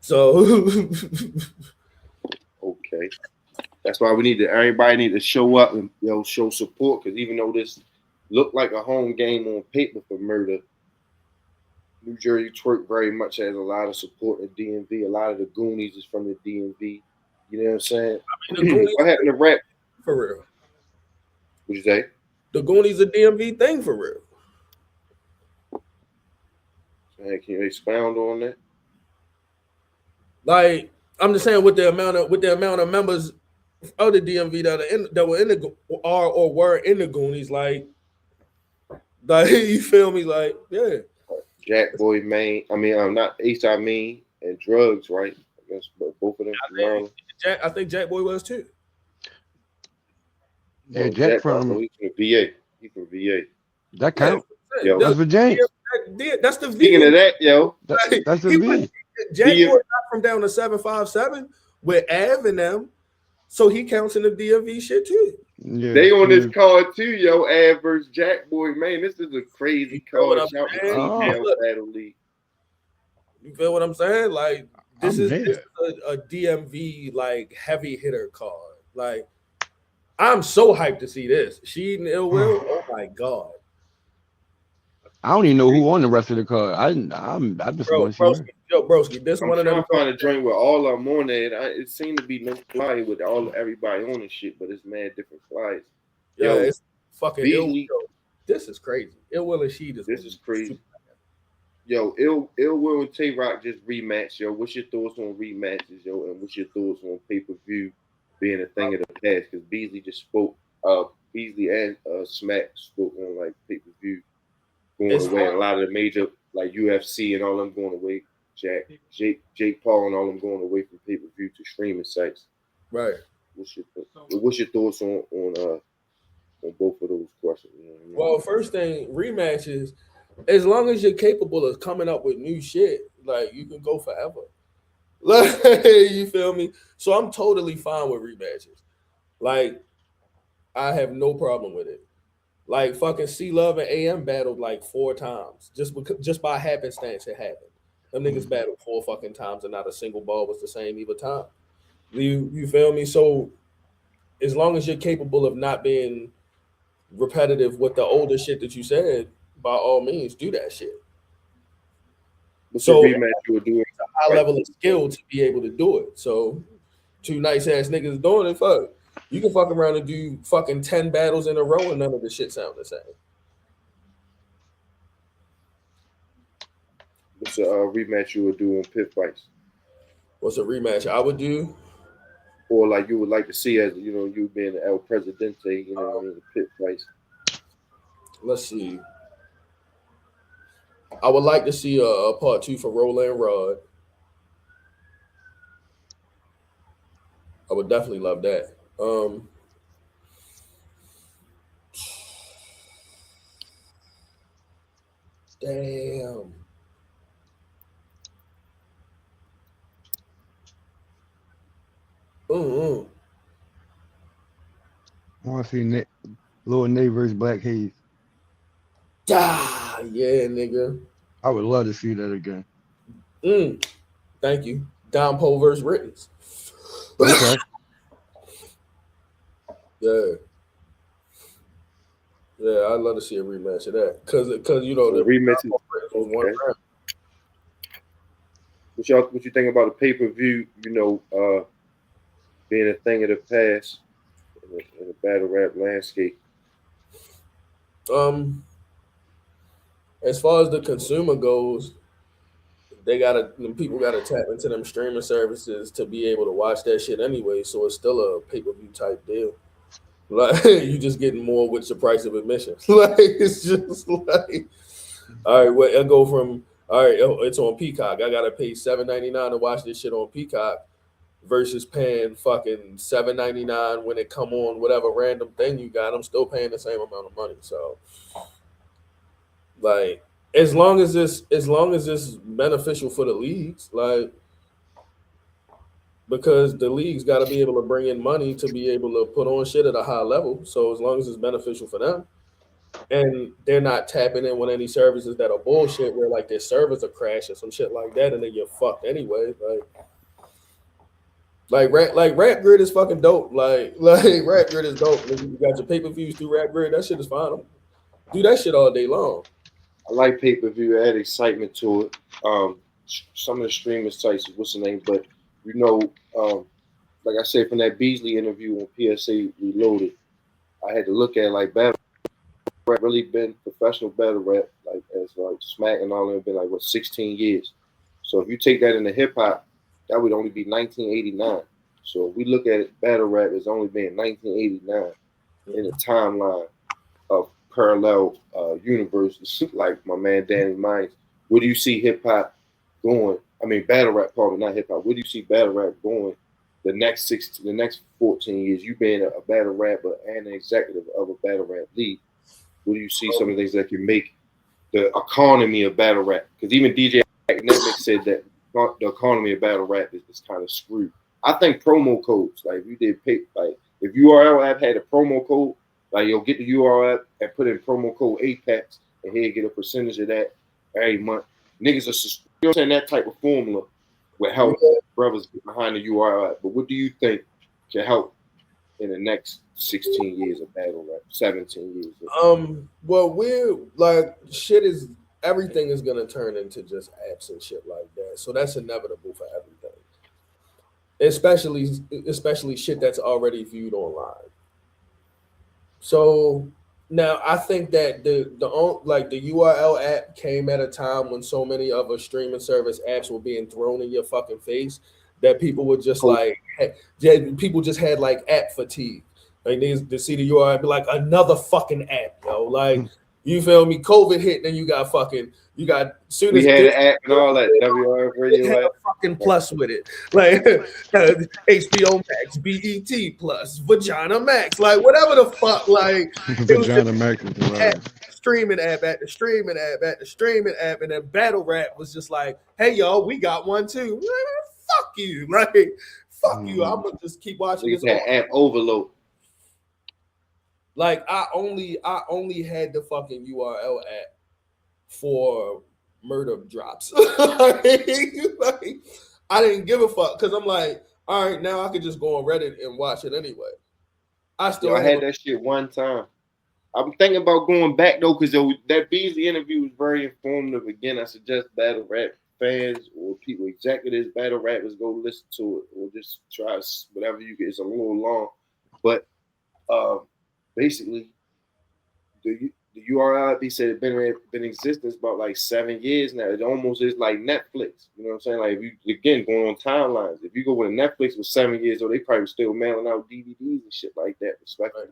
So okay, that's why everybody need to show up and show support, because even though this looked like a home game on paper for Murda, New Jersey Twerk very much has a lot of support in DMV. A lot of the Goonies is from the DMV. You know what I'm saying? I mean, what happened to rap? For real. What'd you say? The Goonies a DMV thing for real. Can you expound on that? Like, I'm just saying with the amount of members of the DMV that were in the or were in the Goonies, like you feel me? Like, yeah. Jack Boy Maine, not Ace, and Drugs, right? I guess both of them. I think Jack Boy was too. Yeah, Jack from VA. He from VA. That count? Yo, that's Virginia. That's the V. Speaking of that, yo, that's the V. Jack Boy got from down to 757 with Av and them, so he counts in the DMV shit too. Yeah, they on this card too, yo. Av versus Jack Boy, man. This is a crazy card. Shout to Battle League. You feel what I'm saying? Like this is a DMV like heavy hitter card. Like I'm so hyped to see this. She and Ill Will. Oh my god. I don't even know who on the rest of the card. I just want to see. Yo, broski, this one of them. I'm trying to join with all of them on there. It seemed to be no flyer with everybody on and shit, but it's mad different flyers. Yeah, it's fucking Ill Will. This is crazy. Ill Will and she just. This is crazy. Yo, Ill Will and Tay Rock just rematch. Yo, what's your thoughts on rematches, yo? And what's your thoughts on pay-per-view being a thing of the past? Because Beasley just spoke. Beasley and Smack spoke on like pay-per-view going away. A lot of the major like UFC and all them going away. Jake Paul and all them going away from pay-per-view to streaming sites. Right. What's your thoughts on both of those questions? You know what I mean? Well, first thing, rematches. As long as you're capable of coming up with new shit, like you can go forever. Like, you feel me? So I'm totally fine with rematches. Like, I have no problem with it. Like fucking C Love and AM battled like 4 times just by happenstance it happened. Them niggas battled 4 fucking times and not a single ball was the same either time. You feel me? So as long as you're capable of not being repetitive with the older shit that you said, by all means do that shit. What's So a rematch you would do? It's a high level of skill to be able to do it. So 2 nice ass niggas doing it, fuck. You can fuck around and do fucking 10 battles in a row and none of the shit sound the same. What's a rematch you would do in pit fights? What's a rematch I would do? Or like you would like to see as you being El Presidente, what I mean, the pit fights. Let's see. I would like to see a part 2 for Roland Rod. I would definitely love that. Damn. I want to see Lil Nate versus Black Haze. Ah, yeah, nigga. I would love to see that again. Thank you. Don Poe versus Rittens. Okay. Yeah. Yeah, I'd love to see a rematch of that. Cause the rematch is was one round. What you think about a pay-per-view, being a thing of the past in the battle rap landscape? As far as the consumer goes, people gotta tap into them streaming services to be able to watch that shit anyway. So it's still a pay-per-view type deal. Like you just getting more with the price of admission. Like it's just like, all right, well, I go from it's on Peacock. I gotta pay $7.99 to watch this shit on Peacock versus paying fucking $7.99 when it come on whatever random thing you got. I'm still paying the same amount of money. So like as long as it's beneficial for the leagues, like because the leagues got to be able to bring in money to be able to put on shit at a high level. So as long as it's beneficial for them, and they're not tapping in with any services that are bullshit, where like their servers are crashing, some shit like that, and then you're fucked anyway. Like Rap Grid is fucking dope. Like Rap Grid is dope. You got your pay-per-views through Rap Grid. That shit is fine. Do that shit all day long. I like pay-per-view. Add excitement to it. Some of the streaming sites, what's the name? But like I said, from that Beasley interview on PSA Reloaded, I had to look at like battle rap really been professional battle rap, like as like Smack and all of them been like 16 years. So if you take that into hip hop, that would only be 1989. So if we look at it, battle rap is only been 1989 in the timeline of parallel universes, like my man Danny Mines. Where do you see hip hop going? I mean, battle rap, probably not hip hop. Where do you see battle rap going the next 14 years? You being a battle rapper and an executive of a battle rap league. Where do you see some of the things that can make the economy of battle rap? Because even DJ Netflix said that the economy of battle rap is kind of screwed. I think promo codes, like if you did pay, like if URL app had a promo code, like you'll get the URL app and put in promo code Apex and he'll get a percentage of that every month. Niggas are saying that type of formula will help brothers get behind the URL app. But what do you think can help in the next 16 years of battle rap, 17 years? Well, we're like everything is gonna turn into just apps and shit like that. So that's inevitable for everything. Especially shit that's already viewed online. So now I think that the URL app came at a time when so many other streaming service apps were being thrown in your fucking face that people were just people just had like app fatigue. Like they see the URL and be like another fucking app, yo. Like you feel me? COVID hit, then you got soon we as had an app and all that WRF radio app. Fucking plus with it, like HBO Max, BET Plus, Vagina Max, like whatever the fuck, like Vagina Max is the streaming app at the streaming app at the streaming app, and then battle rap was just like, hey y'all, we got one too. Fuck you, like fuck you. I'm gonna just keep watching this. App overload. Like I only had the fucking URL app for murder drops. Like, I didn't give a fuck because I'm like, all right, now I could just go on Reddit and watch it anyway. I had that shit one time. I'm thinking about going back though, because that Beasley interview was very informative. Again, I suggest battle rap fans or people, executives, battle rappers, go listen to it or just try whatever you get. It's a little long, but basically, the URL, he said, it been in existence about like 7 years now. It almost is like Netflix. You know what I'm saying? Like, if you, again, going on timelines, if you go with Netflix was 7 years old, they probably still mailing out DVDs and shit like that, respectively.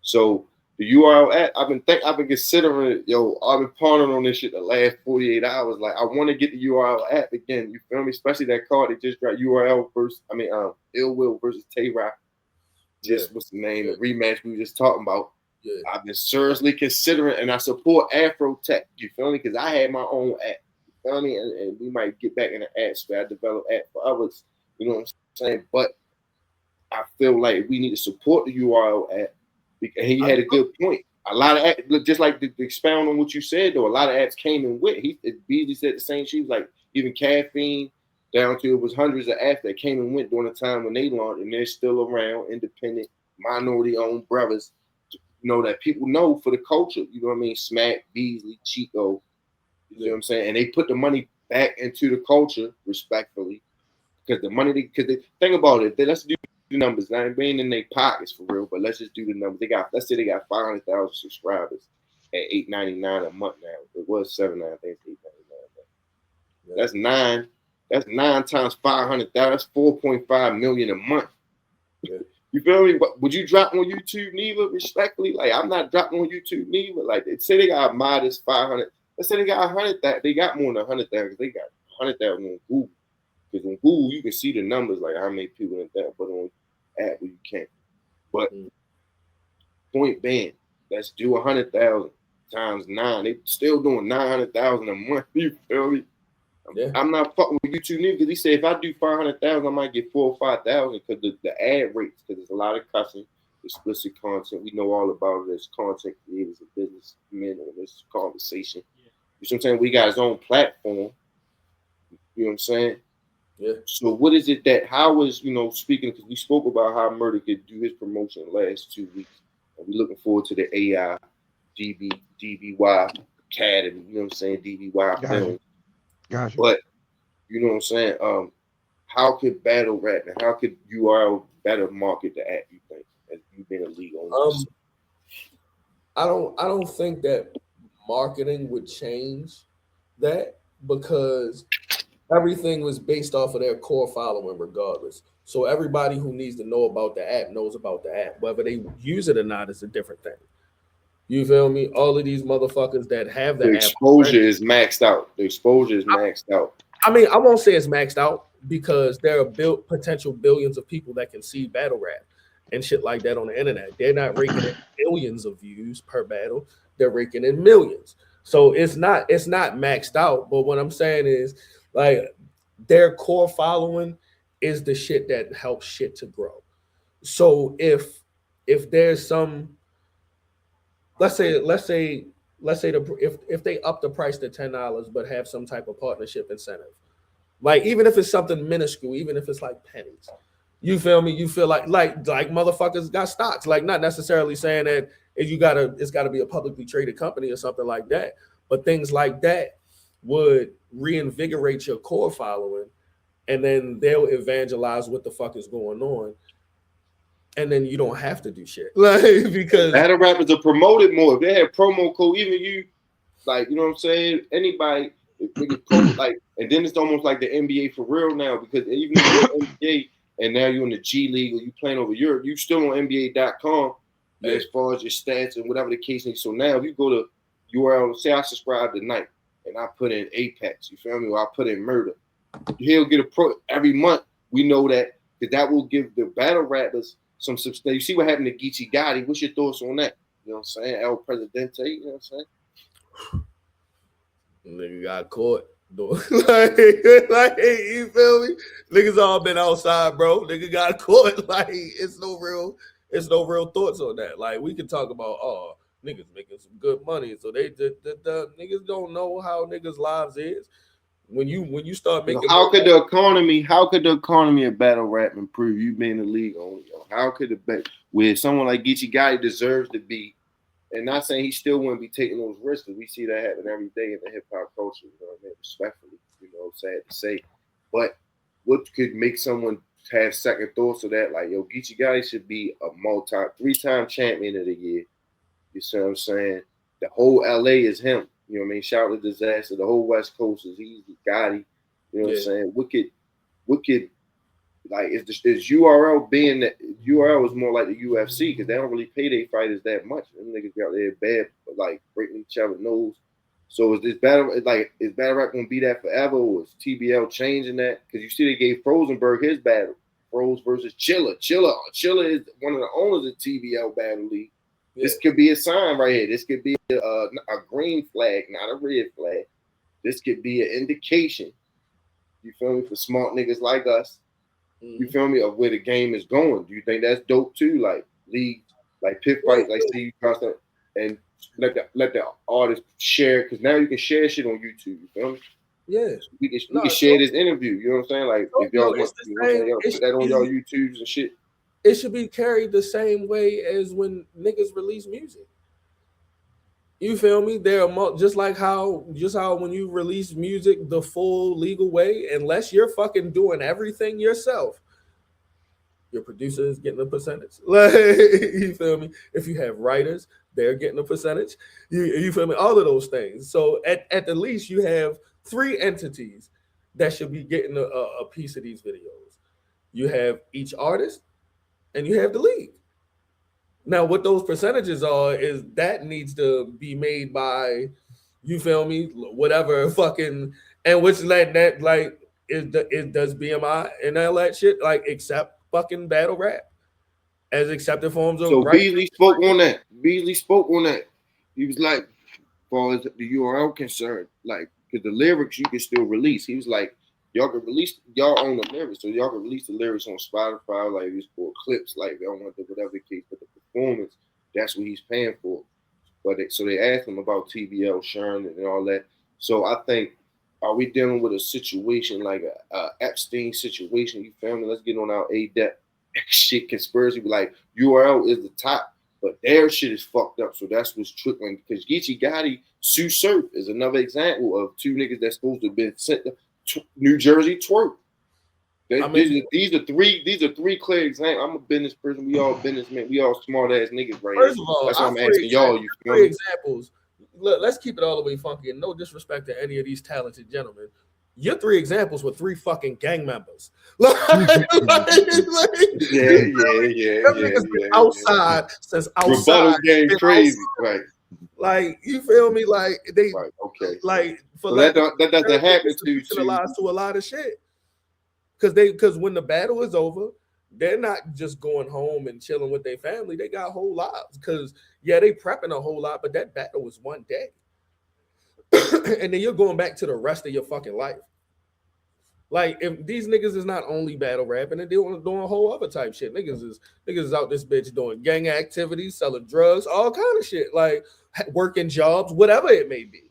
So the URL app, I've been considering it. Yo, I've been pondering on this shit the last 48 hours. Like, I want to get the URL app again. You feel me? Especially that card they just got, URL versus, Ill Will versus Tay Rock. Just what's the name? The rematch we were just talking about. Yeah. I've been seriously considering, and I support Afro Tech. You feel me? Because I had my own app. You feel me? And we might get back in the app space. I develop app for others. You know what I'm saying? But I feel like we need to support the URL app. And he had a good point. A lot of apps, just like to expound on what you said, though, a lot of apps came and went. Beasley said the same. She was like, even Caffeine, down to it was hundreds of apps that came and went during the time when they launched, and they're still around, independent, minority-owned brothers. You know, that people know for the culture, you know what I mean? Smack, Beasley, Chico, you know what I'm saying? And they put the money back into the culture, respectfully, because the money, because they think about it, let's do the numbers. Now, it ain't in their pockets for real, but let's just do the numbers. Let's say they got 500,000 subscribers at $8.99 a month now. It was $7.99, I think it's $8.99. That's 9 times 500,000. That's 4.5 million a month. Yeah. You feel me? But would you drop on YouTube neither, respectfully? Like, I'm not dropping on YouTube neither. Like, they say they got a modest 500. Let's say they got 100,000. They got more than 100,000 because they got 100,000 on Google. Because on Google, you can see the numbers, like how many people in that, but on app, you can't. But point being, let's do 100,000 times 9. They still doing 900,000 a month. You feel me? Yeah. I'm not fucking with YouTube neither, because he said if I do 500,000, I might get 4,000 or 5,000 because the ad rates, because there's a lot of cussing, explicit content. We know all about it as content creators and businessmen on this conversation. Yeah. You know what I'm saying? We got his own platform. You know what I'm saying? Yeah. So what is it that, how is, speaking, because we spoke about how Murda could do his promotion the last 2 weeks. And we're looking forward to the AI DBY Academy, you know what I'm saying? DBY film. Gotcha. But you know what I'm saying? How could battle rap and how could URL better market the app, you think, as you being a league owner? I don't think that marketing would change that, because everything was based off of their core following regardless. So everybody who needs to know about the app knows about the app. Whether they use it or not is a different thing. You feel me? All of these motherfuckers that have the exposure is maxed out. The exposure is maxed out. I mean, I won't say it's maxed out, because there are potential billions of people that can see battle rap and shit like that on the internet. They're not raking in billions of views per battle. They're raking in millions. So it's not maxed out. But what I'm saying is, like, their core following is the shit that helps shit to grow. So if there's some, let's say if they up the price to $10 but have some type of partnership incentive, like, even if it's something minuscule, even if it's like pennies, you feel me? You feel like motherfuckers got stocks, like, not necessarily saying that it's gotta be a publicly traded company or something like that, but things like that would reinvigorate your core following, and then they'll evangelize what the fuck is going on, and then you don't have to do shit, like, because battle rappers are promoted more. If they have promo code, even you, like, you know what I'm saying, anybody, like, and then it's almost like the NBA for real now, because even if you're NBA and now you're in the G League or you playing over Europe, you still on NBA.com as far as your stats and whatever the case is. So now if you go to URL, say I subscribe tonight and I put in Apex, you feel me, or I put in Murda, he'll get a pro every month. We know that, because that will give the battle rappers some substance. You see what happened to Geechee Gotti. What's your thoughts on that? You know what I'm saying? El Presidente, you know what I'm saying? Nigga got caught. like, you feel me? Niggas all been outside, bro. Nigga got caught. Like, it's no real It's no real thoughts on that. Like we can talk about niggas making some good money, so the niggas don't know how niggas' lives is. When you start making, how could the economy of battle rap improve? You being the league owner, how could it where someone like Geechee Gotti deserves to be? And not saying he still wouldn't be taking those risks. We see that happen every day in the hip hop culture. You know what I mean? Respectfully, sad to say, but what could make someone have second thoughts of that? Like, yo, Geechee Gotti should be a 3-time champion of the year. You see what I'm saying? The whole LA is him. You know what I mean? Shout out to Disaster. The whole West Coast is he's Gotti. You know what I'm saying? What could like is URL being that URL is more like the UFC because they don't really pay their fighters that much. Them niggas got their bad like breaking each other's nose. So is battle rap gonna be that forever, or is TBL changing that? Because you see they gave Frozenberg his battle, Froze versus Chilla. Chilla is one of the owners of TBL Battle League. Yeah. This could be a sign right here. This could be a green flag, not a red flag. This could be an indication. You feel me? For smart niggas like us. You feel me? Of where the game is going. Do you think that's dope too? Like league, like pit fights, like see constant and let the artist share because now you can share shit on YouTube. You feel me? Yeah. So we can share this interview. You know what I'm saying? Like if y'all want, put that on y'all YouTubes and shit. It should be carried the same way as when niggas release music. You feel me? They're just how when you release music the full legal way, unless you're fucking doing everything yourself, your producer is getting a percentage. Like, you feel me? If you have writers, they're getting a percentage. You feel me? All of those things. So at the least, you have 3 entities that should be getting a piece of these videos. You have each artist, and you have the league. Now, what those percentages are is that needs to be made by, you feel me, whatever fucking, and which that like does BMI and all that shit like accept fucking battle rap as accepted forms of. So Beasley spoke on that. He was like, as far as the URL concerned, like because the lyrics you can still release. He was like, y'all can release y'all own the lyrics, so y'all can release the lyrics on Spotify, like these for clips, like they don't want to whatever the case, but the performance, that's what he's paying for. But so they asked him about TBL sharing and all that. So I think, are we dealing with a situation like a Epstein situation? You feel me? Let's get on our ADEP shit conspiracy. Like URL is the top, but their shit is fucked up. So that's what's trickling. Because Geechee Gotti, Sue Surf is another example of 2 niggas that's supposed to have been sent to New Jersey twerk. These are 3 clear examples. I'm a business person. We all businessmen. We all smart ass niggas right First of all, that's why I'm asking y'all. You 3 examples. Look, let's keep it all the way funky and no disrespect to any of these talented gentlemen. Your 3 examples were 3 fucking gang members. Yeah. Outside since outside. Rebuttal game crazy, right? Like you feel me? Like they, right? Okay. Like for so that doesn't happen to a lot of shit. Because when the battle is over, they're not just going home and chilling with their family. They got whole lives. Because they prepping a whole lot, but that battle was one day. And then you're going back to the rest of your fucking life. Like if these niggas is not only battle rapping, and they're doing a whole other type shit. Niggas is out this bitch doing gang activities, selling drugs, all kind of shit, like working jobs, whatever it may be.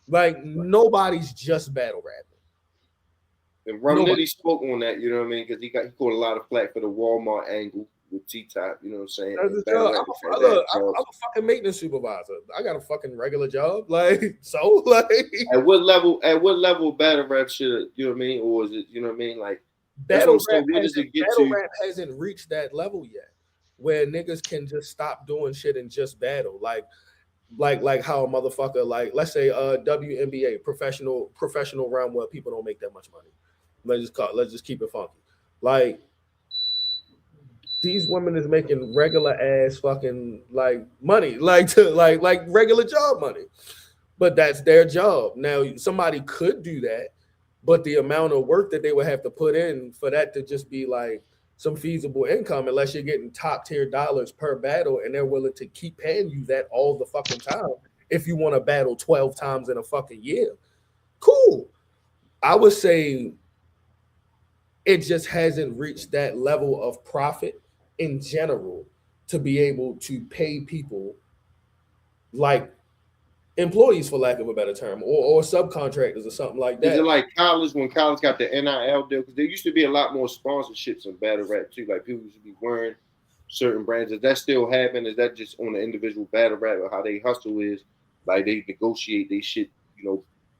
Like nobody's just battle rapping. And Romney spoke on that, you know what I mean? Because he caught a lot of flack for the Walmart angle with T-Top, you know what I'm saying? I'm a fucking maintenance supervisor. I got a fucking regular job. Like, so, like. At what level battle rap should, you know what I mean? Or is it, you know what I mean? Like, battle rap hasn't reached that level yet where niggas can just stop doing shit and just battle. Like how a motherfucker, like, let's say WNBA, professional realm where people don't make that much money. Let's just keep it funky. Like, these women is making regular ass fucking like money, like regular job money, but that's their job. Now somebody could do that, but the amount of work that they would have to put in for that to just be like some feasible income, unless you're getting top tier dollars per battle, and they're willing to keep paying you that all the fucking time. If you want to battle 12 times in a fucking year, cool. I would say it just hasn't reached that level of profit in general to be able to pay people like employees, for lack of a better term, or subcontractors or something like that. Is it like college when college got the NIL deal? Because there used to be a lot more sponsorships in battle rap too. Like people used to be wearing certain brands. Does that still happen? Is that just on the individual battle rap or how they hustle is? Like they negotiate they shit,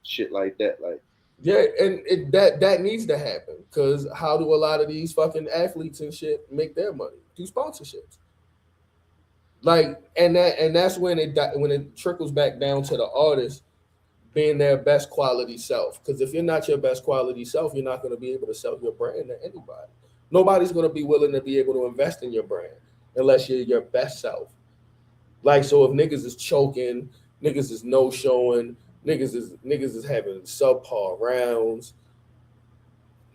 shit like that. Like yeah, and that needs to happen, because how do a lot of these fucking athletes and shit make their money? Through sponsorships. Like, and that's when it trickles back down to the artist being their best quality self. Because if you're not your best quality self, you're not going to be able to sell your brand to anybody. Nobody's going to be willing to be able to invest in your brand unless you're your best self. Like, so if niggas is choking, niggas is no showing, niggas is having subpar rounds,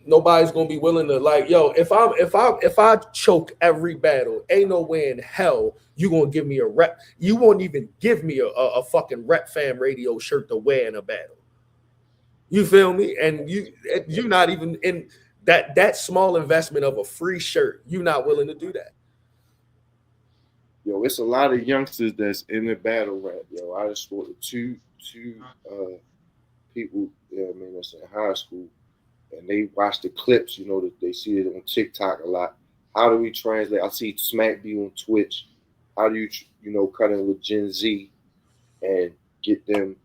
nobody's gonna be willing to, like, yo, if I choke every battle, ain't no way in hell you gonna give me a rep. You won't even give me a fucking Rep Fam Radio shirt to wear in a battle. You feel me? And you're not even in that small investment of a free shirt. You're not willing to do that. Yo, it's a lot of youngsters that's in the battle rap. Yo, I just spoke to two people, that's in high school, and they watch the clips, that they see it on TikTok a lot. How do we translate? I see Smack B on Twitch. How do you, cut in with Gen Z and get them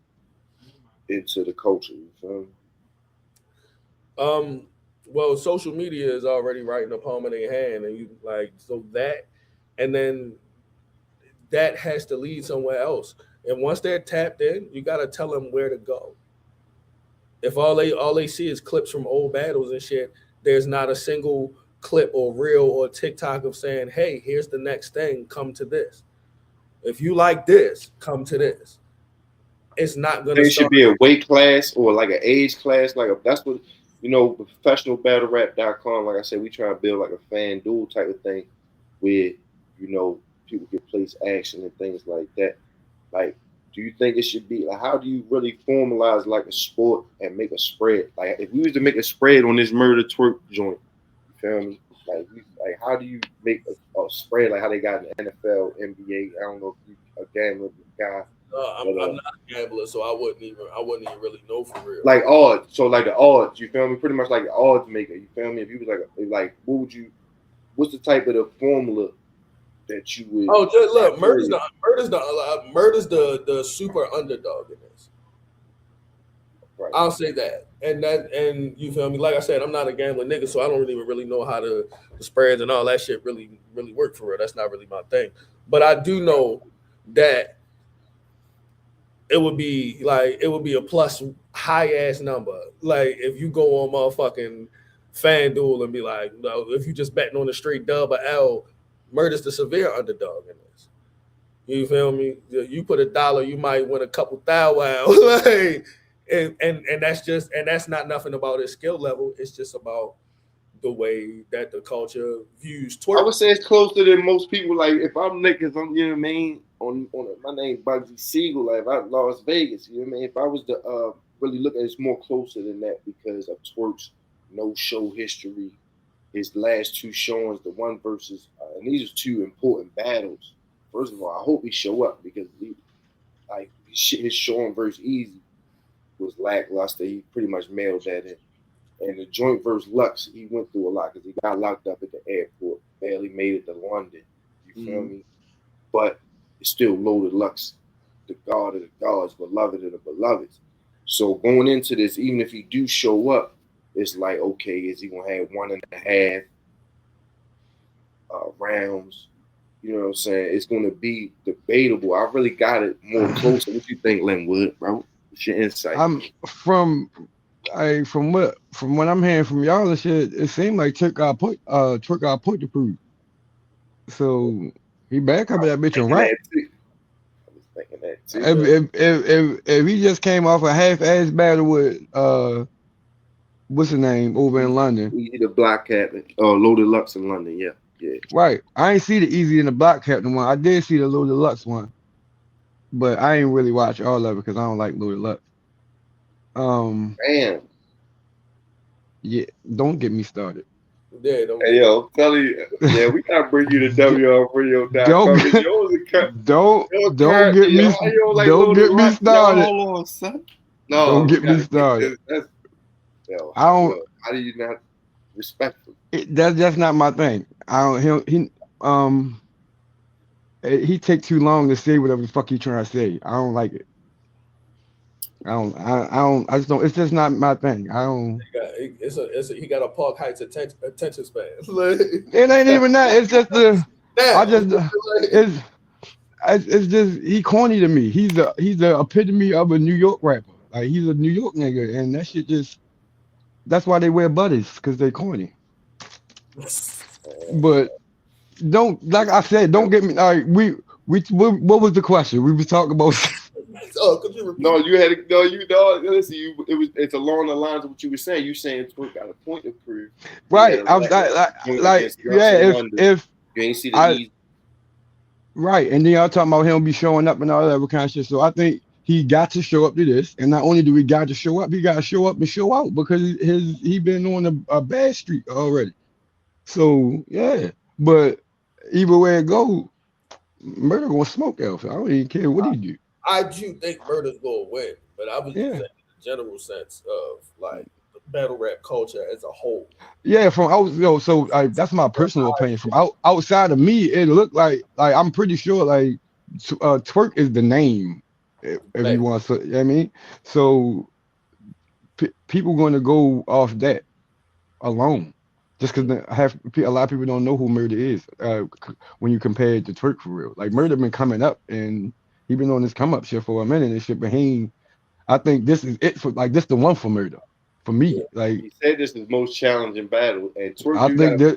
into the culture? You feel me? Well, social media is already right in the palm of their hand, and and then that has to lead somewhere else. And once they're tapped in, you got to tell them where to go. If all they see is clips from old battles and shit, there's not a single clip or reel or TikTok of saying, hey, here's the next thing, come to this. If you like this, come to this. It's not going to It should be a weight class or like an age class. That's what, professionalbattlerap.com, like I said, we try to build like a fan duel type of thing where, people can place action and things like that. Like, do you think it should be like, how do you really formalize like a sport and make a spread? Like, if we was to make a spread on this Murda twerk joint, you feel me? Like how do you make a spread like how they got in the NFL, NBA? I don't know if you a gambler guy. I'm not a gambler, so I wouldn't even really know for real. Like odds, so like the odds, you feel me? Pretty much like the odds maker, you feel me? If you was what's the type of the formula that you would? Oh, just look, Murda's the super underdog in this. Right. I'll say that, and you feel me? Like I said, I'm not a gambling nigga, so I don't really know how the spreads and all that shit really work for real. That's not really my thing. But I do know that it would be a plus high ass number. Like if you go on motherfucking FanDuel and be like, no, if you just betting on a straight dub or L, Murda's the severe underdog in this. You feel me? You put $1, you might win a couple $1,000. Like, and that's not nothing about his skill level. It's just about the way that the culture views twerk. I would say it's closer than most people. Like if I'm niggas, I'm on my name Bugsy Siegel. Like if I Las Vegas, if I was to really look at it, it's more closer than that because of twerk's no show history. His last two showings, the one versus, and these are two important battles. First of all, I hope he show up because his showing versus Easy was lackluster. He pretty much mailed that in. And the joint versus Lux, he went through a lot because he got locked up at the airport, barely made it to London. You feel me? But it's still loaded Lux, the god of the gods, beloved of the beloveds. So going into this, even if he do show up, it's like, okay, is he gonna have 1.5 rounds? You know what I'm saying? It's gonna be debatable. I really got it more closer. What you think, Lenwood, bro? What's your insight? From what I'm hearing from y'all and shit, it seemed like Twerk got put to prove. So he back up that bitch and rap. I was thinking that too. If he just came off a half-ass battle with what's the name over in London? We did a Black Captain, Loaded Lux in London, yeah. Right. I ain't see the Easy and the Black Captain one. I did see the Loaded Lux one, but I ain't really watch all of it because I don't like Loaded Lux. Damn. Yeah, don't get me started. Yeah, hey, yo, I'm telling you, yeah, we gotta bring you to WRadio.com. Don't get me started. Hold on, son. No, Don't get me started. Yo, I don't. how do you not respectful? That's not my thing. I don't. He take too long to say whatever the fuck he trying to say. I don't like it. I don't. I just don't. It's just not my thing. I don't. He got a Park Heights attention span. It ain't even that. It's just the. It's just he corny to me. He's the epitome of a New York rapper. Like he's a New York nigga, and that shit just. That's why they wear buddies, because they corny. But don't, like I said, don't get me. All right, what was the question? We was talking about. No, you had to. No, you know. Listen, it's along the lines of what you were saying. You saying Twerk got a point to prove. Right. I was like, yeah. If you ain't see the easy. Right, and then y'all talking about him be showing up and all that other kind of shit. So I think he got to show up to this, and not only do he got to show up, he got to show up and show out because he been on a bad streak already. So yeah, but either way it go, Murda gonna smoke Alpha. I don't even care what he do. I do think Murda's gonna win, but I was just saying in the general sense of like the battle rap culture as a whole. Yeah, so that's my personal opinion. From outside of me, it looked like I'm pretty sure like Twerk is the name. If you want to, you know what I mean? So people going to go off that alone, just because a lot of people don't know who Murda is when you compare it to Twerk for real. Like Murda been coming up and he been on this come up shit for a minute and shit, but I think this is it for like this the one for Murda. For me, like he said, this is the most challenging battle, and Twerk, I think that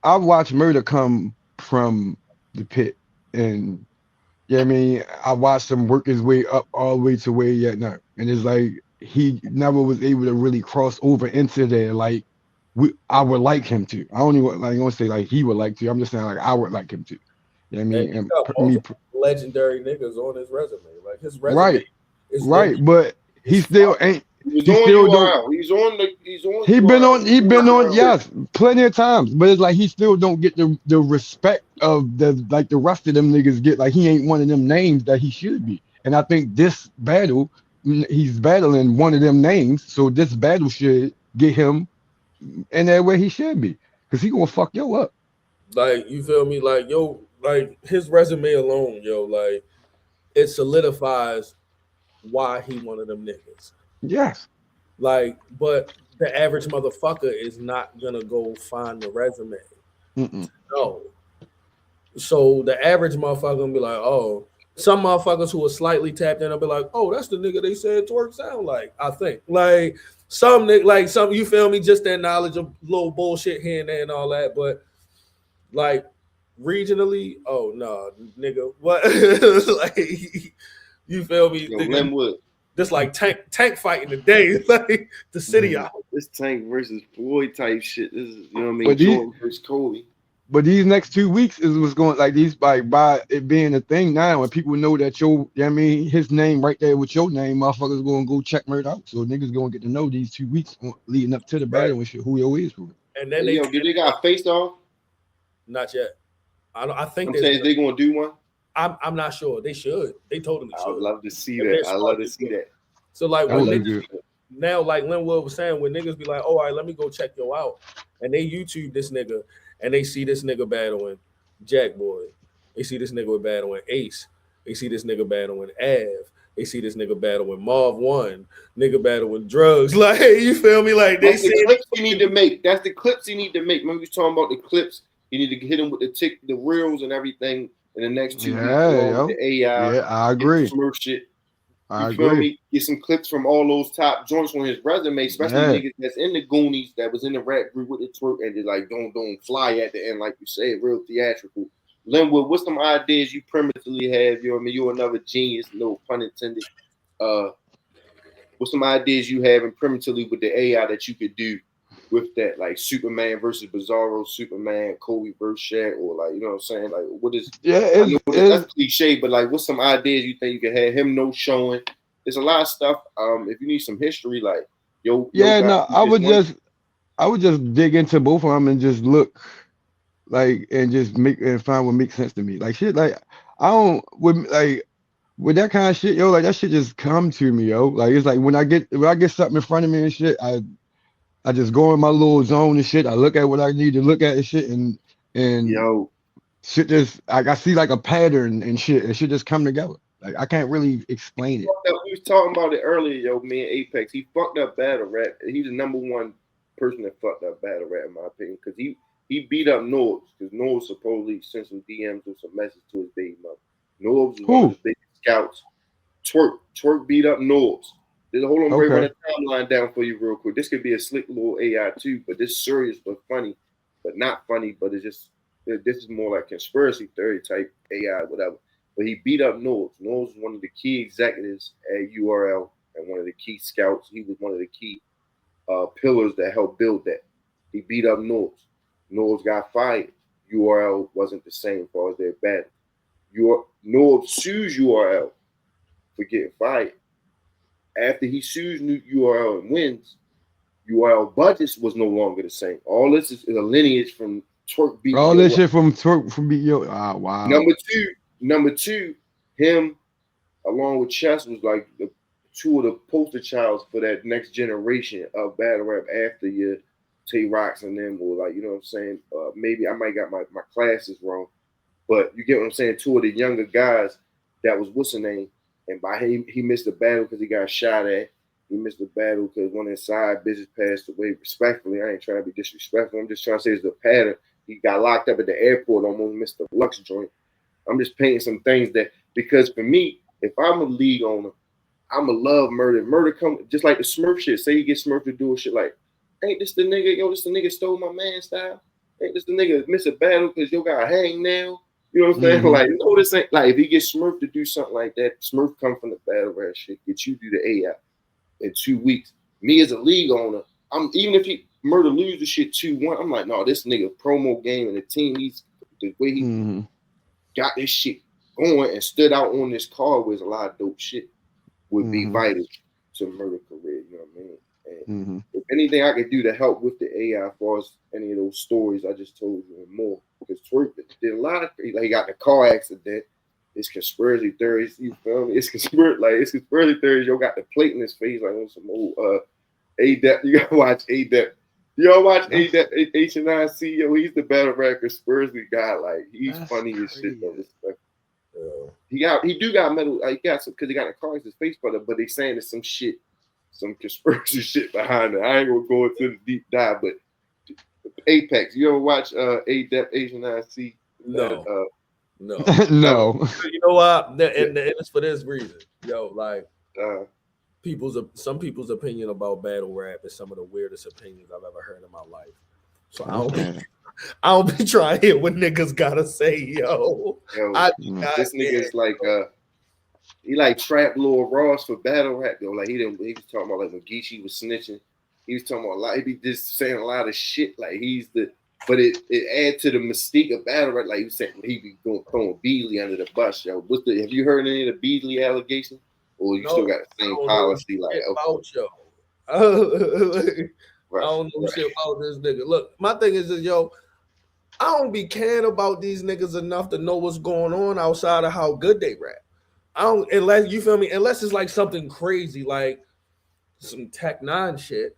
I watched Murda come from the pit, and I mean, I watched him work his way up all the way to where he at now, and it's like he never was able to really cross over into there like I would like him to. I don't even want to say like he would like to. I'm just saying like I would like him to. You know what I mean? And legendary niggas on his resume, like his resume is right, but he still ain't. He still don't. He's on. He been on. Yes, plenty of times. But it's like he still don't get the respect of the rest of them niggas get. Like he ain't one of them names that he should be. And I think this battle, he's battling one of them names. So this battle should get him in there where he should be, because he gonna fuck yo up. Like you feel me? Like yo, like his resume alone, yo, like it solidifies why he one of them niggas. Yes. Like, but the average motherfucker is not gonna go find the resume. No. So the average motherfucker gonna be like, oh, some motherfuckers who are slightly tapped in will be like, oh, that's the nigga they said Twerk sound like. I think like some you feel me, just that knowledge of little bullshit here and there and all that, but like regionally, oh no, nigga, what? Like you feel me? Yo, Lenwood. Just like tank fighting today, like the city out. This Tank versus Floyd type shit. This is, you know what I mean? Jordan versus Kobe. But these next 2 weeks is what's going like these by it being a thing now, and people know that his name right there with your name, motherfuckers gonna go check Murda out. So niggas gonna get to know these 2 weeks leading up to the battle and shit who yo is for. And then did they got face off? Not yet. I think they're gonna do one. I'm not sure. They should. They totally should. I would love to see that. I love to see that. So like now, like Lenwood was saying, when niggas be like, oh, all right, let me go check yo out, and they YouTube this nigga and they see this nigga battling Jack Boy, they see this nigga battling Ace, they see this nigga battling Av, they see this nigga battling Marv One, nigga battling Drugs. Like you feel me? Like that's the clips you need to make. That's the clips you need to make. Remember we was talking about the clips. You need to hit them with the reels and everything. In the next 2 weeks, the AI, I agree. Shit. I agree. Me? Get some clips from all those top joints on his resume, especially niggas that's in the Goonies that was in the rap group with the Twerk and they like don't fly at the end like you say, real theatrical. Lenwood, what's some ideas you primitively have? You know what I mean? You're another genius, no pun intended. What's some ideas you have in primitively with the AI that you could do with that, like Superman versus Bizarro, Superman, Kobe versus Shaq, or like, you know what I'm saying? Like, what is? That's cliche, but like, what's some ideas you think you could have him no showing? There's a lot of stuff. If you need some history, like, I would I would just dig into both of them and just look like and just make and find what makes sense to me. Like shit, like I don't with that kind of shit, yo, like that shit just come to me, yo. Like it's like when I get something in front of me and shit, I just go in my little zone and shit. I look at what I need to look at and shit, and Yo, shit just like I see like a pattern and shit, and shit just come together. Like I can't really explain it. we was talking about it earlier, yo. Me and Apex, he fucked up battle rap. He's the number one person that fucked up battle rap in my opinion, because he beat up Norbs, because Norbs supposedly sent some DMs or some message to his baby mother. Norbs was one of the biggest scouts. Twerk beat up Norbs. Hold on, Ray, run a timeline down for you real quick. This could be a slick little AI too, but this serious but funny, but not funny. But it's just this is more like conspiracy theory type AI, whatever. But he beat up Norbs. Norbs was one of the key executives at URL and one of the key scouts. He was one of the key pillars that helped build that. He beat up Norbs. Norbs got fired. URL wasn't the same as far as their battle. Norbs sues URL for getting fired. After he sues URL and wins, URL budgets was no longer the same. All this is a lineage from Twerk beat. All this shit from Twerk from beat yo. Ah, wow. Number two, him along with Chess was like the two of the poster childs for that next generation of battle rap after your Tay Rocks and them, or like, you know what I'm saying? Maybe I might got my classes wrong, but you get what I'm saying? Two of the younger guys that was what's the name? And by him, he missed the battle because he got shot at. He missed the battle because one of his side bitches passed away. Respectfully, I ain't trying to be disrespectful. I'm just trying to say it's the pattern. He got locked up at the airport, almost missed the Lux joint. I'm just painting some things that, because for me, if I'm a league owner, I'ma love Murda. Murda come just like the Smurf shit. Say you get Smurf to do a shit like, ain't this the nigga? Yo, this the nigga stole my man style. Ain't this the nigga miss a battle because yo got hanged now? You know what I'm saying? Like, no, this ain't like if he gets Smurf to do something like that. Smurf come from the battle rap shit. Get you do the AI in 2 weeks. Me as a league owner, even if he Murda lose the shit 2-1, I'm like, no, this nigga promo game and the team, he's the way he got this shit going and stood out on this card with a lot of dope shit would be vital to Murda career. You know what I mean? And if anything I could do to help with the AI as far as any of those stories I just told you and more, because Twerk did a lot of like he got in a car accident. It's conspiracy theories, you feel me? It's conspiracy theories. Yo got the plate in his face like on some old A-Dep. You gotta watch A-Dep. Y'all watch A-Dep H&I-C. Yo, he's the battle rap conspiracy guy. Like he's funny as shit though. He do got metal. He got some because he got a car in his face, but they saying there's some shit. Some conspiracy shit behind it. I ain't gonna go into the deep dive, but Apex, you ever watch A-Dep H&I-C? No. No. You know what? And it's for this reason. Yo, like some people's opinion about battle rap is some of the weirdest opinions I've ever heard in my life. So I don't be trying to hear what niggas gotta say, yo. This nigga is like he like trap Lil Ross for battle rap, yo. Like he was talking about like when Geechee was snitching. He was talking about a lot. He be just saying a lot of shit. Like but it adds to the mystique of battle rap. Like he was saying he be throwing Beasley under the bus, yo. Have you heard any of the Beasley allegations? Or you still got the same policy? Like about yo. I don't know shit about this nigga. Look, my thing is this, yo. I don't be caring about these niggas enough to know what's going on outside of how good they rap. I don't, unless you feel me, unless it's like something crazy, like some Tech 9 shit.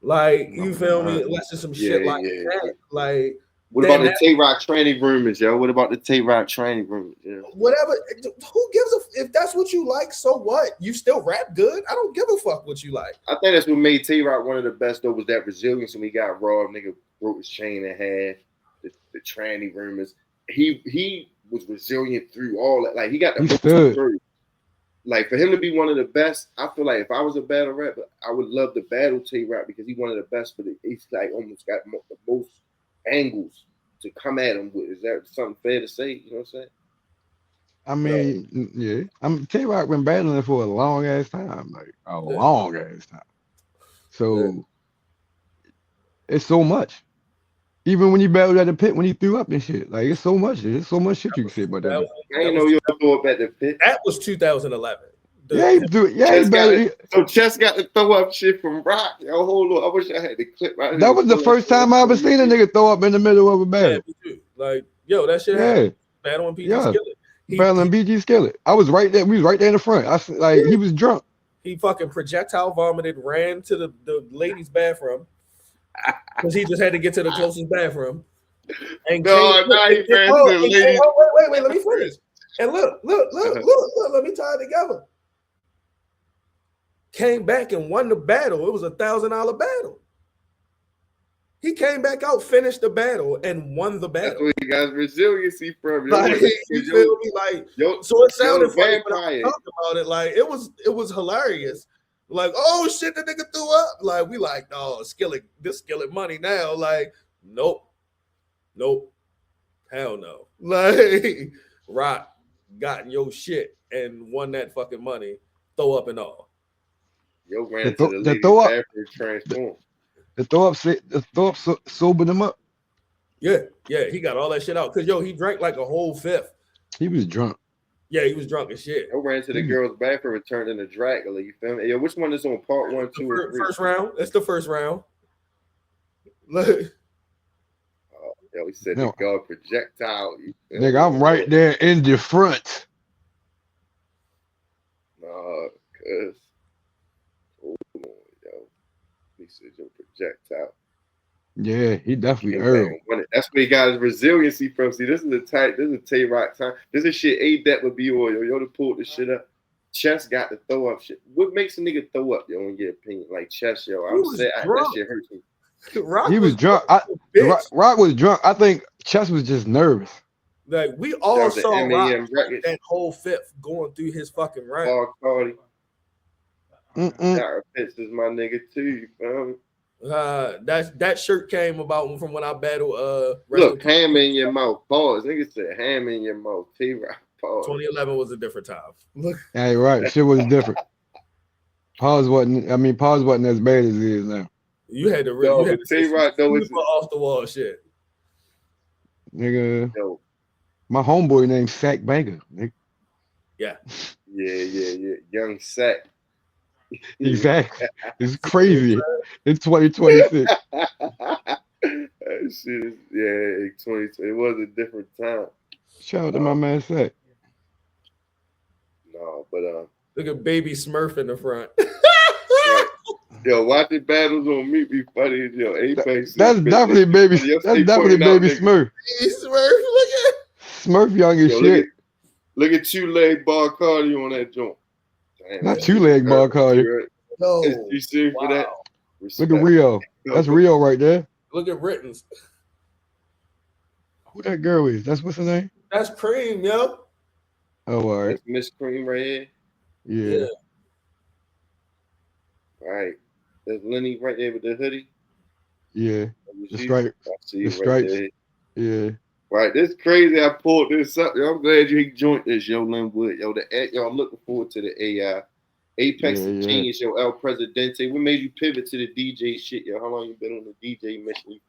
Like, you feel me? Unless it's some shit like that. Like, what about the Tay-Rock training rumors, yo? What about the Tay-Rock training rumors? Yeah. Whatever. Who gives if that's what you like, so what? You still rap good? I don't give a fuck what you like. I think that's what made Tay-Rock one of the best, though, was that resilience when he got raw. Nigga broke his chain in half. The tranny rumors. He was resilient through all that. Like he got the story. Like for him to be one of the best, I feel like if I was a battle rapper, I would love to battle Tay-Rock because he's one of the best. But he's like almost got the most angles to come at him with. Is that something fair to say? You know what I'm saying? I mean, yeah. Tay-Rock been battling for a long ass time, like a long ass time. So it's so much. Even when he battled at the pit, when he threw up and shit, like it's so much shit you can say about that. I didn't know you threw up at the pit. That was 2011. Yeah, he do it. Yeah, he better. So Chess got to throw up shit from Rock. Yo, hold on. I wish I had the clip right here. That was the first time I ever seen a nigga throw up in the middle of a battle. Yeah, like, yo, that shit happened. Battling PG Skillet. Battling BG Skillet. I was right there. We was right there in the front. He was drunk. He fucking projectile vomited, ran to the ladies' bathroom because he just had to get to the closest bathroom. And he ran to the ladies. Wait, let me finish. And look, let me tie it together. Came back and won the battle. It was $1,000 battle. He came back out, finished the battle, and won the battle. That's where he got resiliency from. Like, you feel me? Like, so it sounded funny when I talked about it. Like, it was hilarious. Like, oh shit, the nigga threw up. Like, we like, oh, this Skillet money now. Like, nope, hell no. Like, Rock got your shit and won that fucking money, throw up and all. Yo ran to the ladies' bathroom, transform. The throw up sobered him up. Yeah, he got all that shit out. Cause he drank like a whole fifth. He was drunk. Yeah, he was drunk as shit. I ran to the girls' bathroom and turned into Dracula. You feel me? Yo, which one is on part 1, 2, or 3? First round. That's the first round. Look. Yo, he said the god projectile. Nigga, I'm right there in the front. Nah, cuz. Hold on, yo. He said your projectile. Yeah, he definitely earned. That's where he got his resiliency from. See, this is a Tay-Rock time. This is shit A-Dep would be on, yo. Yo, to pull this shit up. Chess got to throw up shit. What makes a nigga throw up, yo, in your opinion? Like Chess, yo. I'm saying that shit hurts me. He was drunk. Rock was drunk. I think Chess was just nervous. Like, we all saw Rock that whole fifth going through his fucking round. Cardi. Pitts is my nigga too. You feel me? That shirt came about from when I battled. Look, ham in your mouth. Pause. Nigga said ham in your mouth. T-Rock. Pause. 2011 was a different time. Look. Hey, right. Shit was different. Pause wasn't as bad as it is now. You had to really T-Rock though is off the wall shit. Nigga. Yo. My homeboy named Sack Banker. Nigga. Yeah. Yeah. Young Sack. Exactly. It's crazy. It's 2026. That shit is, 2020. It was a different time. Shout out to my man Sack. No, but look at Baby Smurf in the front. Yo, watching battles on me be funny as yo. Apex. That's definitely Baby. That's definitely Baby Smurf. Baby Smurf, look at Smurf young as shit. Look at 2-leg bar cardio on that joint. Damn, not 2-leg bar cardio. No, you serious for that? Look at Rio. That's Rio right there. Look at Rittens. Who that girl is? That's what's her name? That's Cream, yo. Oh, all right. That's Miss Cream right here. Yeah. All right. There's Lenny right there with the hoodie. Yeah. The stripes. Right yeah. Right. This crazy. I pulled this up. Yo, I'm glad you joined this, yo, Lenwood. Yo, I'm looking forward to the AI. Apex Tha Genius, yo, El Presidente. What made you pivot to the DJ shit, yo? How long you been on the DJ mission?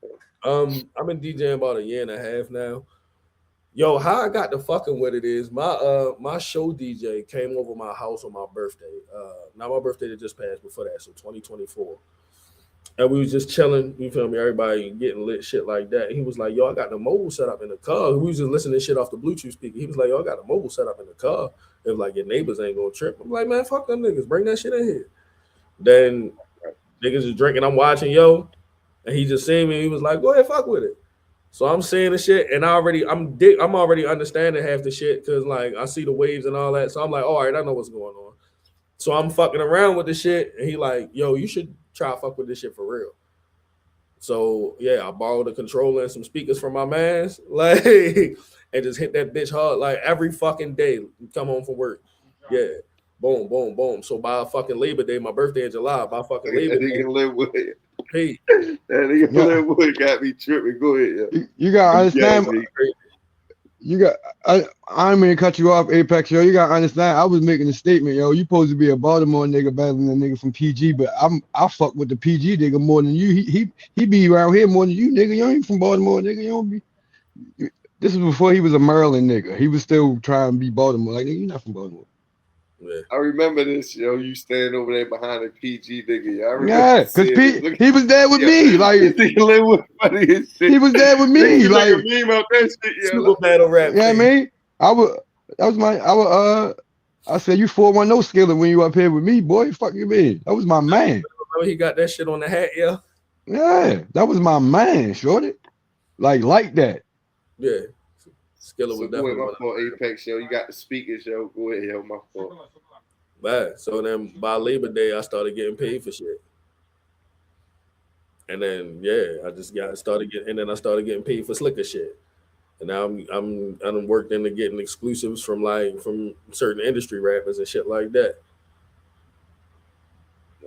I've been DJing about 1.5 years now. Yo, how I got to fucking with it is my show DJ came over my house on my birthday. Not my birthday that just passed, before that, so 2024. And we was just chilling, you feel me? Everybody getting lit, shit like that. He was like, yo, I got the mobile set up in the car. We was just listening to shit off the Bluetooth speaker. He was like, yo, I got the mobile set up in the car. If like your neighbors ain't gonna trip. I'm like, man, fuck them niggas. Bring that shit in here. Then niggas is drinking. I'm watching, yo. And he just seen me. He was like, go ahead, fuck with it. So I'm saying the shit, and I'm already understanding half the shit because like I see the waves and all that. So I'm like, all right, I know what's going on. So I'm fucking around with the shit, and he like, yo, you should try to fuck with this shit for real. So yeah, I borrowed a controller and some speakers from my mans, like, and just hit that bitch hard like every fucking day. Come home from work, yeah, boom, boom, boom. So by fucking Labor Day, my birthday in July, by fucking Labor Day, can live with it. Hey, that nigga Lenwood got me tripping. Go ahead. Yeah. You gotta understand. I don't mean to cut you off, Apex. Yo, you gotta understand. I was making a statement, yo. You supposed to be a Baltimore nigga battling a nigga from PG, but I fuck with the PG nigga more than you. He be around here more than you, nigga. You ain't from Baltimore, nigga. You don't be. This is before he was a Maryland nigga. He was still trying to be Baltimore. Like, nigga, you not from Baltimore. Yeah. I remember this, yo. You standing over there behind the PG nigga. Yo. I remember Yeah, because he was there with me. Like, Lenwood funny as shit. he was there with me. Niggas Like, make a meme out that shit, yo. Super battle rap. yeah, man. I said, you 410 skiller when you up here with me, boy. Fuck you, man. That was my man. Remember he got that shit on the hat, yeah? Yeah, that was my man, shorty. Like that. Yeah. Skiller So was go ahead, definitely my fault, Apex, yo. You got the speakers, yo. Go ahead, yo. My fault. bad. So then by Labor Day, I started getting paid for shit. And then I just started getting paid for slicker shit. And now I'm worked into getting exclusives from certain industry rappers and shit like that.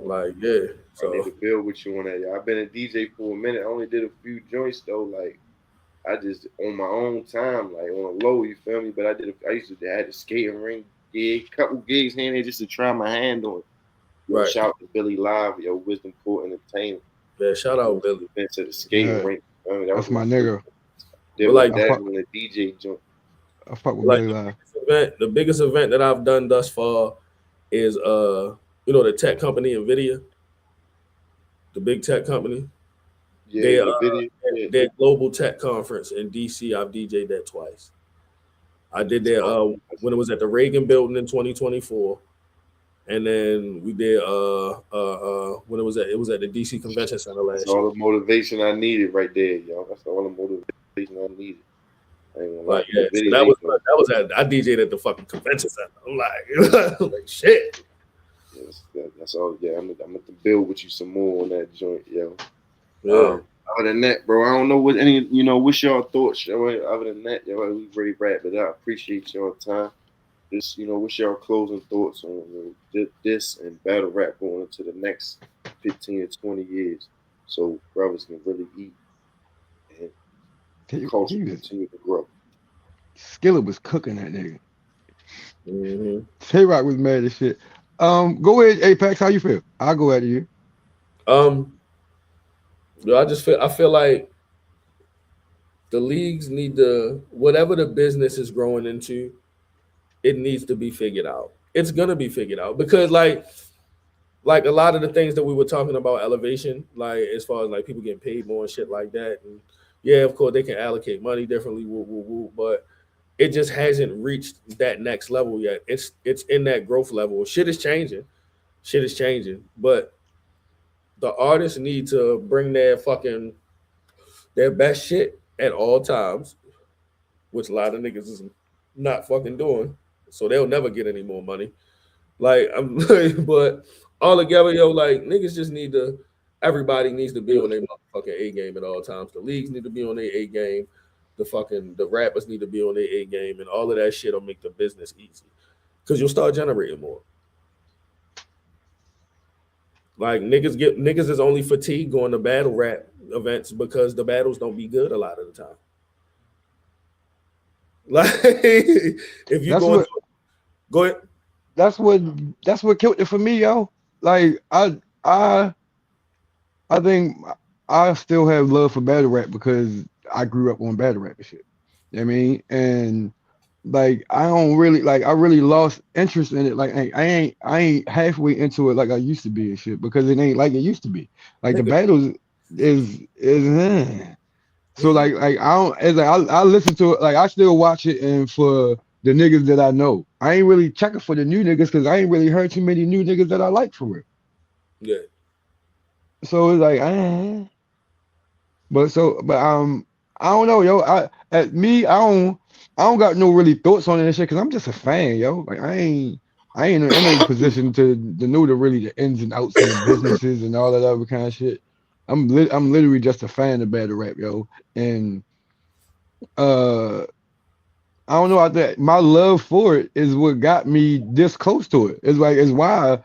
Like, yeah. So I need to build with you on that, yo. I've been a DJ for a minute. I only did a few joints though. Like, I just on my own time, like on a low, you feel me? But I used to had a skating ring gig, couple gigs here and there just to try my hand on it. Yo, right. Shout out to Billy Live, yo, Wisdom Court Entertainment. Yeah, shout out Billy. Been to the skating rink. I mean, That's my nigga. Did like that on the DJ joint. I fuck with like Billy Live. The biggest event that I've done thus far is the tech company NVIDIA, the big tech company. Yeah, their global tech conference in DC. I've DJ'd that twice. I did that when it was at the Reagan Building in 2024, and then we did when it was at the DC Convention Center last year. That's all the motivation I needed right there, y'all. That's all the motivation I needed. Like, yeah, so that was I DJ'd at the fucking convention center. I'm like shit. That's all. Yeah, I'm gonna build with you some more on that joint, yo. Yeah. Other than that, bro, I don't know what what's your thoughts, yo. Other than that, yo, we ready wrap it up. Appreciate y'all time. Just, what's your closing thoughts on this and battle rap going into the next 15 to 20 years, so brothers can really eat and culture continue to grow. Skillet was cooking that nigga. Mm-hmm. Tay-Rock was mad as shit. Go ahead, Apex. How you feel? I'll go after you. I feel like the leagues need to, whatever the business is growing into, it needs to be figured out. It's gonna be figured out because like a lot of the things that we were talking about elevation, like as far as like people getting paid more and shit like that, and yeah, of course they can allocate money differently, but it just hasn't reached that next level yet. It's in that growth level. Shit is changing, but the artists need to bring their best shit at all times, which a lot of niggas is not fucking doing. So they'll never get any more money. Like but all together, yo, like niggas just everybody needs to be on their motherfucking A game at all times. The leagues need to be on their A game. The rappers need to be on their A game, and all of that shit will make the business easy. Cause you'll start generating more. Like niggas is only fatigued going to battle rap events because the battles don't be good a lot of the time. Like if you go ahead. That's what killed it for me, yo. Like I think I still have love for battle rap because I grew up on battle rap and shit. You know what I mean? And like I really lost interest in it. Like I ain't halfway into it like I used to be and shit because it ain't like it used to be. Like the battles is so like I don't I listen to it, like I still watch it, and for the niggas that I know. I ain't really checking for the new niggas because I ain't really heard too many new niggas that I like for real. Yeah. So it's like but I don't know, yo. I don't got no really thoughts on it and shit because I'm just a fan, yo. Like I ain't in no position to know the ins and outs of the businesses and all that other kind of shit. I'm literally just a fan of battle rap, yo. And I don't know. I think my love for it is what got me this close to it. It's why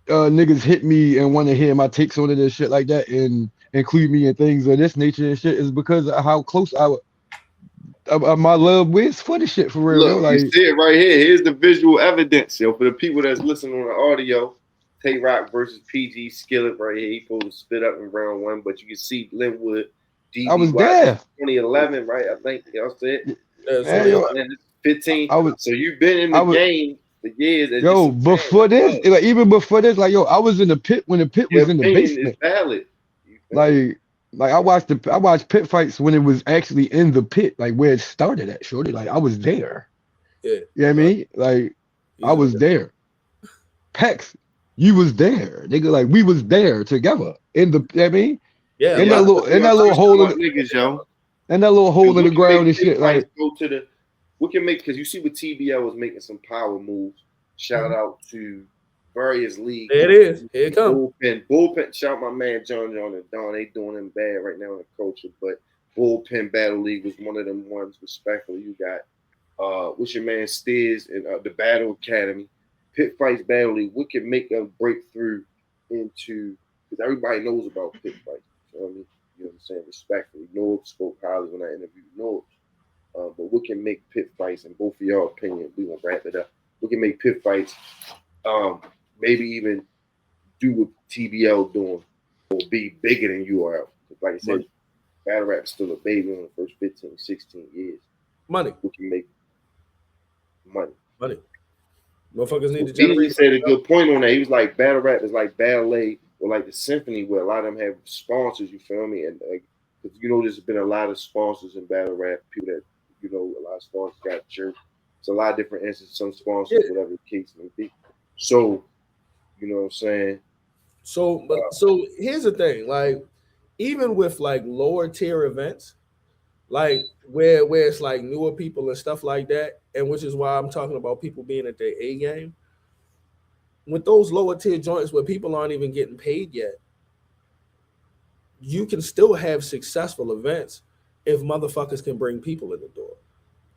niggas hit me and want to hear my takes on it and shit like that and include me in things of this nature and shit is because of how close my love is for the shit for real. Look, like, you see it right here. Here's the visual evidence, yo. For the people that's listening on the audio, Tay-Rock versus PG Skillet right here. He supposed to spit up in round one, but you can see Lenwood DBY. I was there. 2011, right? I think y'all said. Yeah, 15. So you've been in the game the years. Yo, before this, like even before this, like yo, I was in the pit when the pit was in the basement. Is valid. Like I watched pit fights when it was actually in the pit, like where it started at, shorty. Like I was there. Yeah. You know what I mean? Like I was there. Pex, you was there. Nigga, like we was there together in the, you know what I mean? Yeah. In that little hole in the niggas, yo. And that little hole in the ground and shit. Like go to the we can make because you see what TBL was making some power moves. Shout out to various leagues. There it is. Here it comes. Bullpen. Shout my man John and Don. They doing them bad right now in the culture, but Bullpen Battle League was one of them ones. Respectfully, you got what's your man Steers and the Battle Academy, Pit Fights Battle League. We can make a breakthrough into because everybody knows about pit fights. You know what I mean? You know what I'm saying? Respectfully, Noah spoke highly when I interviewed Noah. But we can make pit fights, in both of your opinion, we gonna wrap it up. We can make pit fights, maybe even do what TBL doing, or be bigger than URL. Like I said, battle rap is still a baby in the first 15, 16 years. Money. We can make money. Motherfuckers need to generate. He said a good point on that. He was like, battle rap is like ballet or like the symphony, where a lot of them have sponsors. You feel me? And you know, there's been a lot of sponsors in battle rap. People that a lot of sponsors got jerked. It's a lot of different instances. Some sponsors, whatever the case may be. So, you know what I'm saying? So here's the thing. Like, even with like lower tier events, like where it's like newer people and stuff like that, and which is why I'm talking about people being at their A game. With those lower tier joints where people aren't even getting paid yet, you can still have successful events if motherfuckers can bring people in the door.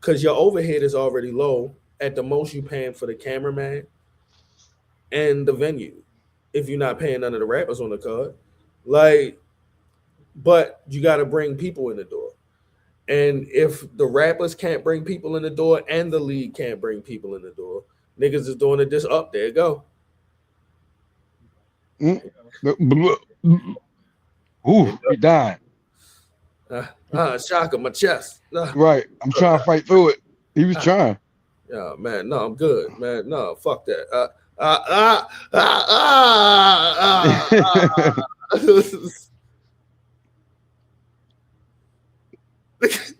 Because your overhead is already low. At the most, you paying for the cameraman and the venue. If you're not paying none of the rappers on the card. Like, but you got to bring people in the door. And if the rappers can't bring people in the door and the league can't bring people in the door, niggas is doing it just up. There you go. Ooh, he died. Shock of my chest. Right. I'm trying to fight through it. He was trying. Yeah, man. No, I'm good, man. No, fuck that.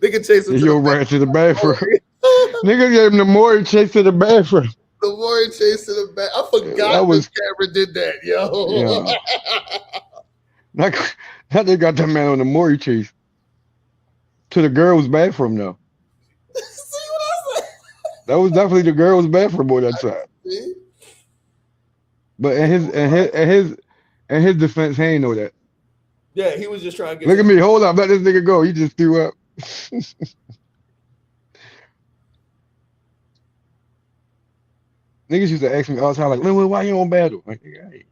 Nigga chasing. Yo, ran to the bathroom. Nigga gave him the Maury chase to the bathroom. The Maury chase to the bathroom. I forgot the camera did that, yo. Yeah. That they got that man on the Maury chase to the girl's bathroom though. See what I said? That was definitely the girl's bathroom on that side. See? But in his defense, he ain't know that. Yeah, he was just trying to get. Look at me, hold up, let this nigga go. He just threw up. Niggas used to ask me all the time, like, Lenwood, why you on battle? Like, hey,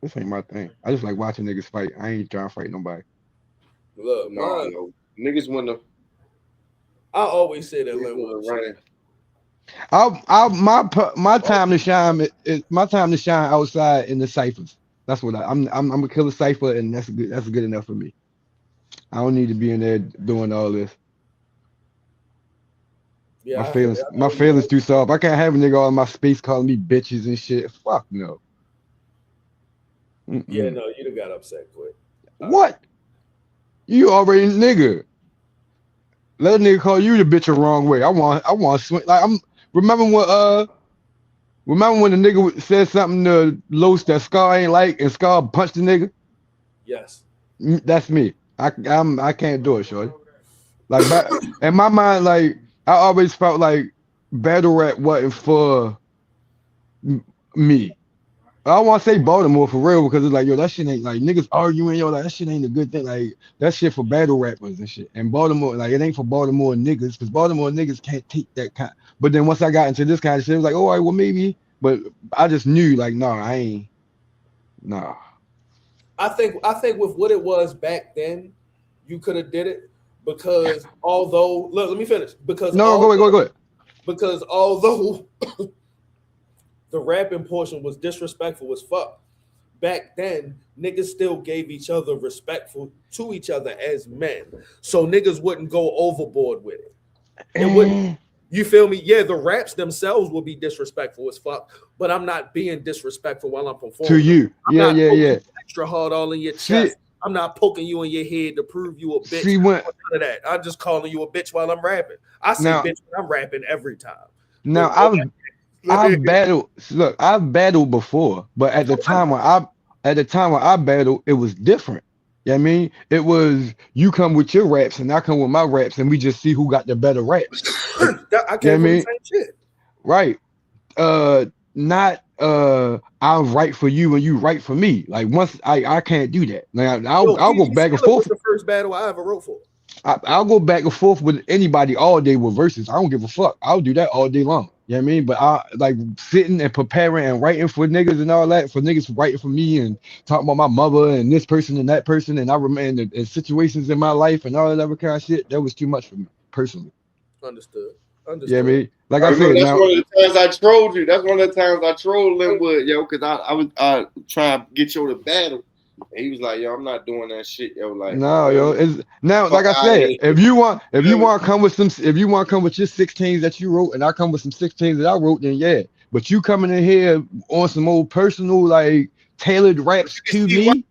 this ain't my thing. I just like watching niggas fight. I ain't trying to fight nobody. Look, no, niggas want to. I always say that Lenwood running. My time to shine is my time to shine outside in the ciphers. That's what I'm gonna kill a cipher, and that's good enough for me. I don't need to be in there doing all this. Yeah, my feelings too soft. I can't have a nigga all in my space calling me bitches and shit. Fuck no. Yeah, no, you'd have got upset quick. What? You already nigga. Let a nigga call you the bitch the wrong way. I want to swing. Like remember when the nigga said something to Los that Scar ain't like, and Scar punched the nigga? Yes. That's me. I can't do it, shorty. Like in my mind, like I always felt like battle rap wasn't for me. I don't want to say Baltimore for real, because it's like, yo, that shit ain't like niggas arguing, yo, like that shit ain't a good thing. Like that shit for battle rappers and shit. And Baltimore, like it ain't for Baltimore niggas, because Baltimore niggas can't take that kind. But then once I got into this kind of shit, it was like, oh, all right, well maybe. But I just knew, like, no, I ain't. Nah. I think with what it was back then, you could have did it, because although let me finish. Because go ahead. Because although the rapping portion was disrespectful as fuck, back then niggas still gave each other respectful to each other as men, so niggas wouldn't go overboard with it. It wouldn't. You feel me? Yeah, the raps themselves will be disrespectful as fuck, but I'm not being disrespectful while I'm performing. To you. I'm Yeah, not yeah, poking yeah. you extra hard all in your See, chest. I'm not poking you in your head to prove you a bitch. see when, None of that. I'm just calling you a bitch while I'm rapping. I say now, bitch when I'm rapping every time. now But I've battled. Look, I've battled before, but at the time when I battled, it was different. You know what I mean? It was you come with your raps and I come with my raps, and we just see who got the better raps. I You know what came I from mean? the same shit. Right. Not I'm right for you and you right for me. Like once I can't do that. Like I'll go PG back and Skillet forth. was the first battle I ever wrote for. I'll go back and forth with anybody all day with verses. I don't give a fuck. I'll do that all day long. You know what I mean? But I like sitting and preparing and writing for niggas and all that, for niggas writing for me and talking about my mother and this person and that person. And I remember in situations in my life and all that other kind of shit. That was too much for me personally. Understood. You know what I mean? Like I I remember said, that's now, one of the times I trolled you. That's one of the times I trolled Lenwood, yo, because I was trying to get you to battle. And he was like, yo, I'm not doing that shit, yo. Like, no, yo, it's now fuck like I outta said, here. if you want to come with some, if you want to come with your 16s that you wrote, and I come with some 16s that I wrote, then yeah. But you coming in here on some old personal like tailored raps to me.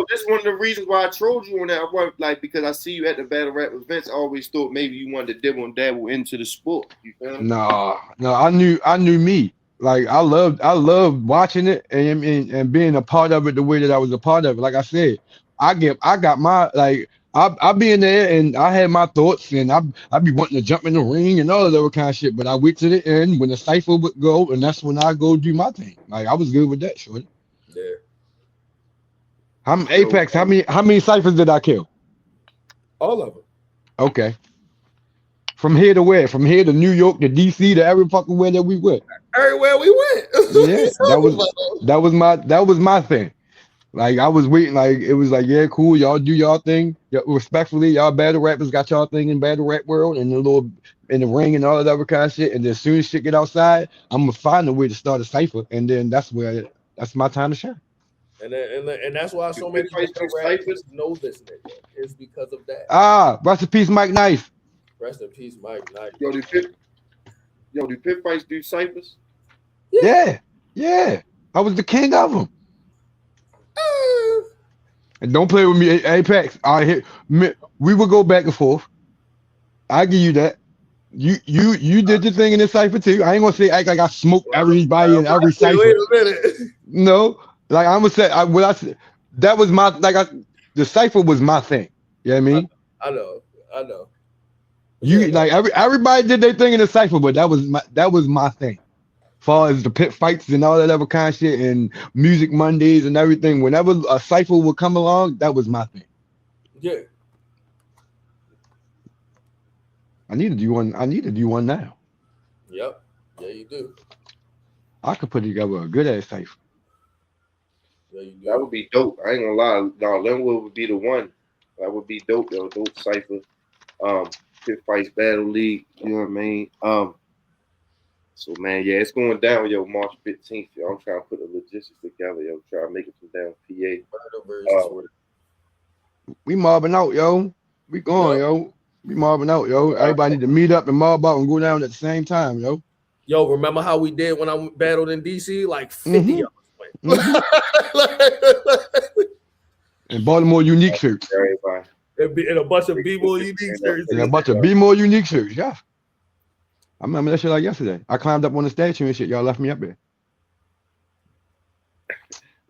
That's one of the reasons why I trolled you on that. I want, like, because I see you at the battle rap events. I always thought maybe you wanted to dibble and dabble into the sport. You feel me? No, I knew me. Like I loved watching it and being a part of it the way that I was a part of it. Like I said, I got my like I be in there and I had my thoughts and I be wanting to jump in the ring and all of that other kind of shit. But I wait to the end when the cipher would go, and that's when I go do my thing. Like I was good with that, shorty. Yeah. I'm Apex. How many ciphers did I kill? All of them. Okay. From here to where? From here to New York to DC to every fucking where that we went. Everywhere we went. Yeah, that was my thing. Like I was waiting, like it was like, yeah, cool, y'all do y'all thing. Respectfully, y'all battle rappers got y'all thing in battle rap world and the little in the ring and all that other kind of shit. And then as soon as shit get outside, I'm gonna find a way to start a cipher, and then that's my time to shine. And that's why so many rappers know this nigga. It's because of that. Rest in peace, Mike Knife. Rest in peace, Mike Knight. Yo, do pit fights do ciphers? Yeah. I was the king of them. And don't play with me, Apex. We would go back and forth. I give you that. You did your thing in this cipher too. I ain't gonna say act like I smoked everybody in every cipher. Wait a minute. No, like I'm gonna say that was my the cipher was my thing. You know what I mean? I know. You like everybody did their thing in the cipher, but that was my thing. As far as the pit fights and all that other kind of shit and music Mondays and everything, whenever a cipher would come along, that was my thing. Yeah. I need to do one now. Yep. Yeah, you do. I could put together a good ass cipher. Yeah, you do. That would be dope. I ain't gonna lie. No, Lenwood would be the one. That would be dope, yo. Dope cipher. Pit fights, battle league. You know what I mean? So man, yeah, it's going down, yo. March 15th, yo. I'm trying to put the logistics together, yo. Try to make it from down PA. We mobbing out, yo. We going, yo. We mobbing out, yo. Everybody need to meet up and mob out and go down at the same time, yo. Yo, remember how we did when I battled in DC? Like 50 of us went. And Baltimore unique shirts. Everybody. And a bunch of B-More unique shirts. And a bunch of B-More unique shirts, yeah. I remember that shit like yesterday. I climbed up on the statue and shit. Y'all left me up there.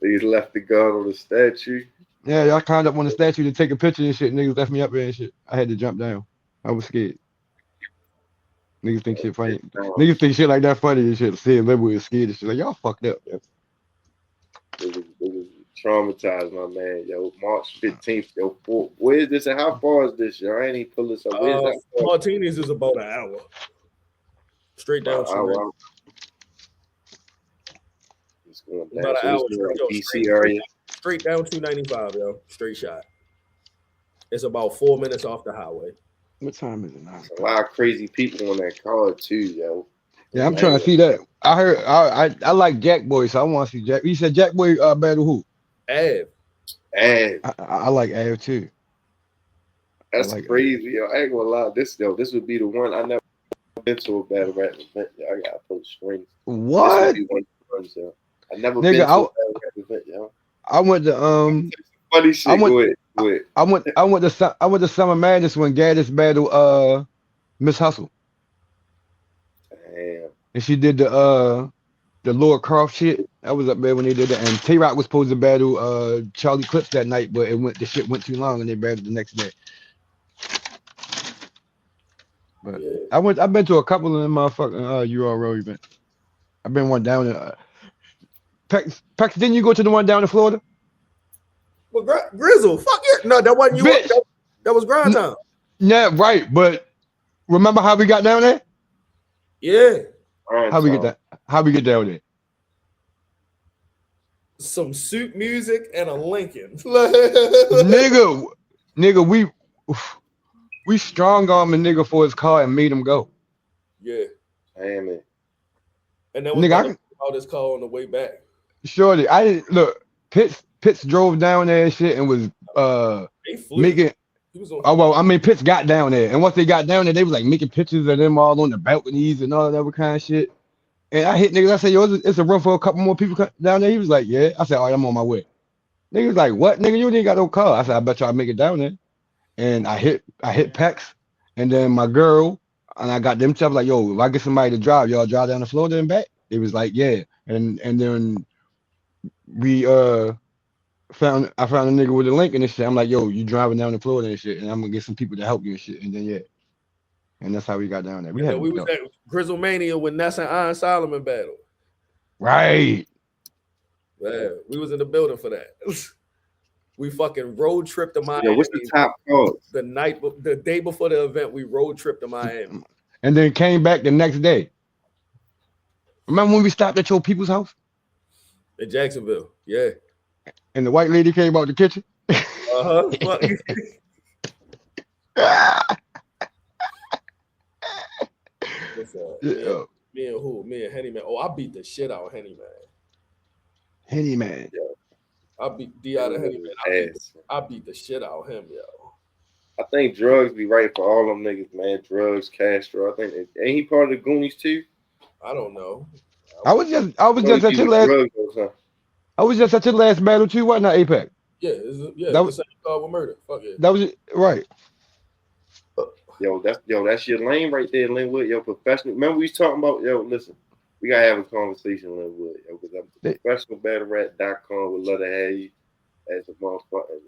They left the gun on the statue. Yeah, y'all climbed up on the statue to take a picture and shit. Niggas left me up there and shit. I had to jump down. I was scared. Niggas think shit funny. Niggas think shit like that funny and shit. Seeing Lenwood is scared and shit. Like, y'all fucked up, yo. It was traumatized, my man, yo. March 15th, yo. Where is this and how far is this, yo? I ain't even pull this up. Where's that? Martinez is about an hour. Straight down. It's going down. About an hour. DC area. Straight down 295, yo. Straight shot. It's about 4 minutes off the highway. What time is it now? A lot of crazy people on that card too, yo. Yeah, I'm trying to see that. I heard I like Jack Boy, so I want to see Jack. You said Jack Boy battle who? Av. I like Av too. That's like crazy, yo. I ain't gonna lie. This would be the one I never been to a battle rap event. Yo. I gotta pull the strings. What? I never Nigga, been to a battle rap event, yo. I went to funny shit. Go ahead. I went to Summer Madness when Gaddis battled Miss Hustle. Damn. And she did the Lord Croft shit. I was up there when they did that. And Tay Rock was supposed to battle Charlie Clips that night, but the shit went too long and they battled the next day. But Yeah. I've been to a couple of them motherfucking URL events. I've been one down in Pex, didn't you go to the one down in Florida? Well, Grizzle, fuck it. No, that wasn't you. That was grind time. Yeah, right. But remember how we got down there? Yeah. How we get down there? Some suit music and a Lincoln. nigga, we strong armed a nigga for his car and made him go. Yeah. Damn it. And then we got this car on the way back. Shorty, I didn't look. Pitts drove down there and shit and was making. Pitts got down there, and once they got down there, they was like making pictures of them all on the balconies and all that other kind of shit. And I hit niggas. I said, "Yo, it's a run for a couple more people down there." He was like, "Yeah." I said, "All right, I'm on my way." Niggas like, "What, nigga? You ain't got no car." I said, "I bet y'all make it down there." And I hit Pex, and then my girl, and I got them stuff like, "Yo, if I get somebody to drive, y'all drive down to Florida and back." They was like, "Yeah," and then we I found a nigga with a link and shit. I'm like, "Yo, you driving down to Florida and shit, and I'm gonna get some people to help you and shit." And then and that's how we got down there. We was at Grizzle Mania when Ness and Iron Solomon battle. Right. Yeah, we was in the building for that. We fucking road tripped to Miami. Yo, what's the top card? The day before the event, we road tripped to Miami. And then came back the next day. Remember when we stopped at your people's house? In Jacksonville, yeah. And the white lady came out the kitchen? Uh-huh. Me and who? Me and Henny Man. Oh, I beat the shit out of Henny Man. Henny Man. Yeah. I beat D out of Henny Man. I beat the shit out of him, yo. I think drugs be right for all them niggas, man. Drugs, Castro. I think ain't he part of the Goonies too? I don't know. I was just at your last. I was just at your last battle too. What not Apex? Yeah, that was the same call with Murda. Fuck it. That was it, right. Yo, that's your lane right there, Lenwood. Yo, professional. Remember we was talking about, listen, we gotta have a conversation, Lenwood, because I'm professionalbattlerap.com would love to have you as a motherfucker,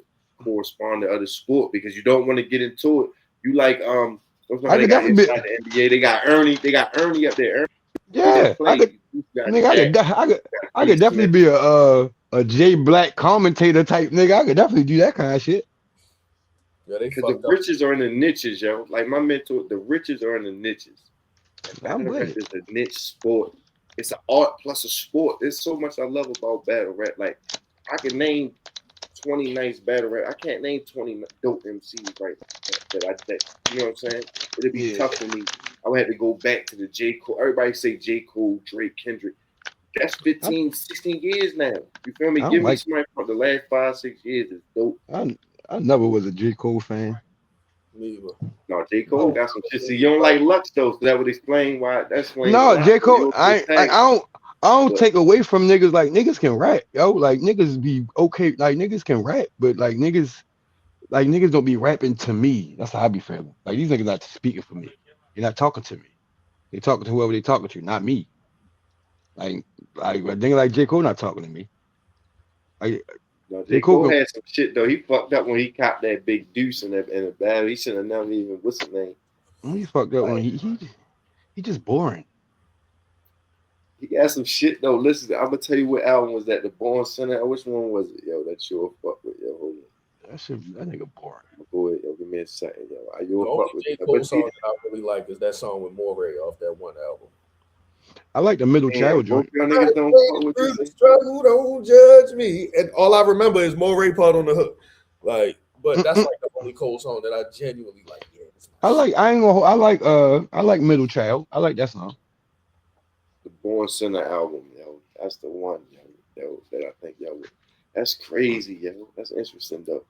correspondent of the sport, because you don't want to get into it. You like they got the NBA, they got Ernie up there. Yeah, I could definitely be a Jay Black commentator type nigga. I could definitely do that kind of shit. Yeah, because the riches are in the niches, yo. Like my mentor, the riches are in the niches. I'm with it. It's a niche sport. It's an art plus a sport. There's so much I love about battle rap. Like I can name 20 nice battle rap. I can't name 20 dope MCs right now. That you know what I'm saying? It'd be tough for me. I would have to go back to the J. Cole. Everybody say J. Cole, Drake, Kendrick. That's 15, 16 years now. You feel me? Give me somebody from the last 5-6 years is dope. I never was a J. Cole fan. Neither. No, J. Cole got some shit. See, you don't like Lux though, so that would explain why. That's when. No, J. Cole. I don't take away from niggas. Like niggas can rap, yo. Like niggas be okay. Like niggas can rap, but like niggas don't be rapping to me. That's how I be feeling. Like these niggas not speaking for me. They're not talking to me. They talking to whoever they talking to, not me. Like a nigga like J. Cole not talking to me. Like J. Cole had some shit though. He fucked up when he copped that big deuce in the battle. He should have never even what's his name. He fucked up when he just boring. He got some shit though. Listen, I'm gonna tell you what album was that. The Born Center. Which one was it, yo? That you'll fuck with, yo. Hold on. That nigga boring. Go ahead, yo. Give me a second, yo. You'll fuck with J. Cole song that I really like is that song with Moray off that one album. I like the Middle Child joint. Struggle, don't judge me. And all I remember is Moray part on the hook. Like, but that's like the only Cole song that I genuinely like. Yeah, I like Middle Child. I like that song. The Born Center album, yo. That's the one, yo, that I think, yo. That's crazy, yo. That's interesting though.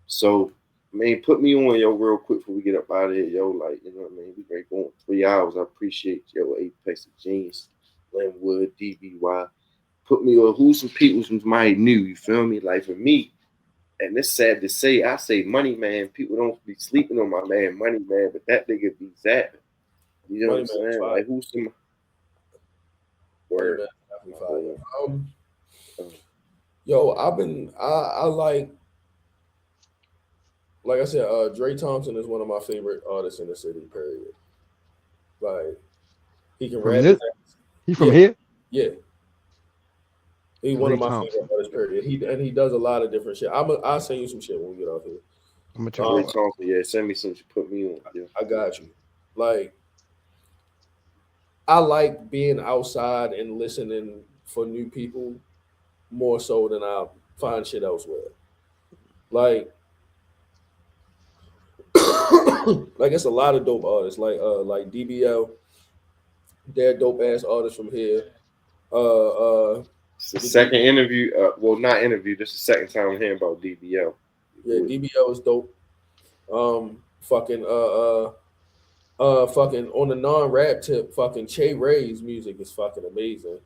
So, I mean, put me on, yo, real quick before we get up out of here, yo. Like, you know what I mean? We great going. 3 hours. I appreciate your Apex Tha Genius, Lenwood DBY. Put me on who's some people who might knew. You feel me? Like for me, and it's sad to say, I say Money Man. People don't be sleeping on my man Money Man, but that nigga be zapping. You know what I'm saying? Like who's some word? Yo, I like I said, Dre Thompson is one of my favorite artists in the city, period. Like he can rap. He from here? Yeah. He's one of my favorite artists, period. He does a lot of different shit. I'll send you some shit when we get off here. I'm gonna try Thompson, yeah, send me some. Put me on. Yeah. I got you. Like I like being outside and listening for new people more so than I find shit elsewhere. Like it's a lot of dope artists like DBL. They're dope ass artists from here. It's the second interview. Well, not interview. This is the second time I'm hearing about DBL. Yeah, DBL is dope. Fucking on the non-rap tip, fucking Che Ray's music is fucking amazing.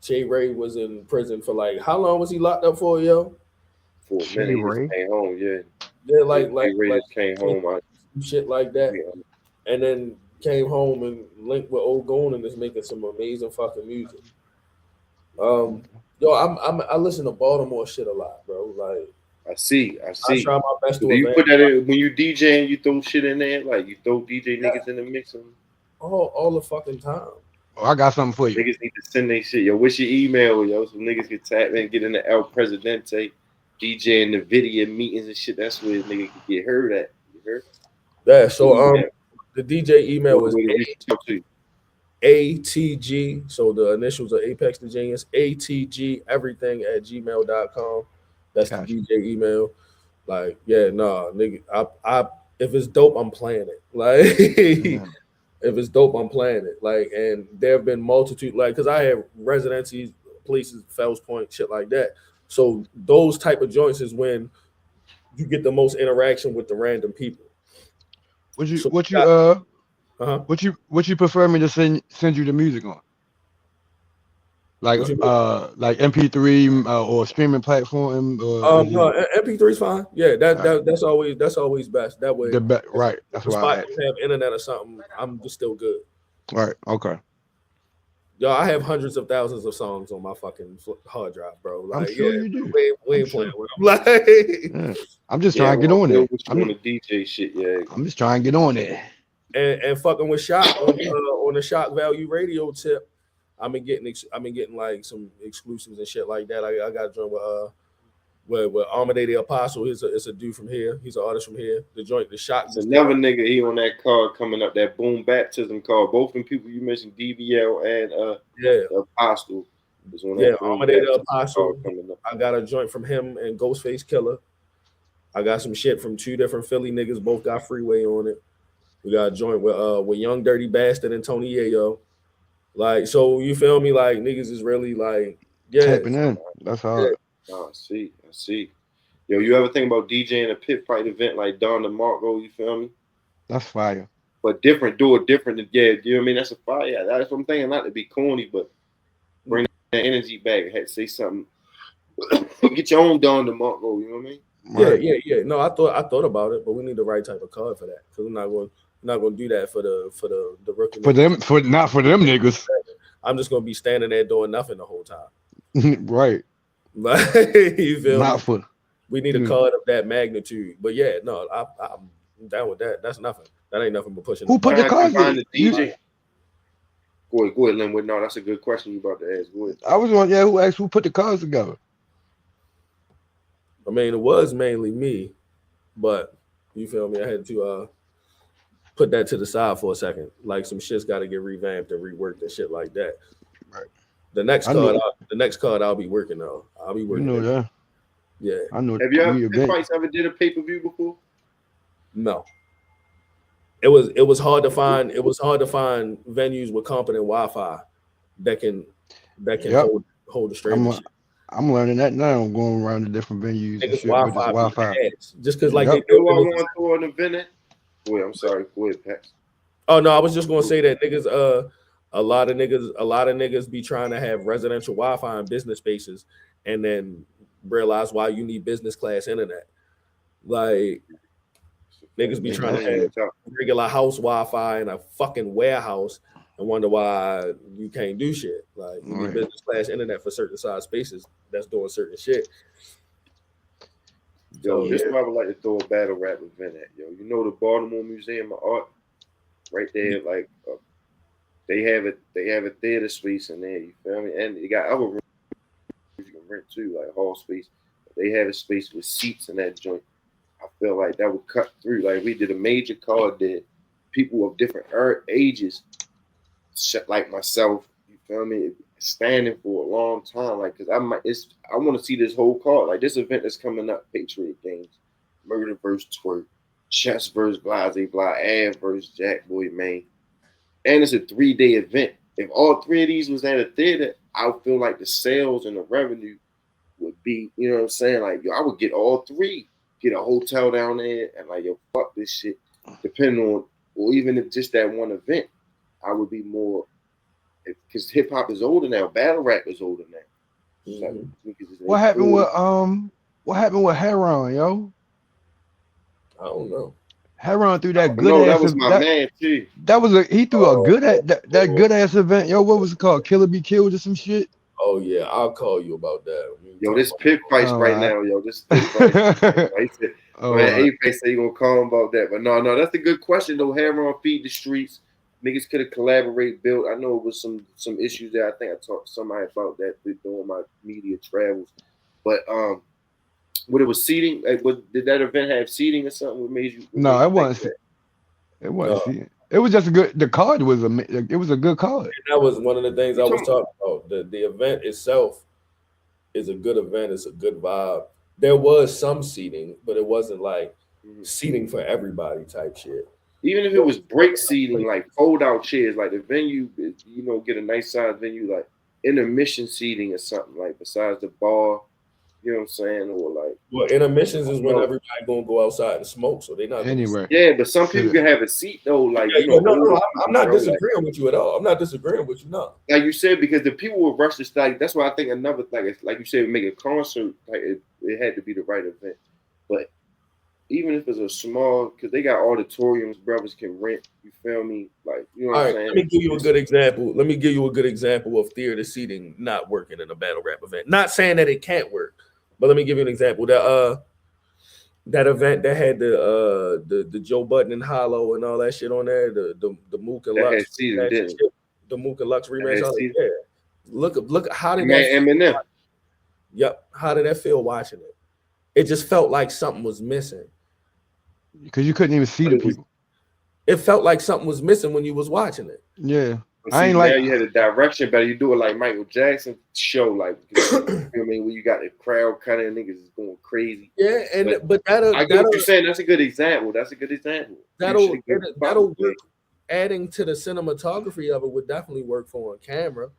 Che Ray was in prison for like how long was he locked up for, yo? For a minute, he just came home. Yeah. Yeah, like just came home. Shit like that, and then came home and linked with Old Goon and is making some amazing fucking music. Yo, I listen to Baltimore shit a lot, bro. Like I see. I try my best to. Do you put that in when you DJ and you throw shit in there? Like you throw DJ niggas in the mix? All the fucking time. Oh, I got something for you. Niggas need to send their shit. Yo, what's your email, yo? So niggas can tap in, get in the El Presidente, DJ in the video meetings and shit. That's where nigga can get heard at. You heard? Yeah. So the DJ email was ATG. So the initials are Apex Tha Genius. ATG everything at gmail.com. That's the DJ email. Like, yeah, nah, nigga. I if it's dope, I'm playing it. Like, if it's dope, I'm playing it. Like, and there have been multitude, like, because I have residencies, places, Fells Point, shit like that. So those type of joints is when you get the most interaction with the random people. What you prefer me to send you the music on? Like MP3 or streaming platform? Or no, MP3 is fine. Yeah, that's always best. That way, right. That's why I have internet or something. I'm just still good. Right. Okay. Yo, I have hundreds of thousands of songs on my fucking hard drive, bro. Like, I'm sure you do. We ain't playing with them. Like, I'm just trying to get on it. I'm on the DJ shit. Yeah, I'm just trying to get on it. And fucking with Shock on the Shock Value Radio tip. I've been getting like some exclusives and shit like that. I got a joint with Armade the Apostle. It's a dude from here. He's an artist from here. The joint, the Shock. There's another nigga he on that card coming up. That Boom Baptism card. Both of them people you mentioned, DBL and the Apostle. Armade the Apostle. I got a joint from him and Ghostface Killer. I got some shit from two different Philly niggas. Both got Freeway on it. We got a joint with Young Dirty Bastard and Tony Yayo. Like, so you feel me? Like, niggas is really like, tapping in. That's hard. Oh, I see. Yo, you ever think about DJing a pit fight event like Don DeMarco? You feel me? That's fire. But different, do it different. Yeah, you know what I mean? That's a fire. That's what I'm thinking. Not to be corny, but bring that energy back. I had to say something. Get your own Don DeMarco. You know what I mean? Yeah. No, I thought about it, but we need the right type of card for that because we're not going to do that for the rookie. Not for them niggas. I'm just going to be standing there doing nothing the whole time. Right. Like, you feel not me? For. We need a card of that magnitude. But yeah, no, I'm down with that. That's nothing. That ain't nothing but pushing. Who put the cards in? The DJ. Go ahead, Lenwood. No, that's a good question you about to ask. Go ahead. I was on. Yeah, who asked who put the cards together? I mean, it was mainly me, but you feel me? I had to put that to the side for a second. Like some shit's got to get revamped and reworked and shit like that. Right. The next card I'll be working on. I'll be working. You know that. Yeah. I know. Have you ever did a pay-per-view before? No. It was hard to find. It was hard to find venues with competent Wi-Fi that can hold the stream. I'm learning that now. I'm going around to different venues and shit with this Wi-Fi. Just because, like, they do want to throw an event. Wait, I'm sorry. Go ahead, Pat. Oh no, I was just gonna say that niggas, a lot of niggas be trying to have residential Wi-Fi in business spaces, and then realize why you need business class internet. Like niggas be trying to have regular house Wi-Fi in a fucking warehouse and wonder why you can't do shit. Like you need business class internet for certain size spaces that's doing certain shit. Yo, this is why I would like to throw a battle rap event at. Yo, you know the Baltimore Museum of Art, right there. Like they have a theater space in there. You feel me? And they got other rooms you can rent too, like hall space. They have a space with seats in that joint. I feel like that would cut through. Like we did a major card there. People of different ages, like myself, you feel me, standing for a long time. Like, cause I want to see this whole card. Like this event that's coming up: Patriot Games, Murda versus Twerk, Chess versus Blase Blah, Av versus Jack Boy Main, and it's a 3-day event. If all 3 of these was at a theater, I would feel like the sales and the revenue would be, you know what I'm saying? Like, yo, I would get all 3. Get a hotel down there and like, yo, fuck this shit. Depending on, or even if just that one event, I would be more, because hip hop is older now. Battle rap is older now. Mm-hmm. What happened with Heron, yo? I don't know. Heron threw that good ass. That was my man too. He threw a good that good ass event, yo. What was it called? Killer Be Killed or some shit? Oh yeah, I'll call you about that. Yo, this pit fight right now, yo. This pit fight. Apex say you gonna call him about that, but no, that's a good question though. Heron feed the streets. Niggas could have collaborated, built. I know it was some issues there. I think I talked to somebody about that doing my media travels, but what it was seating? Did that event have seating or something? What made you? No, it wasn't. It wasn't seating. It was just a good. The card was it was a good card. And that was one of the things I was talking about. The event itself is a good event. It's a good vibe. There was some seating, but it wasn't like seating for everybody type shit. Even if it was break seating, like fold out chairs, like the venue, you know, get a nice size venue, like intermission seating or something, like besides the bar, you know what I'm saying, or like. Well, intermissions is when everybody gonna go outside and smoke, so they're not anywhere. Yeah, but some people can have a seat though, like I'm not disagreeing with you at all. I'm not disagreeing with you, no. Like you said, because the people will rush the style. That's why I think another like you said, make a concert, like it had to be the right event, but. Even if it's a small, because they got auditoriums, brothers can rent. You feel me? Like, you know what I'm saying? Let me give you a good example. Let me give you a good example of theater seating not working in a battle rap event. Not saying that it can't work, but let me give you an example. That event that had the Joe Budden and Hollow and all that shit on there, the Mook and Lux, the Mook and Lux rematch. Yeah. Look, how did that? Eminem. Yep. How did that feel watching it? It just felt like something was missing. Because you couldn't even see the people. It felt like something was missing when you was watching it. Yeah. I ain't like you had a direction better. You do it like Michael Jackson show, like you know what I mean, when you got the crowd kind of niggas is going crazy. Yeah, but I get what you're saying. That's a good example. That'll work. Adding to the cinematography of it would definitely work for on camera.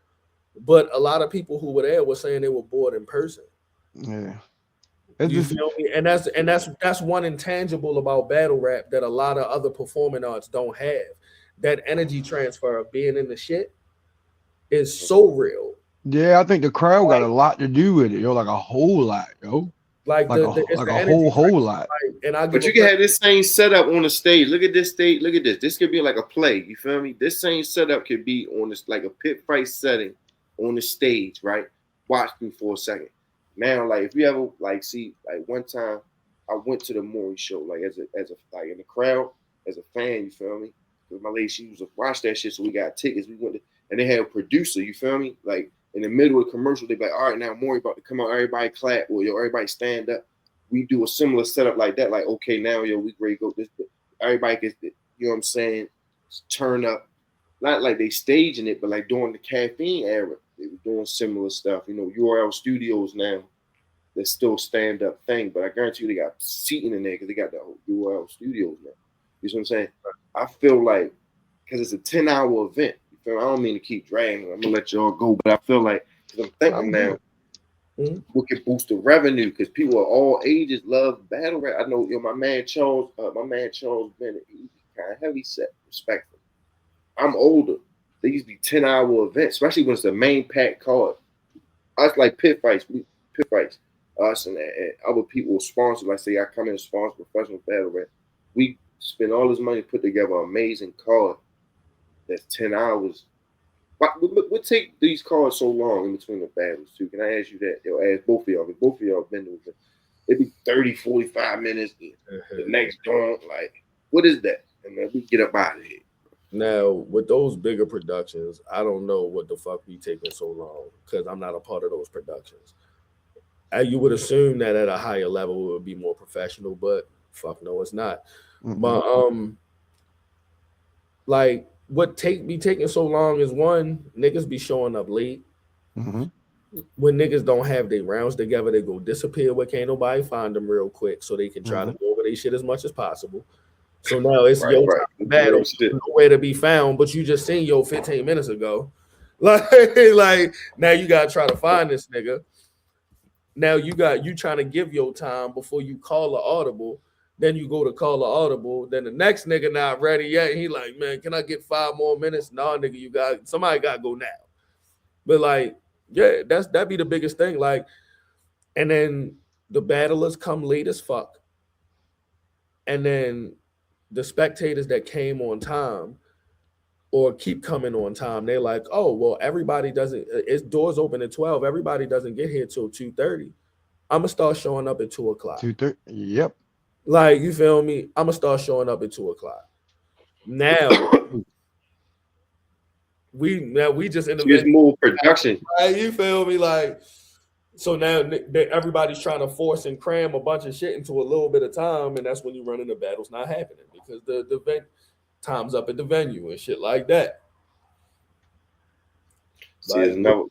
But a lot of people who were there were saying they were bored in person. Yeah. You feel me? And that's one intangible about battle rap that a lot of other performing arts don't have. That energy transfer of being in the shit is so real. Yeah, I think the crowd got a lot to do with it, yo. Like a whole lot, yo. Like a whole lot. But you can have this same setup on the stage. Look at this stage. Look at this. This could be like a play. You feel me? This same setup could be on this like a pit fight setting on the stage, right? Watch me for a second. Now, like if you ever like see like one time I went to the Maury show like as a like in the crowd as a fan, you feel me? Because my lady she was to watch that shit, so we got tickets. We went and they had a producer, you feel me? Like in the middle of the commercial, they be like, all right, now Maury about to come out, everybody clap or yo, everybody stand up. We do a similar setup like that, like okay, now yo, we ready to go. This everybody gets you know what I'm saying, turn up. Not like they staging it, but like during the caffeine era. They were doing similar stuff, you know. URL Studios now, that's still stand up thing, but I guarantee you they got seating in there because they got the whole URL Studios now. You know what I'm saying? I feel like because it's a 10-hour event. You feel? I don't mean to keep dragging. I'm gonna let y'all go, but I feel like because I'm thinking now, we can boost the revenue because people of all ages love battle rap. I know, my man Charles Bennett, he's kind of heavy set, respectful. I'm older. They used to be 10-hour events, especially when it's the main pack card. Us like pit fights. Us and other people sponsor. Like say I come in and sponsor professional battle rap. We spend all this money to put together an amazing card that's 10 hours. What take these cards so long in between the battles too? Can I ask you that? Yo, ask both of y'all. If both of y'all been to it, it'd be 30, 45 minutes. The next joint, like, what is that? And then we get up out of here. Now, with those bigger productions, I don't know what the fuck be taking so long because I'm not a part of those productions. You would assume that at a higher level it would be more professional, but fuck no, it's not. Mm-hmm. But like what be taking so long is one, niggas be showing up late. Mm-hmm. When niggas don't have their rounds together, they go disappear where can't nobody find them real quick so they can try to go over their shit as much as possible. So now it's your time to battle, nowhere to be found, but you just seen 15 minutes ago. Like now you gotta try to find this nigga. Now you trying to give your time before you call an audible. Then you go to call an audible. Then the next nigga not ready yet. He like, man, can I get 5 more minutes? Nah, nigga, somebody gotta go now. But like, yeah, that be the biggest thing. Like, and then the battlers come late as fuck. And then the spectators that came on time or keep coming on time, they're like, oh, well, everybody doesn't, it's doors open at 12. Everybody doesn't get here till 2:30. I'm going to start showing up at 2 o'clock. 2:30, yep. Like, you feel me? I'm going to start showing up at 2 o'clock. Now, we just in the There's more production. Right? You feel me? Like, so now everybody's trying to force and cram a bunch of shit into a little bit of time, and that's when you run into battles not happening because the event time's up at the venue and shit like that. See,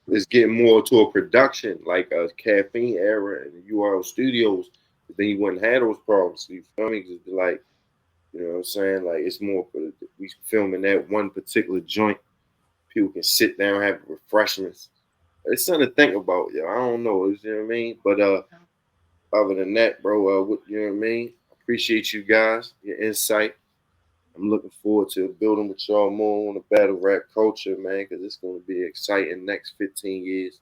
it's getting more to a production, like a caffeine era and the URL studios. But then you wouldn't have those problems. So you feel me? Just be like, you know what I'm saying? Like it's more we filming that one particular joint. People can sit down, have refreshments. It's something to think about, yo. I don't know, you know what I mean? But other than that, bro, you know what I mean? Appreciate you guys, your insight. I'm looking forward to building with y'all more on the battle rap culture, man, because it's going to be exciting next 15 years.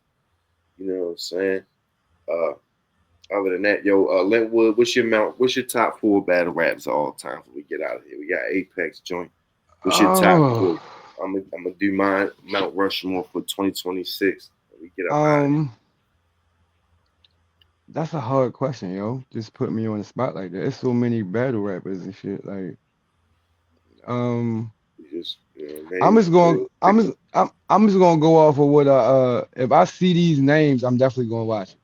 You know what I'm saying? Other than that, yo, Lenwood, what's your top 4 battle raps of all time before we get out of here? We got Apex joint. What's your top 4? I'm gonna do mine, Mount Rushmore for 2026. We get up That's a hard question, yo. Just put me on the spot like that. There's so many battle rappers and shit. Like, I'm just gonna go off of what if I see these names, I'm definitely gonna watch it.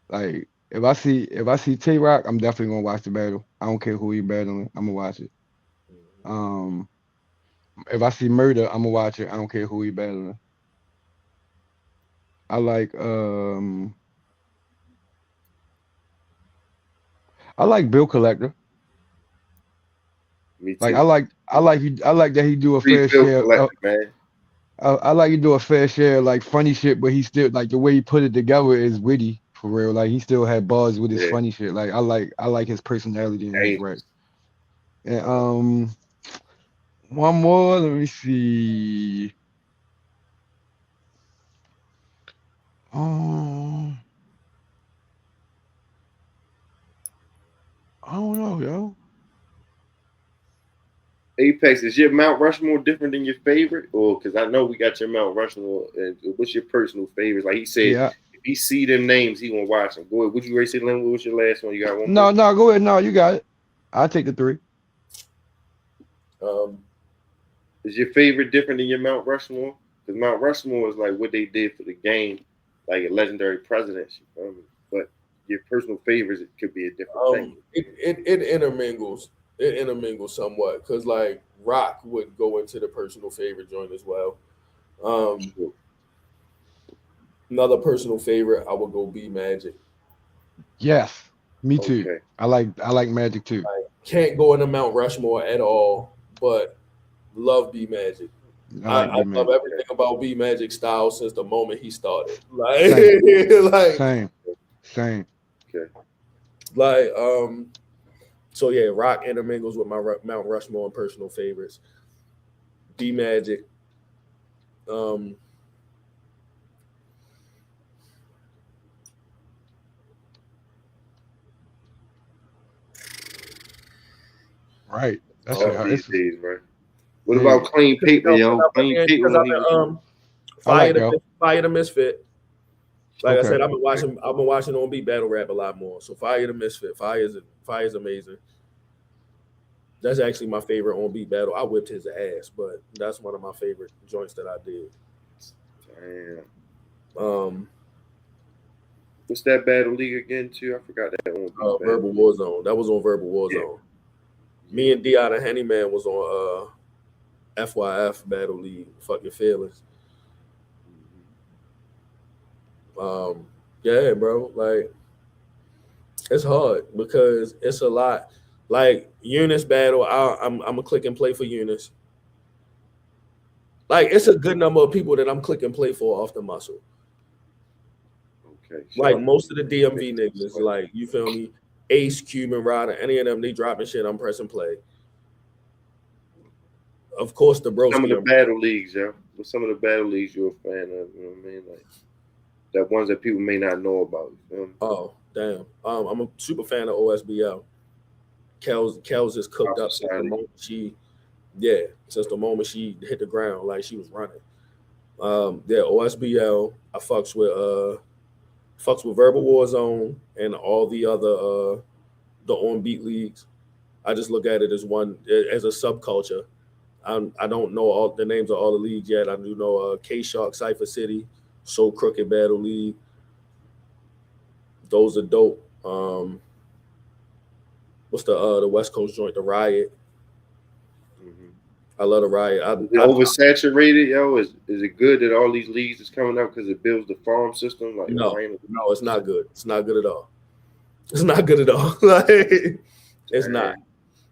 Like, if I see Tay-Rock, I'm definitely gonna watch the battle. I don't care who he battling, I'm gonna watch it. If I see Murda, I'm gonna watch it. I don't care who he battling. I like Bill Collector. Me too. Like I like that he do a fair share. Man. I like he do a fair share like funny shit, but he still like the way he put it together is witty for real. Like he still had bars with his funny shit. Like I like his personality and his rap. And one more, let me see. I don't know, yo. Apex, is your Mount Rushmore different than your favorite? Or because I know we got your Mount Rushmore. What's your personal favorites? Like he said, if he see them names, he gonna watch them. Go ahead. Would you race it, Lenwood? What's your last one? You got one? No, go ahead. No, you got it. I'll take the 3. Is your favorite different than your Mount Rushmore? Because Mount Rushmore is like what they did for the game, like a legendary presidents. You know what I mean? But your personal favorites, it could be a different thing. It intermingles. It intermingles somewhat because like Rock would go into the personal favorite joint as well. Another personal favorite, I would go B Magic. Yes, me too. Okay. I like Magic too. I can't go into Mount Rushmore at all, but love B Magic. I love everything about B Magic style since the moment he started. Like, same. Okay. Like, so yeah, Rock intermingles with my Mount Rushmore and personal favorites. D Magic. Right. That's Tough it. these It's, days, right? What yeah. about clean paper, yo? Clean paper Because when he was I like that. Fire the Misfit. Like I Okay. said, I've been watching on beat battle rap a lot more. So Fire the Misfit, Fire is amazing. That's actually my favorite on beat battle. I whipped his ass, but that's one of my favorite joints that I did. Damn. What's that battle league again too? I forgot that one. Verbal Warzone. That was on Verbal Warzone. Yeah. Me and D out of Handyman was on FYF Battle League. Fuck your feelings. Yeah, bro. Like, it's hard because it's a lot. Like Eunice battle, I'm a click and play for Eunice. Like, it's a good number of people that I'm click and play for off the muscle. Okay. Like most of the DMV niggas, like, you feel me? Ace, Cuban, Rider, any of them, they dropping shit, I'm pressing play. Of course, the bro. Some of the battle leagues, yo. With some of the battle leagues you're a fan of, you know what I mean? Like that ones that people may not know about. You feel me? Oh, damn. I'm a super fan of OSBL. Kels is cooked up since the moment since the moment she hit the ground, like she was running. OSBL. I fucks with Verbal Warzone and all the other the on beat leagues. I just look at it as a subculture. I don't know all the names of all the leagues yet. I do know K-Shark, Cypher City, So Crooked Battle League. Those are dope. What's the West Coast joint? The Riot. Mm-hmm. I love the Riot. Is it oversaturated, yo? Is it good that all these leagues is coming up because it builds the farm system? Like no, it's not good. It's not good at all. It's not good at all. Like, it's not.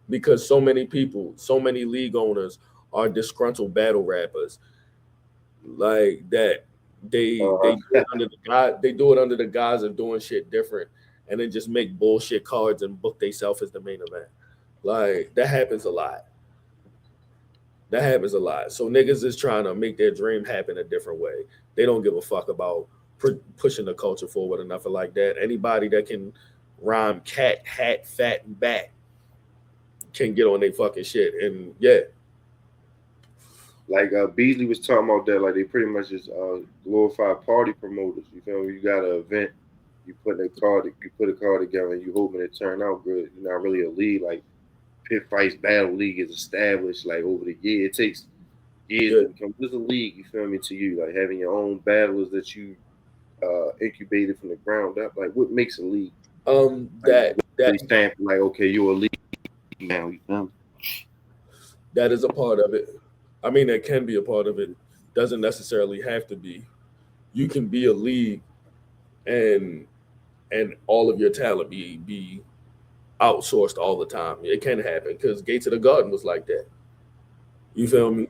Because so many people, so many league owners are disgruntled battle rappers, like that. They do it under the guise of doing shit different, and then just make bullshit cards and book themselves as the main event. Like, that happens a lot. So niggas is trying to make their dream happen a different way. They don't give a fuck about pushing the culture forward or nothing like that. Anybody that can rhyme cat, hat, fat, and bat can get on their fucking shit. And yeah. Like Beasley was talking about that, like they pretty much just glorified party promoters. You feel me? You got an event, you put a card together, and you hoping it turn out good. You're not really a league. Like Pit Fights Battle League is established like over the year. It takes years to become just a league. You feel me? To you, like having your own battlers that you incubated from the ground up. Like what makes a league? That stamp like okay, you're a league now. You feel me? That is a part of it. I mean, that can be a part of it. Doesn't necessarily have to be. You can be a league and all of your talent be outsourced all the time. It can happen because Gates of the Garden was like that. You feel me?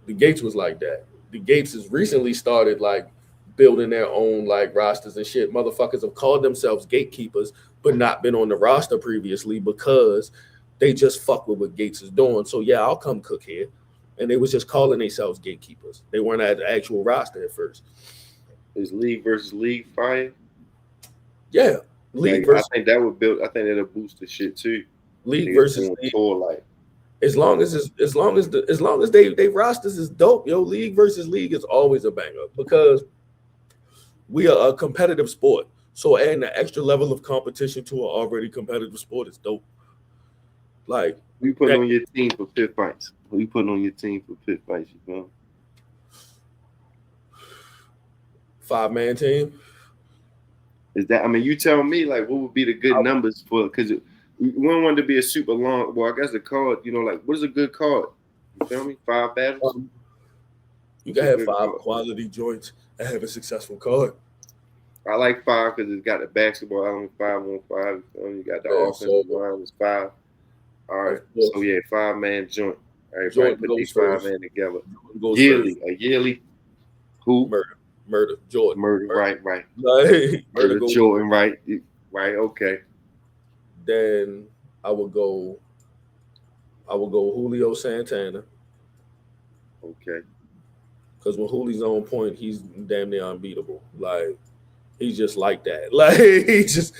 The Gates was like that. The Gates has recently started like building their own like rosters and shit. Motherfuckers have called themselves gatekeepers, but not been on the roster previously because they just fuck with what Gates is doing. So yeah, I'll come cook here. And they was just calling themselves gatekeepers. They weren't at the actual roster at first. Is league versus league fire? Yeah, league versus. I think that would build. I think that'll boost the shit too. League versus league. Tour, like. As long as they rosters is dope, yo. League versus league is always a banger because we are a competitive sport. So adding an extra level of competition to an already competitive sport is dope. Like. We put on your team for Pit Fights. We put on your team for Pit Fights, you know? 5-man team. Is that? I mean, you tell me like what would be the good numbers for? Because we don't want to be a super long. Well, I guess the card. You know, like what is a good card? You feel me? 5 battles. You can have 5 quality joints and have a successful card. I like 5 because it's got the basketball element. 5-on-5. You got the offensive line. It's 5. All right, so yeah, 5-man joint. Everybody put these 5-man together. A yearly. Who? Murda. Jordan. Murda. Right. Murda Jordan. Right. Okay. Then I will go Julio Santana. Okay. Because when Hoolie's on point, he's damn near unbeatable. Like he's just like that. Like it's just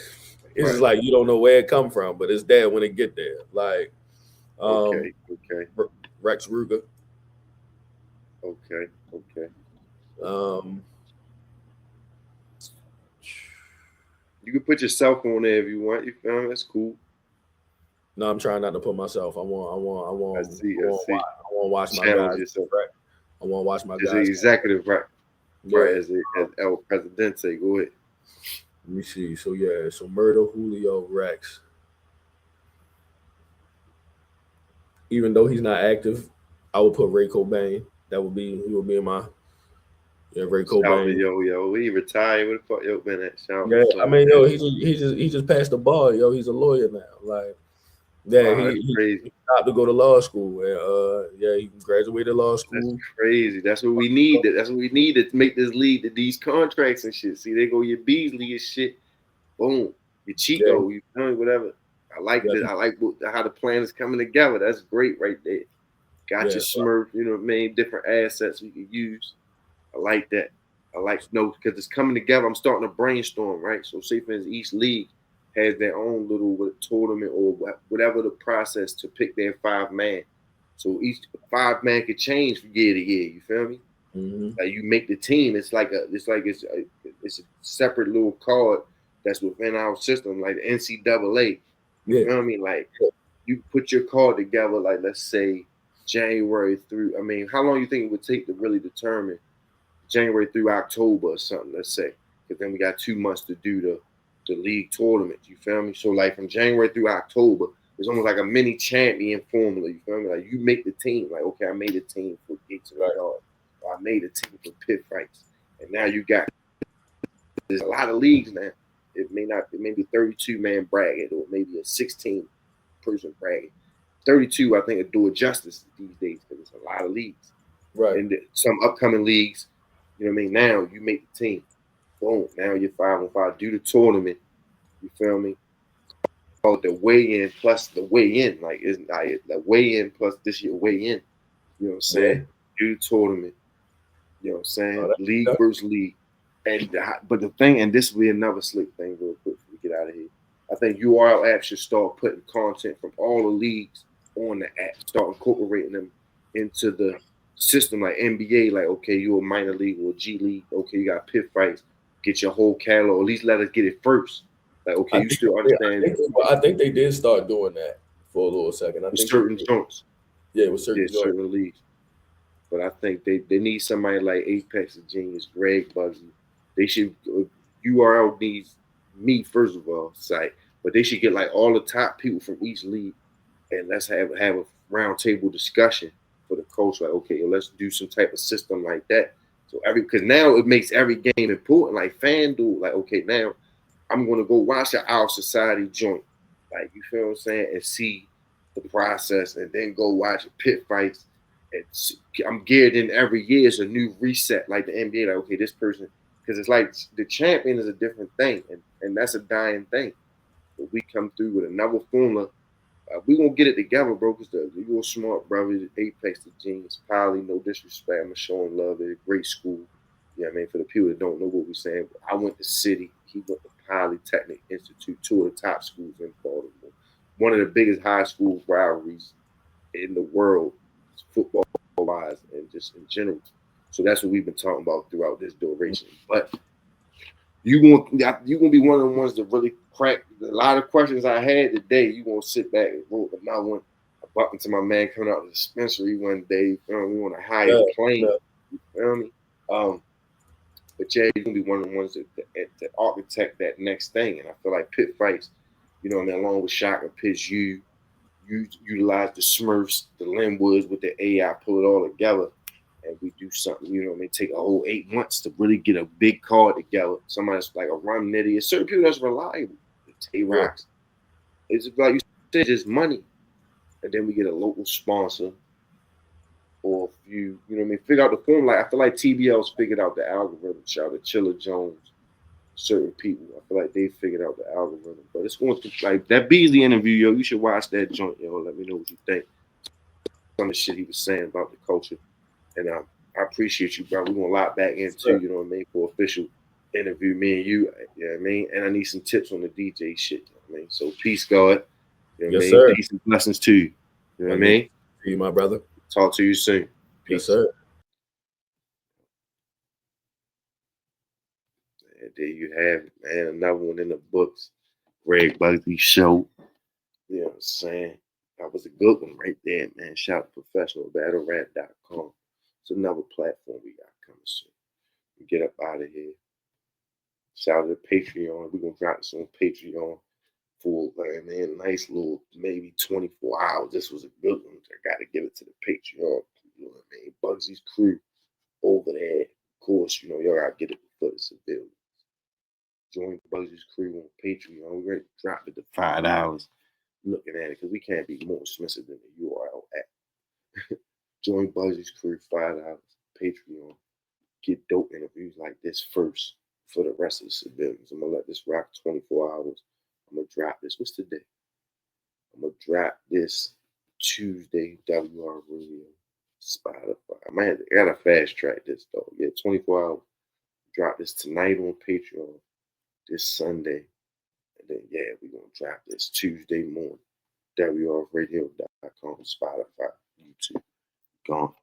like you don't know where it come from, but it's there when it get there. Like Okay. Rex Ruger. Okay. You can put yourself on there if you want. You feel me? That's cool. No, I'm trying not to put myself. I want. I see. I want to watch my Challenge guys. yourself. Right. I want to watch my As guys. an executive, right? Yeah. Right. As El Presidente. Go ahead. Let me see. So yeah. So Murda, Julio, Rex. Even though he's not active, I would put Ray Cobain. He would be in my Ray Cobain. Yo, he retired. What the fuck, yo, man? That shout. Yeah, I mean, yo, he just passed the bar. Yo, he's a lawyer now. Like, yeah, wow, he stopped to go to law school. Yeah, he graduated law school. That's crazy. That's what we need. That's what we need to make this lead to these contracts and shit. See, they go your Beasley and shit. Boom, your Chico, you know, whatever. I like that. I like how the plan is coming together. That's great right there. Got your Smurf, you know what I mean? Different assets we can use. I like that. I like because it's coming together. I'm starting to brainstorm, right? So say for instance, each league has their own little tournament or whatever the process to pick their 5-man. So each 5-man could change from year to year. You feel me? Mm-hmm. Like you make the team. It's a separate little card that's within our system, like the NCAA. You know what I mean? Like you put your card together, like let's say January through. I mean, how long do you think it would take to really determine January through October or something? Let's say, because then we got 2 months to do the league tournament. You feel me? So like from January through October, it's almost like a mini champion formula. You feel me? Like you make the team. Like okay, I made a team for Gates and Yard. I made a team for pit fights, and now you got there's a lot of leagues now. It may be 32-man bracket or maybe a 16-person bracket. 32, I think, will do it justice these days because it's a lot of leagues. Right. And some upcoming leagues, you know what I mean? Now you make the team. Boom. Now you're 5-on-5. Do the tournament. You feel me? Call it the weigh-in plus the weigh-in. Like, it's not the weigh-in plus this year weigh-in. You know what I'm saying? Yeah. Do the tournament. You know what I'm saying? League versus league. But the thing, and this will be another slick thing real quick before we get out of here. I think URL apps should start putting content from all the leagues on the app, start incorporating them into the system like NBA, like, okay, you're a minor league or a G League. Okay, you got pit fights. Get your whole catalog. At least let us get it first. Like, okay, you still understand. I think they did start doing that for a little second. I think certain joints. Yeah, with certain leagues. But I think they need somebody like Apex Tha Genius, Greg Bugsy. They should, URL needs me, first of all, site, but they should get like all the top people from each league and let's have a round table discussion for the coach. Like, okay, let's do some type of system like that. So because now it makes every game important. Like FanDuel, like, okay, now I'm going to go watch Our Society joint. Like, you feel what I'm saying? And see the process and then go watch pit fights. And I'm geared in every year. It's a new reset, like the NBA. Like, okay, this person, because it's like the champion is a different thing, and that's a dying thing. But we come through with another formula. We gonna get it together, bro. Because you're a smart brother, Apex Tha Genius, Poly, no disrespect. I'm showing love at a great school. You know what I mean? For the people that don't know what we're saying, I went to City. He went to Polytechnic Institute, 2 of the top schools in Baltimore. One of the biggest high school rivalries in the world, football-wise and just in general. So that's what we've been talking about throughout this duration. But you're gonna be one of the ones that really crack a lot of questions I had today. You're gonna sit back and roll another one. I bumped into my man coming out of the dispensary one day. We want to hire a plane. You feel me? But yeah, you're gonna be one of the ones that architect that next thing. And I feel like pit fights, you know, I mean, along with Shock and Pitch, you utilize the Smurfs, the Lenwoods with the AI, pull it all together, and we do something, you know what I mean? Take a whole 8 months to really get a big card together. Somebody that's like a Ron Nitty, certain people that's reliable. Tay-Rocks. It's like you said, just money. And then we get a local sponsor. Or if you know what I mean, figure out the form. Like I feel like TBL's figured out the algorithm. Shout out to Chilla Jones. Certain people, I feel like they figured out the algorithm. But it's going to like that Beasley interview, yo. You should watch that joint, yo. Let me know what you think. Some of the shit he was saying about the culture. And I appreciate you, bro. We're gonna lock back into, you know what I mean, for official interview, me and you. You know what I mean? And I need some tips on the DJ shit. You know what I mean? So peace, God. You know what I Yes, mean? sir. Peace and blessings to you. You know what I mean? To you, my brother. Talk to you soon. Yes, sir. And there you have it, man. Another one in the books. Greg Bugsy Show. You know what I'm saying? That was a good one right there, man. Shout out to professionalbattlerap.com. It's another platform we got coming soon. We get up out of here. Shout out to Patreon. We're gonna drop this on Patreon for man, nice little maybe 24 hours. This was a good one. I gotta give it to the Patreon. You know what I mean? Bugsy's crew over there. Of course, you know, y'all gotta get it for the civilians. Join Bugsy's crew on Patreon. We're ready to drop it to $5. Looking at it because we can't be more expensive than the URL app. Join Bugsy's crew, $5. Patreon. Get dope interviews like this first for the rest of the civilians. I'm gonna let this rock 24 hours. I'm gonna drop this. What's the day? I'm gonna drop this Tuesday, WR Radio, Spotify. I gotta fast track this though. Yeah, 24 hours. Drop this tonight on Patreon, this Sunday. And then yeah, we're gonna drop this Tuesday morning. WRradio.com, Spotify, YouTube. Gone.